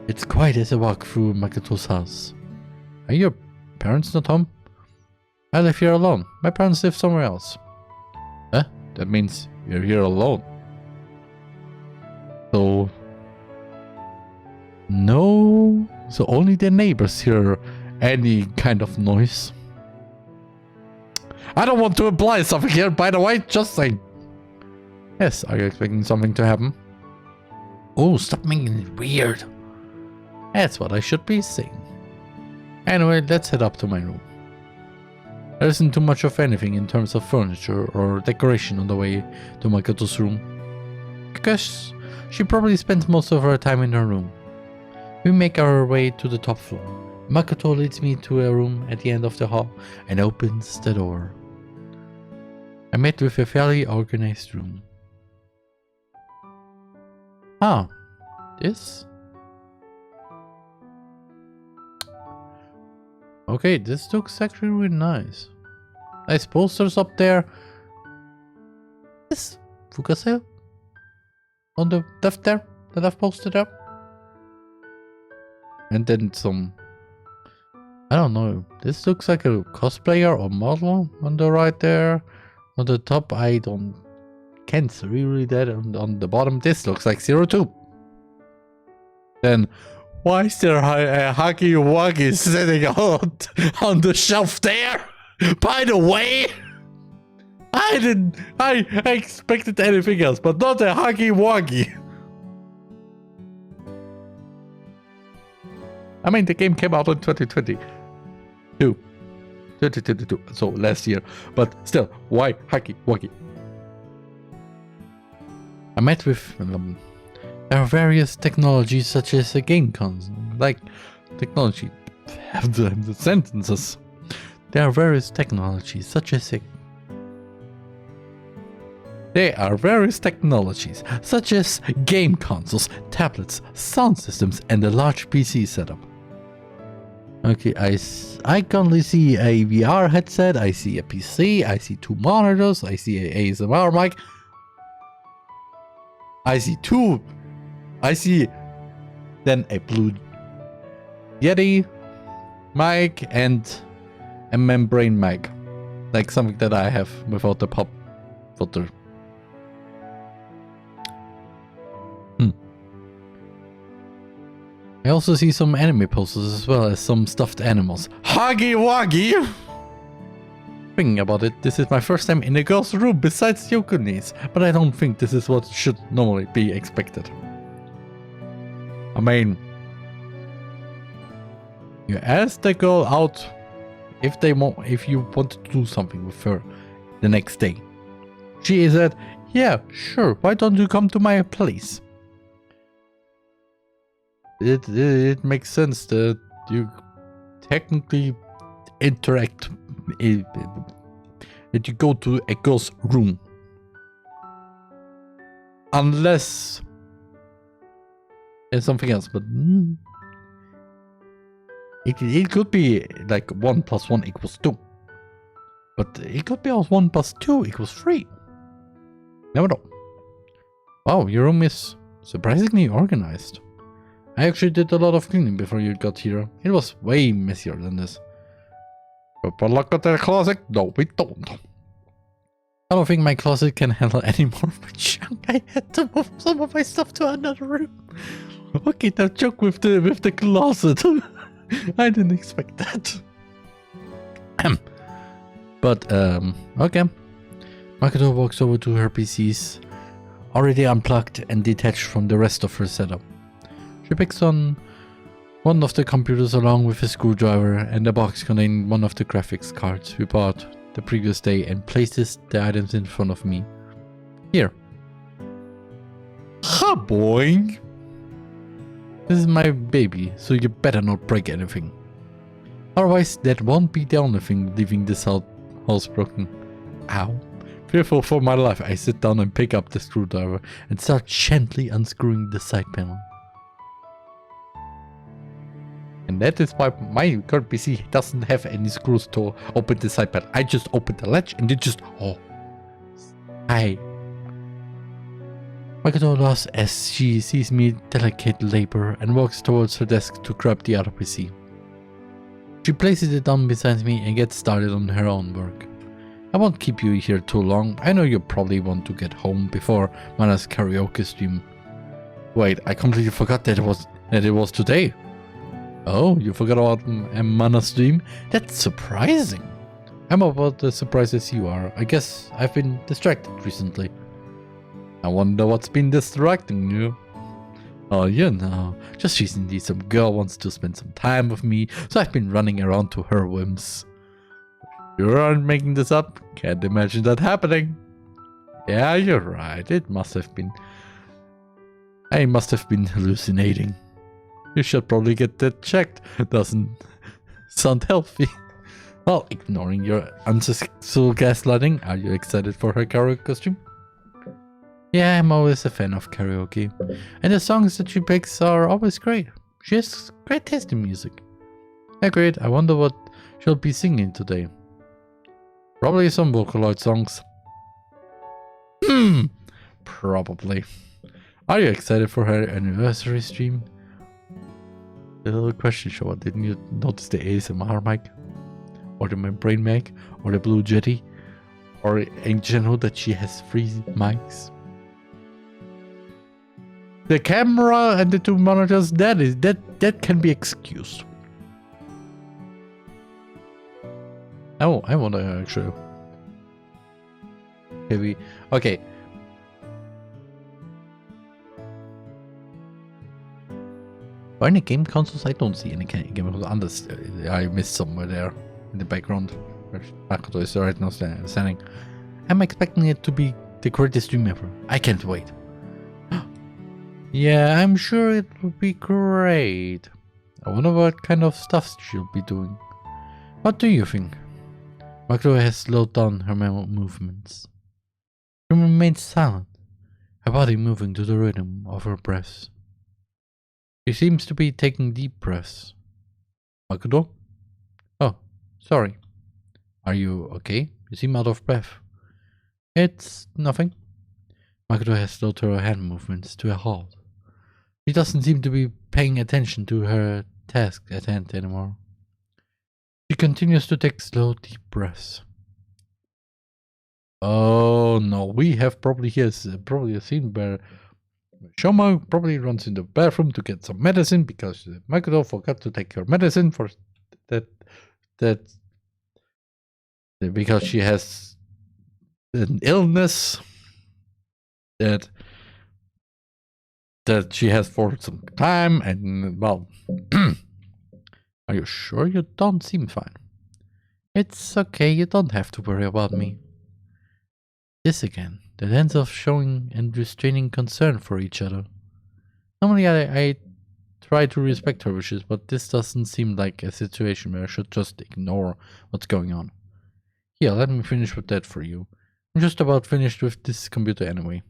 It's quiet as I walk through Makoto's house. Are your parents not home? I live here alone. My parents live somewhere else. Huh? That means you're here alone. So... no... so only the neighbors hear any kind of noise. I don't want to imply something here, by the way, just saying. Yes, are you expecting something to happen? Oh, stop making it weird. That's what I should be saying. Anyway, let's head up to my room. There isn't too much of anything in terms of furniture or decoration on the way to Makoto's room. Because she probably spends most of her time in her room. We make our way to the top floor. Makoto leads me to a room at the end of the hall and opens the door. I met with a fairly organized room. Ah, this? Okay, this looks actually really nice. Nice posters up there. This Fukase on the left there that I've posted up. And then some, I don't know, this looks like a cosplayer or model on the right there. On the top, I can't read that. On the bottom, this looks like 02. Then, why is there a Huggy Wuggy sitting on the shelf there? By the way, I expected anything else, but not a Huggy Wuggy. I mean, the game came out in 2022, so last year, but still, why Huggy Wuggy? I met with there are various technologies such as a game console, like technology, have the sentences. There are various technologies such as game consoles, tablets, sound systems, and a large PC setup. Okay, I currently see a VR headset, I see a PC, I see 2 monitors, I see a ASMR mic. I see then a Blue Yeti mic and a membrane mic. Like something that I have without the pop filter. I also see some anime posters as well as some stuffed animals. Huggy Wuggy! Thinking about it, this is my first time in a girl's room besides Yokune's, but I don't think this is what should normally be expected. I mean, you ask the girl out if you want to do something with her the next day. She said, yeah, sure, why don't you come to my place? It makes sense that you technically interact, that you go to a girl's room. Unless it's something else, but it could be like 1 + 1 = 2. But it could be also 1 + 2 = 3. Never know. Wow, your room is surprisingly organized. I actually did a lot of cleaning before you got here. It was way messier than this. But look at the closet. No, we don't. I don't think my closet can handle any more of my junk. I had to move some of my stuff to another room. Okay, that joke with the closet. I didn't expect that. But okay. Makoto walks over to her PCs, already unplugged and detached from the rest of her setup. She picks on one of the computers along with a screwdriver and a box containing one of the graphics cards we bought the previous day and places the items in front of me. Here. Ha boing! This is my baby, so you better not break anything. Otherwise, that won't be the only thing leaving this house broken. Ow. Fearful for my life, I sit down and pick up the screwdriver and start gently unscrewing the side panel. And that is why my current PC doesn't have any screws to open the side panel. I just open the latch and it just... oh. Hi. Makoto laughs as she sees me delicate labor and walks towards her desk to grab the other PC. She places it down beside me and gets started on her own work. I won't keep you here too long. I know you probably want to get home before Mana's karaoke stream. Wait, I completely forgot that it was today. Oh, you forgot about Mana's stream? That's surprising. I'm about as surprised as you are. I guess I've been distracted recently. I wonder what's been distracting you. Oh, you know, just recently some girl wants to spend some time with me, so I've been running around to her whims. You aren't making this up? Can't imagine that happening. Yeah, you're right. It must have been. I must have been hallucinating. You should probably get that checked. It doesn't sound healthy. Well, ignoring your unsuccessful gaslighting, are you excited for her karaoke costume? Yeah, I'm always a fan of karaoke. And the songs that she picks are always great. She has great taste in music. Agreed. I wonder what she'll be singing today. Probably some Vocaloid songs. Probably. Are you excited for her anniversary stream? The little question show. Didn't you notice the ASMR mic? Or the membrane mic? Or the Blue Jetty? Or in general that she has 3 mics? The camera and the 2 monitors, that can be excused. Oh, I want to actually. Okay. Are any game consoles? I don't see any game consoles. I missed somewhere there in the background where Makoto is right now standing. I'm expecting it to be the greatest stream ever. I can't wait. Yeah, I'm sure it will be great. I wonder what kind of stuff she'll be doing. What do you think? Makoto has slowed down her movements. She remains silent, her body moving to the rhythm of her breaths. She seems to be taking deep breaths. Makoto? Oh, sorry. Are you okay? You seem out of breath. It's nothing. Makoto has slowed her hand movements to a halt. She doesn't seem to be paying attention to her task at hand anymore. She continues to take slow, deep breaths. Oh no, we have probably a scene where Shoma probably runs in the bathroom to get some medicine because Makoto forgot to take her medicine for that because she has an illness that she has for some time, and well, are you sure? You don't seem fine. It's okay, you don't have to worry about me. This again, the sense of showing and restraining concern for each other. Normally I try to respect her wishes, but this doesn't seem like a situation where I should just ignore what's going on. Here, let me finish with that for you. I'm just about finished with this computer anyway.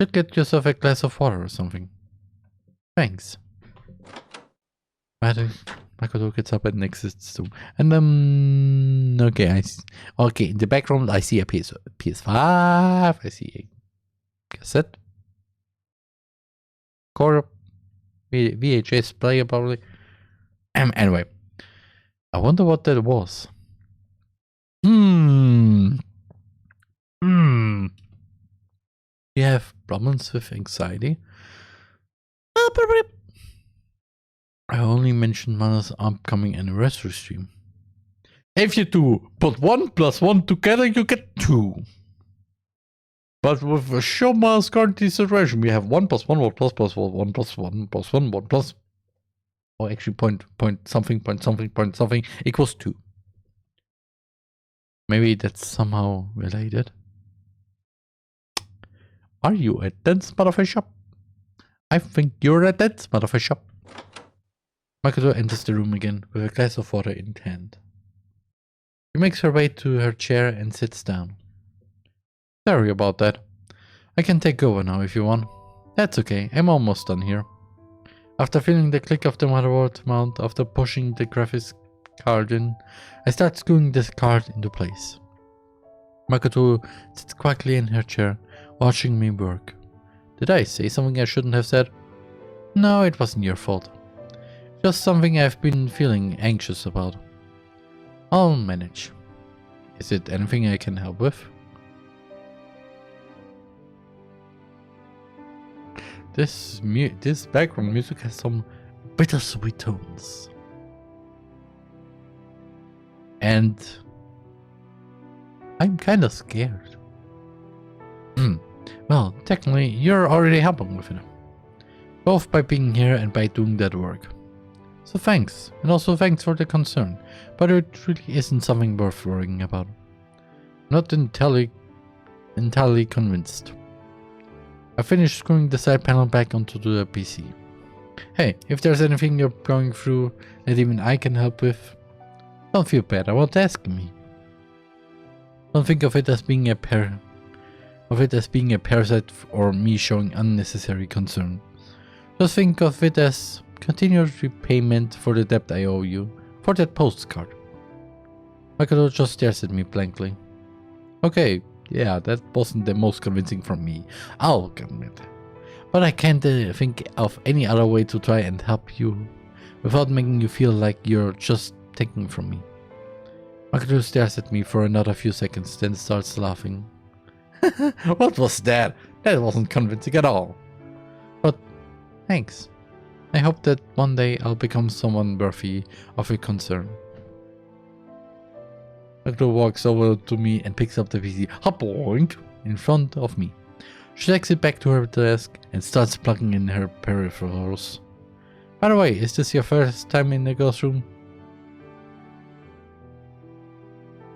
Should get yourself a glass of water or something. Thanks. Makoto gets up and exits too. And okay, okay, in the background I see a PS5, I see a cassette. Core VHS player probably. Anyway, I wonder what that was. You have problems with anxiety? I only mentioned Mana's upcoming anniversary stream. If you do put 1 + 1 together, you get 2. But with a Shoma's current situation, we have 1 + 1, 1 + 1, 1 + 1 + 1, 1 +. Or actually point something equals 2. Maybe that's somehow related. Are you a dense motherfucker? I think you're a dense motherfucker. Makoto enters the room again with a glass of water in hand. She makes her way to her chair and sits down. Sorry about that. I can take over now if you want. That's okay, I'm almost done here. After feeling the click of the motherboard mount, after pushing the graphics card in, I start screwing this card into place. Makoto sits quietly in her chair, watching me work. Did I say something I shouldn't have said? No, it wasn't your fault. Just something I've been feeling anxious about. I'll manage. Is it anything I can help with? This background music has some bittersweet tones. And I'm kinda scared. Well, technically, you're already helping with it. Both by being here and by doing that work. So thanks, and also thanks for the concern, but it really isn't something worth worrying about. Not entirely convinced. I finished screwing the side panel back onto the PC. Hey, if there's anything you're going through that even I can help with, don't feel bad about asking me. Don't think of it as being a parasite or me showing unnecessary concern. Just think of it as continued repayment for the debt I owe you for that postcard. Makoto just stares at me blankly. Okay, yeah, that wasn't the most convincing from me, I'll admit. But I can't think of any other way to try and help you without making you feel like you're just taking from me. Makoto stares at me for another few seconds, then starts laughing. What was that? That wasn't convincing at all. But thanks. I hope that one day I'll become someone worthy of your concern. Makoto walks over to me and picks up the PC, boink, in front of me. She takes it back to her desk and starts plugging in her peripherals. By the way, is this your first time in the girls' room?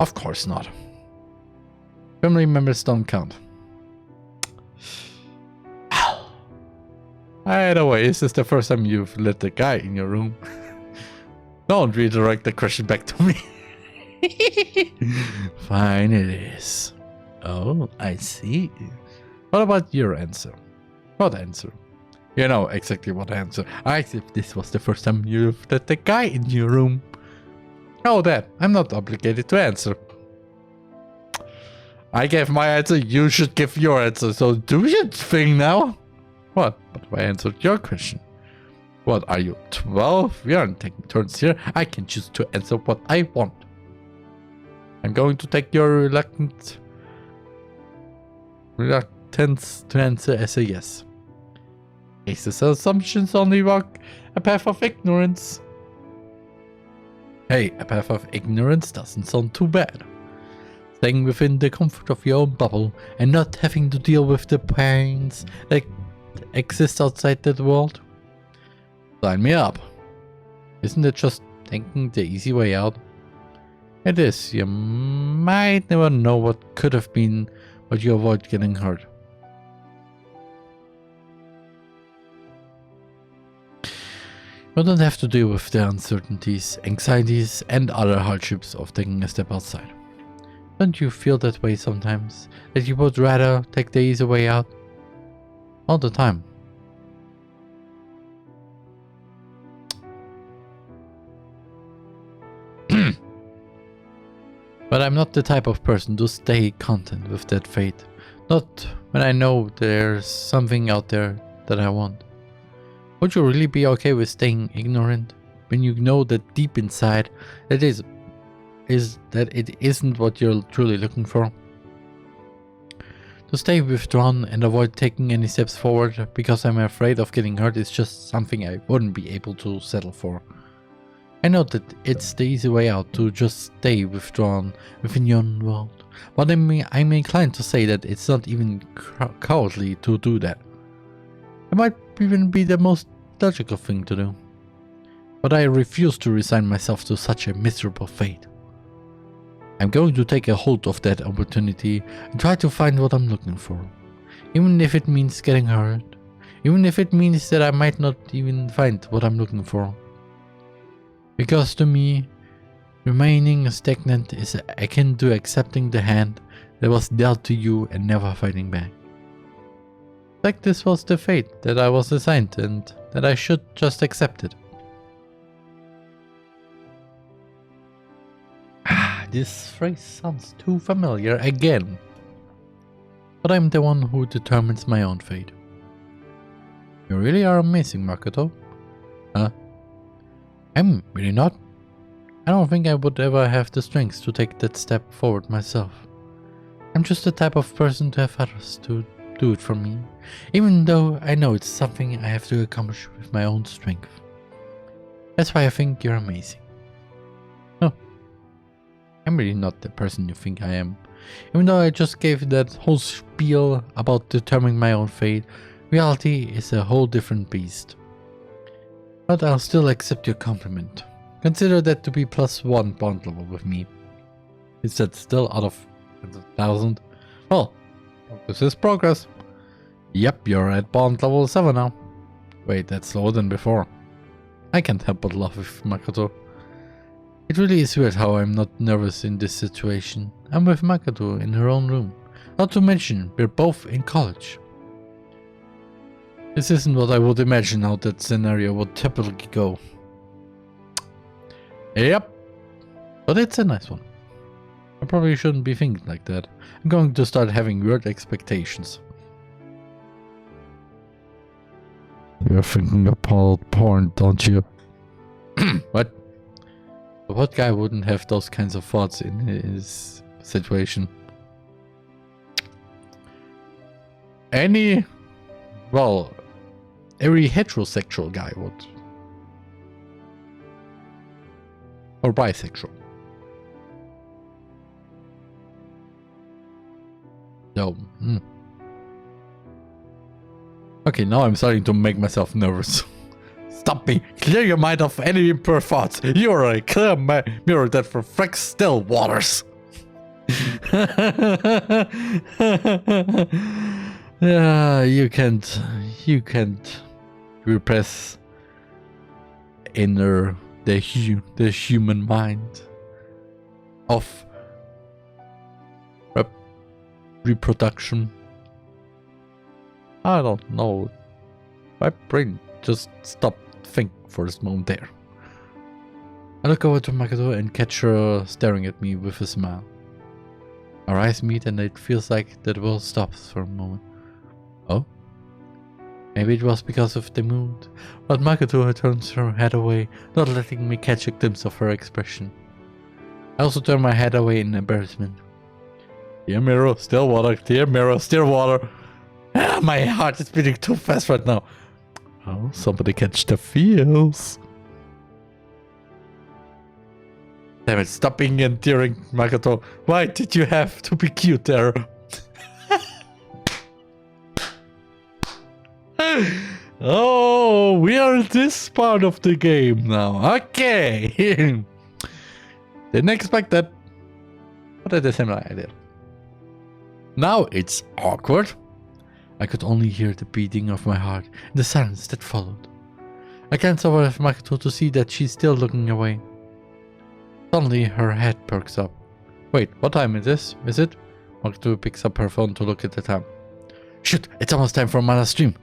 Of course not. Family members don't count. By the way, is this the first time you've let a guy in your room? Don't redirect the question back to me. Fine it is. Oh, I see. What about your answer? What answer? You know exactly what answer. As if this was the first time you looked at the guy in your room. Oh, that. I'm not obligated to answer. I gave my answer, you should give your answer. So do your thing now. What? But I answered your question. What, are you 12? We aren't taking turns here. I can choose to answer what I want. I'm going to take your reluctance to answer as a yes. Cases and assumptions only walk a path of ignorance. Hey, a path of ignorance doesn't sound too bad. Staying within the comfort of your own bubble and not having to deal with the pains that exist outside that world? Sign me up. Isn't it just taking the easy way out? It is. You might never know what could have been, but you avoid getting hurt. You don't have to deal with the uncertainties, anxieties, and other hardships of taking a step outside. Don't you feel that way sometimes? That you would rather take the easy way out? All the time. But I'm not the type of person to stay content with that fate. Not when I know there's something out there that I want. Would you really be okay with staying ignorant when you know that deep inside that it isn't what you're truly looking for? To stay withdrawn and avoid taking any steps forward because I'm afraid of getting hurt is just something I wouldn't be able to settle for. I know that it's the easy way out to just stay withdrawn within your own world, but I'm inclined to say that it's not even cowardly to do that. It might even be the most logical thing to do. But I refuse to resign myself to such a miserable fate. I'm going to take a hold of that opportunity and try to find what I'm looking for. Even if it means getting hurt. Even if it means that I might not even find what I'm looking for. Because to me, remaining stagnant is akin to accepting the hand that was dealt to you and never fighting back. Like this was the fate that I was assigned and that I should just accept it. This phrase sounds too familiar again. But I'm the one who determines my own fate. You really are amazing, Makoto. Huh? I'm really not. I don't think I would ever have the strength to take that step forward myself. I'm just the type of person to have others to do it for me, even though I know it's something I have to accomplish with my own strength. That's why I think you're amazing. No, I'm really not the person you think I am. Even though I just gave that whole spiel about determining my own fate, reality is a whole different beast. But I'll still accept your compliment. Consider that to be +1 bond level with me. Is that still out of 1,000? Well, this is progress. Yep, you're at bond level 7 now. Wait, that's lower than before. I can't help but laugh with Makoto. It really is weird how I'm not nervous in this situation. I'm with Makoto in her own room. Not to mention, we're both in college. This isn't what I would imagine how that scenario would typically go. Yep, but it's a nice one. I probably shouldn't be thinking like that. I'm going to start having weird expectations. You're thinking about porn, don't you? What? What guy wouldn't have those kinds of thoughts in his situation? Every heterosexual guy would. Or bisexual. So, Okay, now I'm starting to make myself nervous. Stop me! Clear your mind of any impure thoughts! You are a clear mirror that reflects still waters! You can't repress the human mind. of reproduction. I don't know. My brain just stopped thinking for this moment there. I look over to Makoto and catch her staring at me with a smile. Our eyes meet and it feels like the world stops for a moment. Oh? Maybe it was because of the mood, but Makoto turns her head away, not letting me catch a glimpse of her expression. I also turn my head away in embarrassment. Dear mirror, still water. Dear mirror, still water. Ah, my heart is beating too fast right now. Oh, somebody catch the feels. Damn it, stop being endearing, Makoto. Why did you have to be cute there? Oh, we are in this part of the game now. Okay. Didn't expect that. But at the same time, I did. Now it's awkward. I could only hear the beating of my heart and the silence that followed. I glance over at Makoto to see that she's still looking away. Suddenly, her head perks up. Wait, what time is this? Is it? Makoto picks up her phone to look at the time. Shoot, it's almost time for Mana's stream.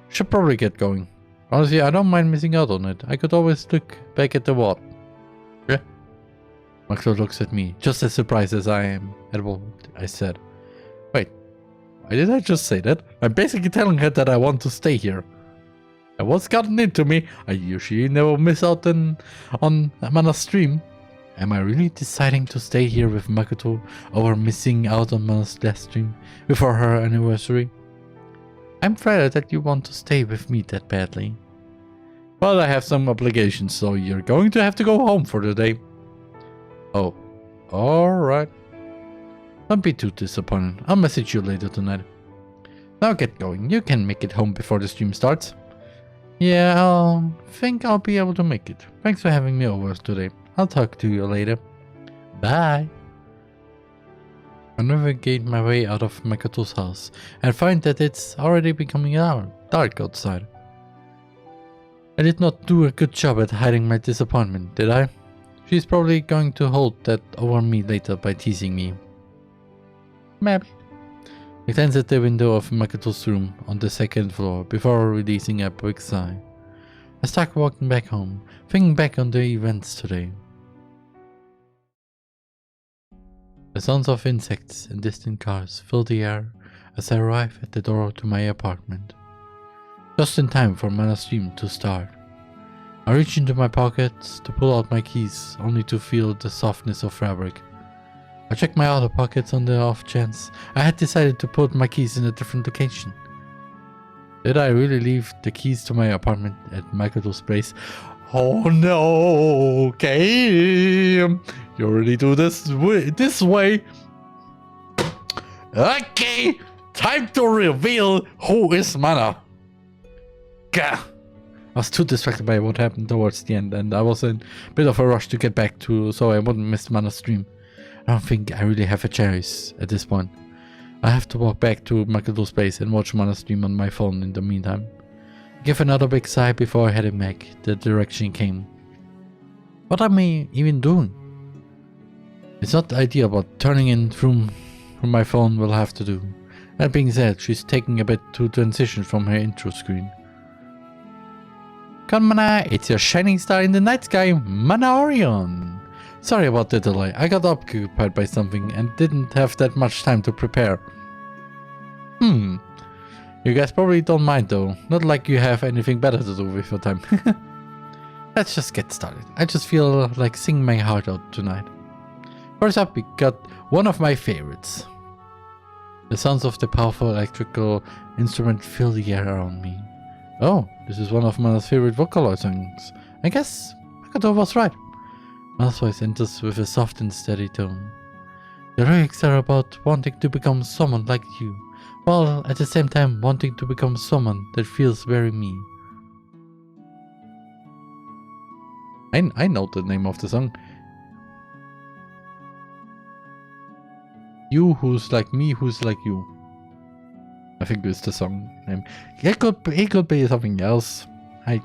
Should probably get going. Honestly, I don't mind missing out on it. I could always look back at the wall. Yeah? Makoto looks at me, just as surprised as I am at what I said. Wait, why did I just say that? I'm basically telling her that I want to stay here. And what's gotten into me? I usually never miss out on Mana's stream. Am I really deciding to stay here with Makoto over missing out on Mana's last stream before her anniversary? I'm flattered that you want to stay with me that badly. But I have some obligations, so you're going to have to go home for the day. Oh, alright. Don't be too disappointed. I'll message you later tonight. Now get going. You can make it home before the stream starts. Yeah, I think I'll be able to make it. Thanks for having me over today. I'll talk to you later. Bye. I navigate my way out of Makoto's house and find that it's already becoming dark outside. I did not do a good job at hiding my disappointment, did I? She's probably going to hold that over me later by teasing me. Maybe. I glance at the window of Makoto's room on the second floor before releasing a big sigh. I start walking back home, thinking back on the events today. The sounds of insects and distant cars fill the air as I arrive at the door to my apartment. Just in time for Mana's stream to start. I reach into my pockets to pull out my keys, only to feel the softness of fabric. I check my outer pockets on the off chance I had decided to put my keys in a different location. Did I really leave the keys to my apartment at Makoto's place? Oh no, okay. You already do this way. Okay, time to reveal who is Mana. Gah. I was too distracted by what happened towards the end, and I was in a bit of a rush to get back to so I wouldn't miss Mana's stream. I don't think I really have a choice at this point. I have to walk back to Makoto's place and watch Mana's stream on my phone in the meantime. I give another big sigh before heading back the direction came. What am I even doing? It's not the idea, but turning in from my phone will have to do. That being said, she's taking a bit to transition from her intro screen. Come Mana, it's your shining star in the night sky, Mana Orion. Sorry about the delay, I got occupied by something and didn't have that much time to prepare. You guys probably don't mind though, not like you have anything better to do with your time. Let's just get started. I just feel like singing my heart out tonight. First up, we got one of my favorites. The sounds of the powerful electrical instrument fill the air around me. Oh, this is one of Mana's favorite Vocaloid songs. I guess Makoto was right. Mana's voice enters with a soft and steady tone. The lyrics are about wanting to become someone like you, while at the same time wanting to become someone that feels very me. I know the name of the song. You who's like me, who's like you. I think it's the song name. It could be something else. I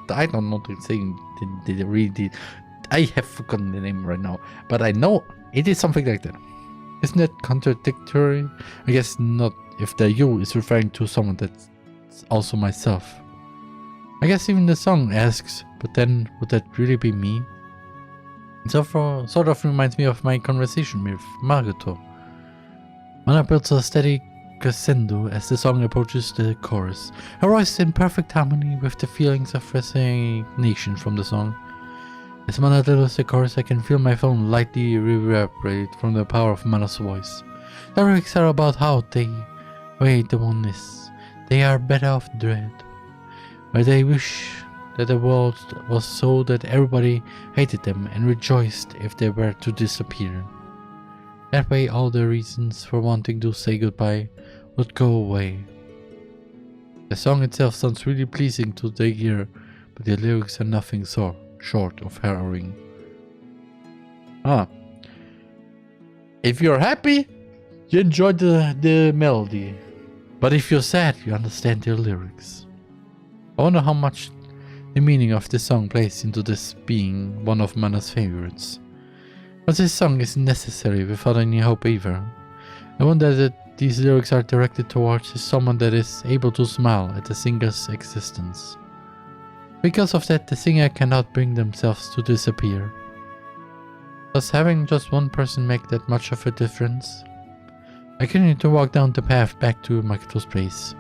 don't know the thing. I have forgotten the name right now, but I know it is something like that. Isn't that contradictory? I guess not if the you is referring to someone that's also myself. I guess even the song asks, but then would that really be me? It sort of reminds me of my conversation with Makoto. Mana builds a steady crescendo as the song approaches the chorus, her voice in perfect harmony with the feelings of resignation from the song. As Mana delivers the chorus, I can feel my phone lightly reverberate from the power of Mana's voice. The lyrics are about how they weigh the oneness. They are better off dread, where they wish that the world was so that everybody hated them and rejoiced if they were to disappear. That way all the reasons for wanting to say goodbye would go away. The song itself sounds really pleasing to the ear, but the lyrics are nothing short of harrowing. If you're happy, you enjoy the melody. But if you're sad, you understand the lyrics. I wonder how much the meaning of this song plays into this being one of Mana's favorites. But this song isn't necessary without any hope either. I wonder that these lyrics are directed towards someone that is able to smile at the singer's existence. Because of that, the singer cannot bring themselves to disappear. Does having just one person make that much of a difference? I continue to walk down the path back to Makoto's place.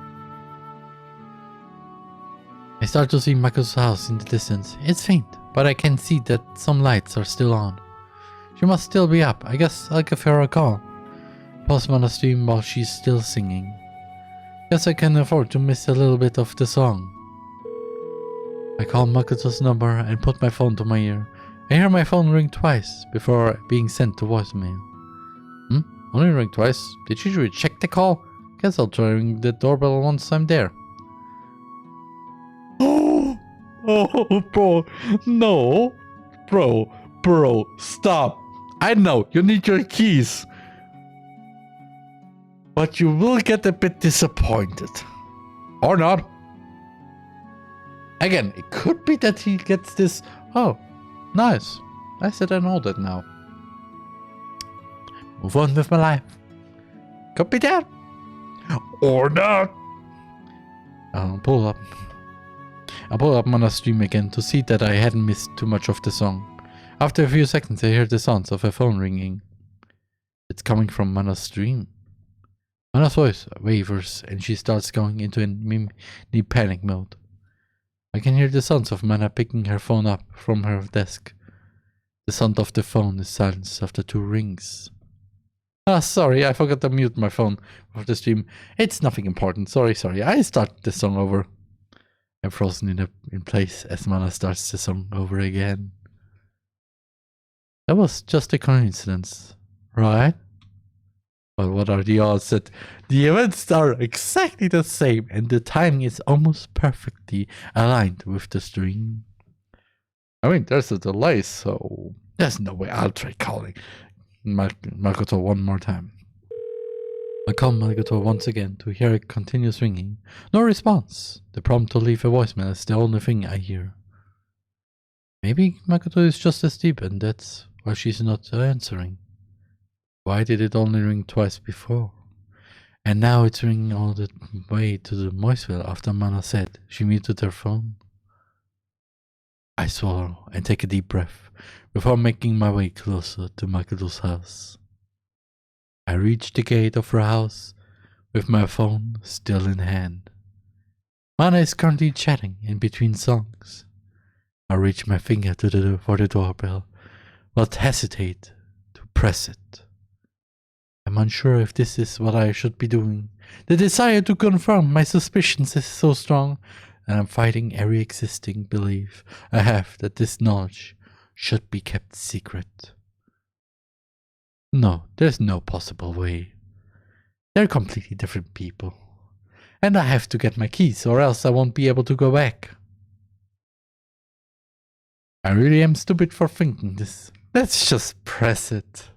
I start to see Makoto's house in the distance. It's faint, but I can see that some lights are still on. She must still be up. I guess I'll give her a call. Pause Mana stream while she's still singing. Guess I can afford to miss a little bit of the song. I call Makoto's number and put my phone to my ear. I hear my phone ring twice before being sent to voicemail. Only ring twice? Did she reject the call? Guess I'll try ring the doorbell once I'm there. Oh, bro. No. Bro, stop. I know, you need your keys. But you will get a bit disappointed. Or not. Again, it could be that he gets this. Oh, nice. I said I know that now. Move on with my life. Could be that. Or not. I'll pull up Mana's stream again to see that I hadn't missed too much of the song. After a few seconds I hear the sounds of a phone ringing. It's coming from Mana's stream. Mana's voice wavers and she starts going into a mini panic mode. I can hear the sounds of Mana picking her phone up from her desk. The sound of the phone is silenced after 2 rings. Sorry, I forgot to mute my phone for the stream. It's nothing important. Sorry. I start the song over. I'm frozen in place as Mana starts the song over again. That was just a coincidence, right? But what are the odds that the events are exactly the same and the timing is almost perfectly aligned with the stream? I mean, there's a delay, so there's no way I'll try calling Makoto one more time. I call Makoto once again to hear it continues ringing. No response. The prompt to leave a voicemail is the only thing I hear. Maybe Makoto is just asleep and that's why she's not answering. Why did it only ring twice before? And now it's ringing all the way to the voicemail after Mana said she muted her phone. I swallow and take a deep breath before making my way closer to Makoto's house. I reach the gate of her house with my phone still in hand. Mana is currently chatting in between songs. I reach my finger for the doorbell, but hesitate to press it. I'm unsure if this is what I should be doing. The desire to confirm my suspicions is so strong, and I'm fighting every existing belief I have that this knowledge should be kept secret. No, there's no possible way. They're completely different people. And I have to get my keys or else I won't be able to go back. I really am stupid for thinking this. Let's just press it.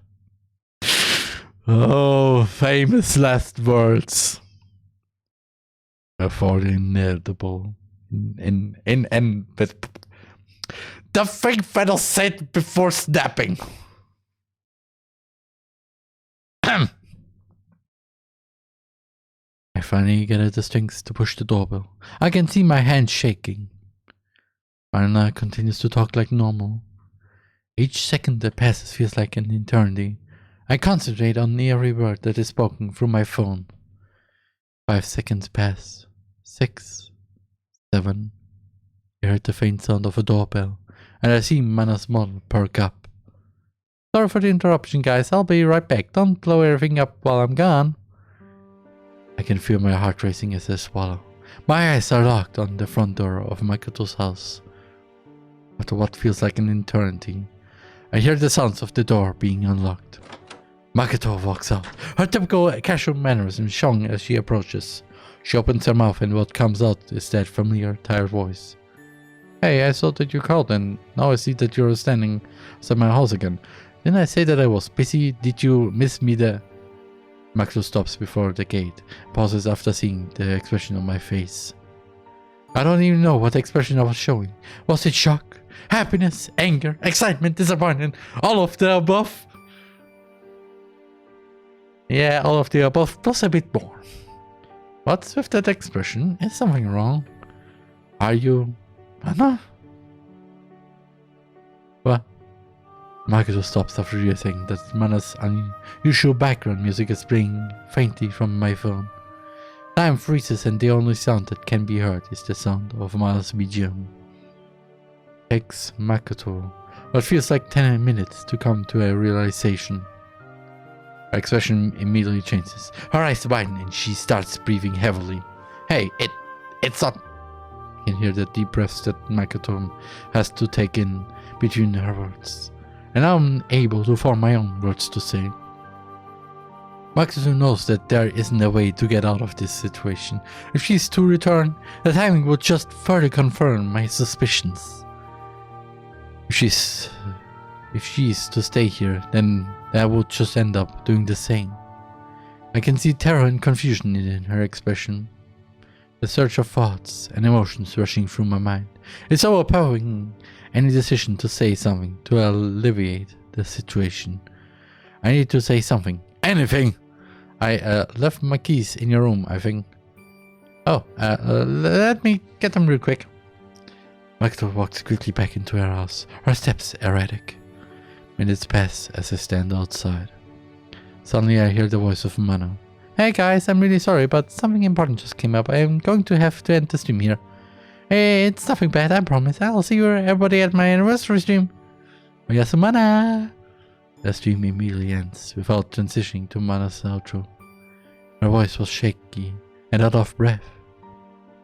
Oh, famous last words. Before the inevitable. But the thing Fennel said before snapping. I finally get the strength to push the doorbell. I can see my hands shaking. Marina continues to talk like normal. Each second that passes feels like an eternity. I concentrate on every word that is spoken through my phone. 5 seconds pass. 6, 7. I heard the faint sound of a doorbell, and I see Mana's model perk up. Sorry for the interruption, guys. I'll be right back. Don't blow everything up while I'm gone. I can feel my heart racing as I swallow. My eyes are locked on the front door of Makoto's house. After what feels like an eternity, I hear the sounds of the door being unlocked. Makoto walks out, her typical casual mannerism showing as she approaches. She opens her mouth and what comes out is that familiar, tired voice. Hey, I saw that you called and now I see that you're standing outside my house again. Didn't I say that I was busy? Did you miss me there? Makoto stops before the gate, pauses after seeing the expression on my face. I don't even know what expression I was showing. Was it shock, happiness, anger, excitement, disappointment, all of the above? Yeah, all of the above plus a bit more. What's with that expression? Is something wrong? Are you... Anna? What? Makoto stops after realizing that Mana's unusual background music is playing faintly from my phone. Time freezes and the only sound that can be heard is the sound of Mana's BGM. Takes Makoto what feels like 10 minutes to come to a realization. Her expression immediately changes. Her eyes widen and she starts breathing heavily. Hey, it's not... I can hear the deep breaths that Makoto has to take in between her words. And I'm able to form my own words to say. Makoto knows that there isn't a way to get out of this situation. If she's to return, the timing would just further confirm my suspicions. If she's to stay here, then I would just end up doing the same. I can see terror and confusion in her expression. The surge of thoughts and emotions rushing through my mind. It's overpowering any decision to say something to alleviate the situation. I need to say something. Anything! I left my keys in your room, I think. Oh, let me get them real quick. Makoto walks quickly back into her house, her steps erratic. Minutes pass as I stand outside. Suddenly I hear the voice of Mano. Hey guys, I'm really sorry, but something important just came up. I'm going to have to end the stream here. Hey, it's nothing bad, I promise. I'll see you everybody at my anniversary stream. Oyasumana! The stream immediately ends without transitioning to Mana's outro. Her voice was shaky and out of breath.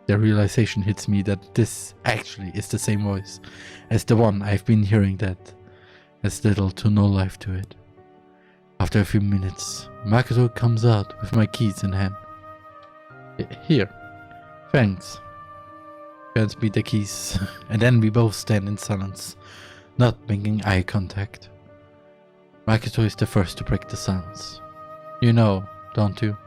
The realization hits me that this actually is the same voice as the one I've been hearing that has little to no life to it. After a few minutes, Makoto comes out with my keys in hand. Here. Thanks. Hands me the keys, and then we both stand in silence, not making eye contact. Makoto is the first to break the silence. You know, don't you?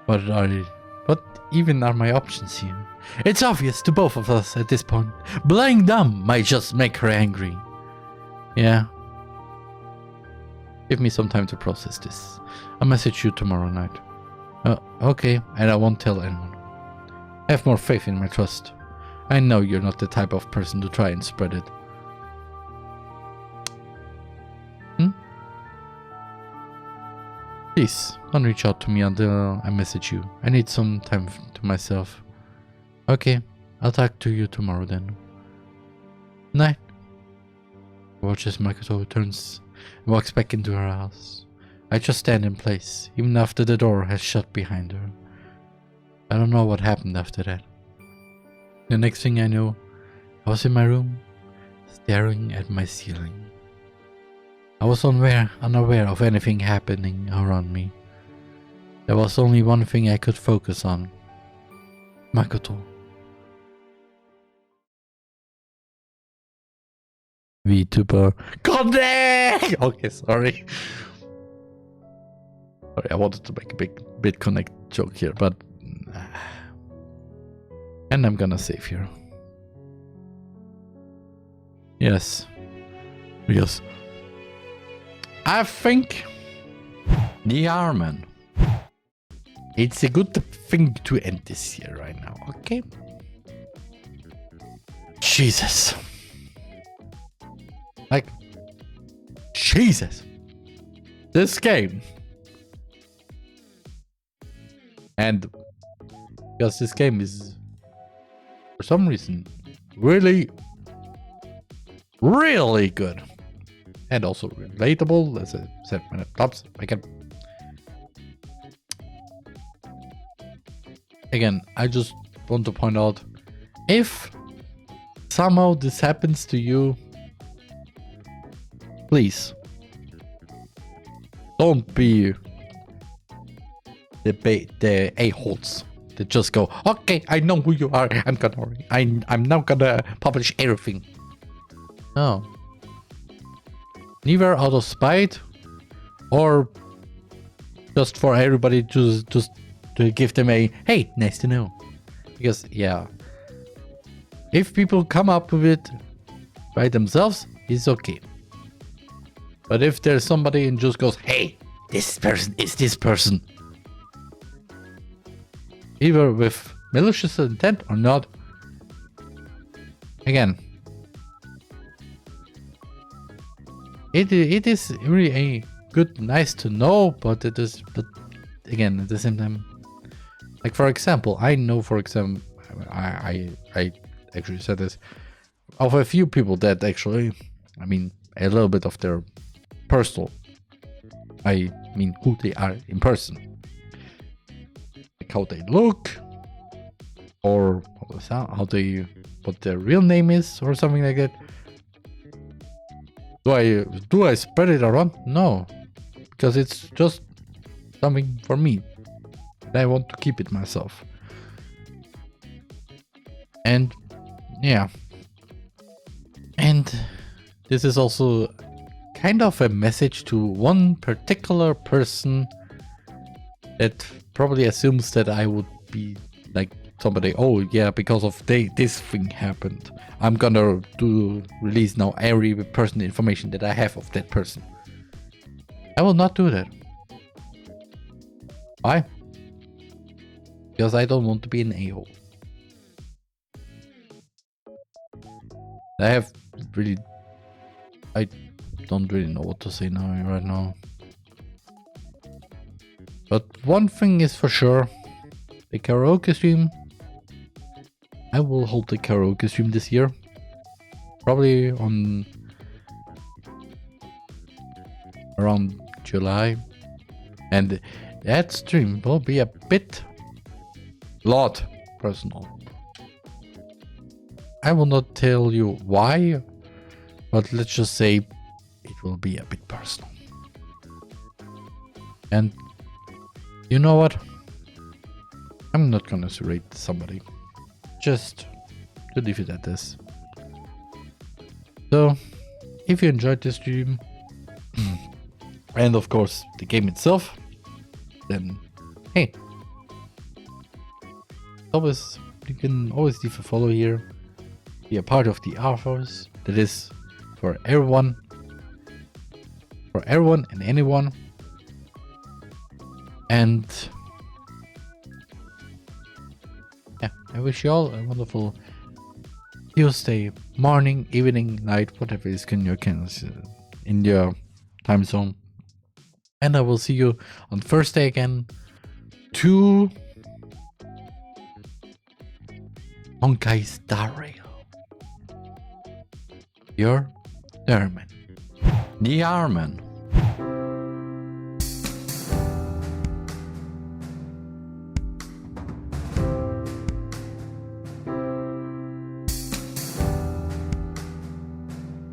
What even are my options here? It's obvious to both of us at this point. Playing dumb might just make her angry. Yeah. Give me some time to process this. I'll message you tomorrow night. Okay, and I won't tell anyone. Have more faith in my trust. I know you're not the type of person to try and spread it. Please, don't reach out to me until I message you. I need some time to myself. Okay, I'll talk to you tomorrow then. Night. Watches Makoto turns and walks back into her house. I just stand in place, even after the door has shut behind her. I don't know what happened after that. The next thing I know, I was in my room, staring at my ceiling. I was unaware of anything happening around me. There was only one thing I could focus on. Makoto. VTuber. Connect! Okay, sorry. Sorry, I wanted to make a big BitConnect joke here, but... And I'm gonna save here. Yes. Because... I think... TheRMan It's a good thing to end this year right now, okay? Jesus. Like, Jesus. This game. And because this game is, for some reason, really, really good. And also relatable, as I said when it tops. Again, I just want to point out, if somehow this happens to you, please don't be the a-holes that just go, okay, I know who you are. I'm now gonna publish everything. No. Neither out of spite or just for everybody just to give them a, hey, nice to know. Because, yeah, if people come up with it by themselves, it's okay. But if there's somebody and just goes, hey, this person is this person, either with malicious intent or not, again, it is really a good, nice to know, but it is, but again, at the same time, like for example, I know, for example, I actually said this of a few people that actually, I mean, a little bit of their personal, I mean, who they are in person, like how they look, or how they, what their real name is, or something like that. Do I spread it around? No, because it's just something for me. I want to keep it myself. And yeah, and this is also kind of a message to one particular person that probably assumes that I would be like somebody, oh yeah, because of this thing happened, I'm gonna release now every personal information that I have of that person. I will not do that. Why? Because I don't want to be an a-hole. I don't really know what to say now right now. But one thing is for sure, the karaoke stream, I will hold the karaoke stream this year. Probably on around July. And that stream will be a lot personal. I will not tell you why, but let's just say it will be a bit personal. And you know what? I'm not gonna rate somebody. Just to leave it at this. So, if you enjoyed this stream, and of course the game itself, then hey, you can always leave a follow here, be a part of the Arthurs. That is for everyone and anyone. And yeah, I wish you all a wonderful Tuesday morning, evening, night, whatever is in your time zone. And I will see you on Thursday again to Honkai Star Rail. Your TheRMan. TheRMan.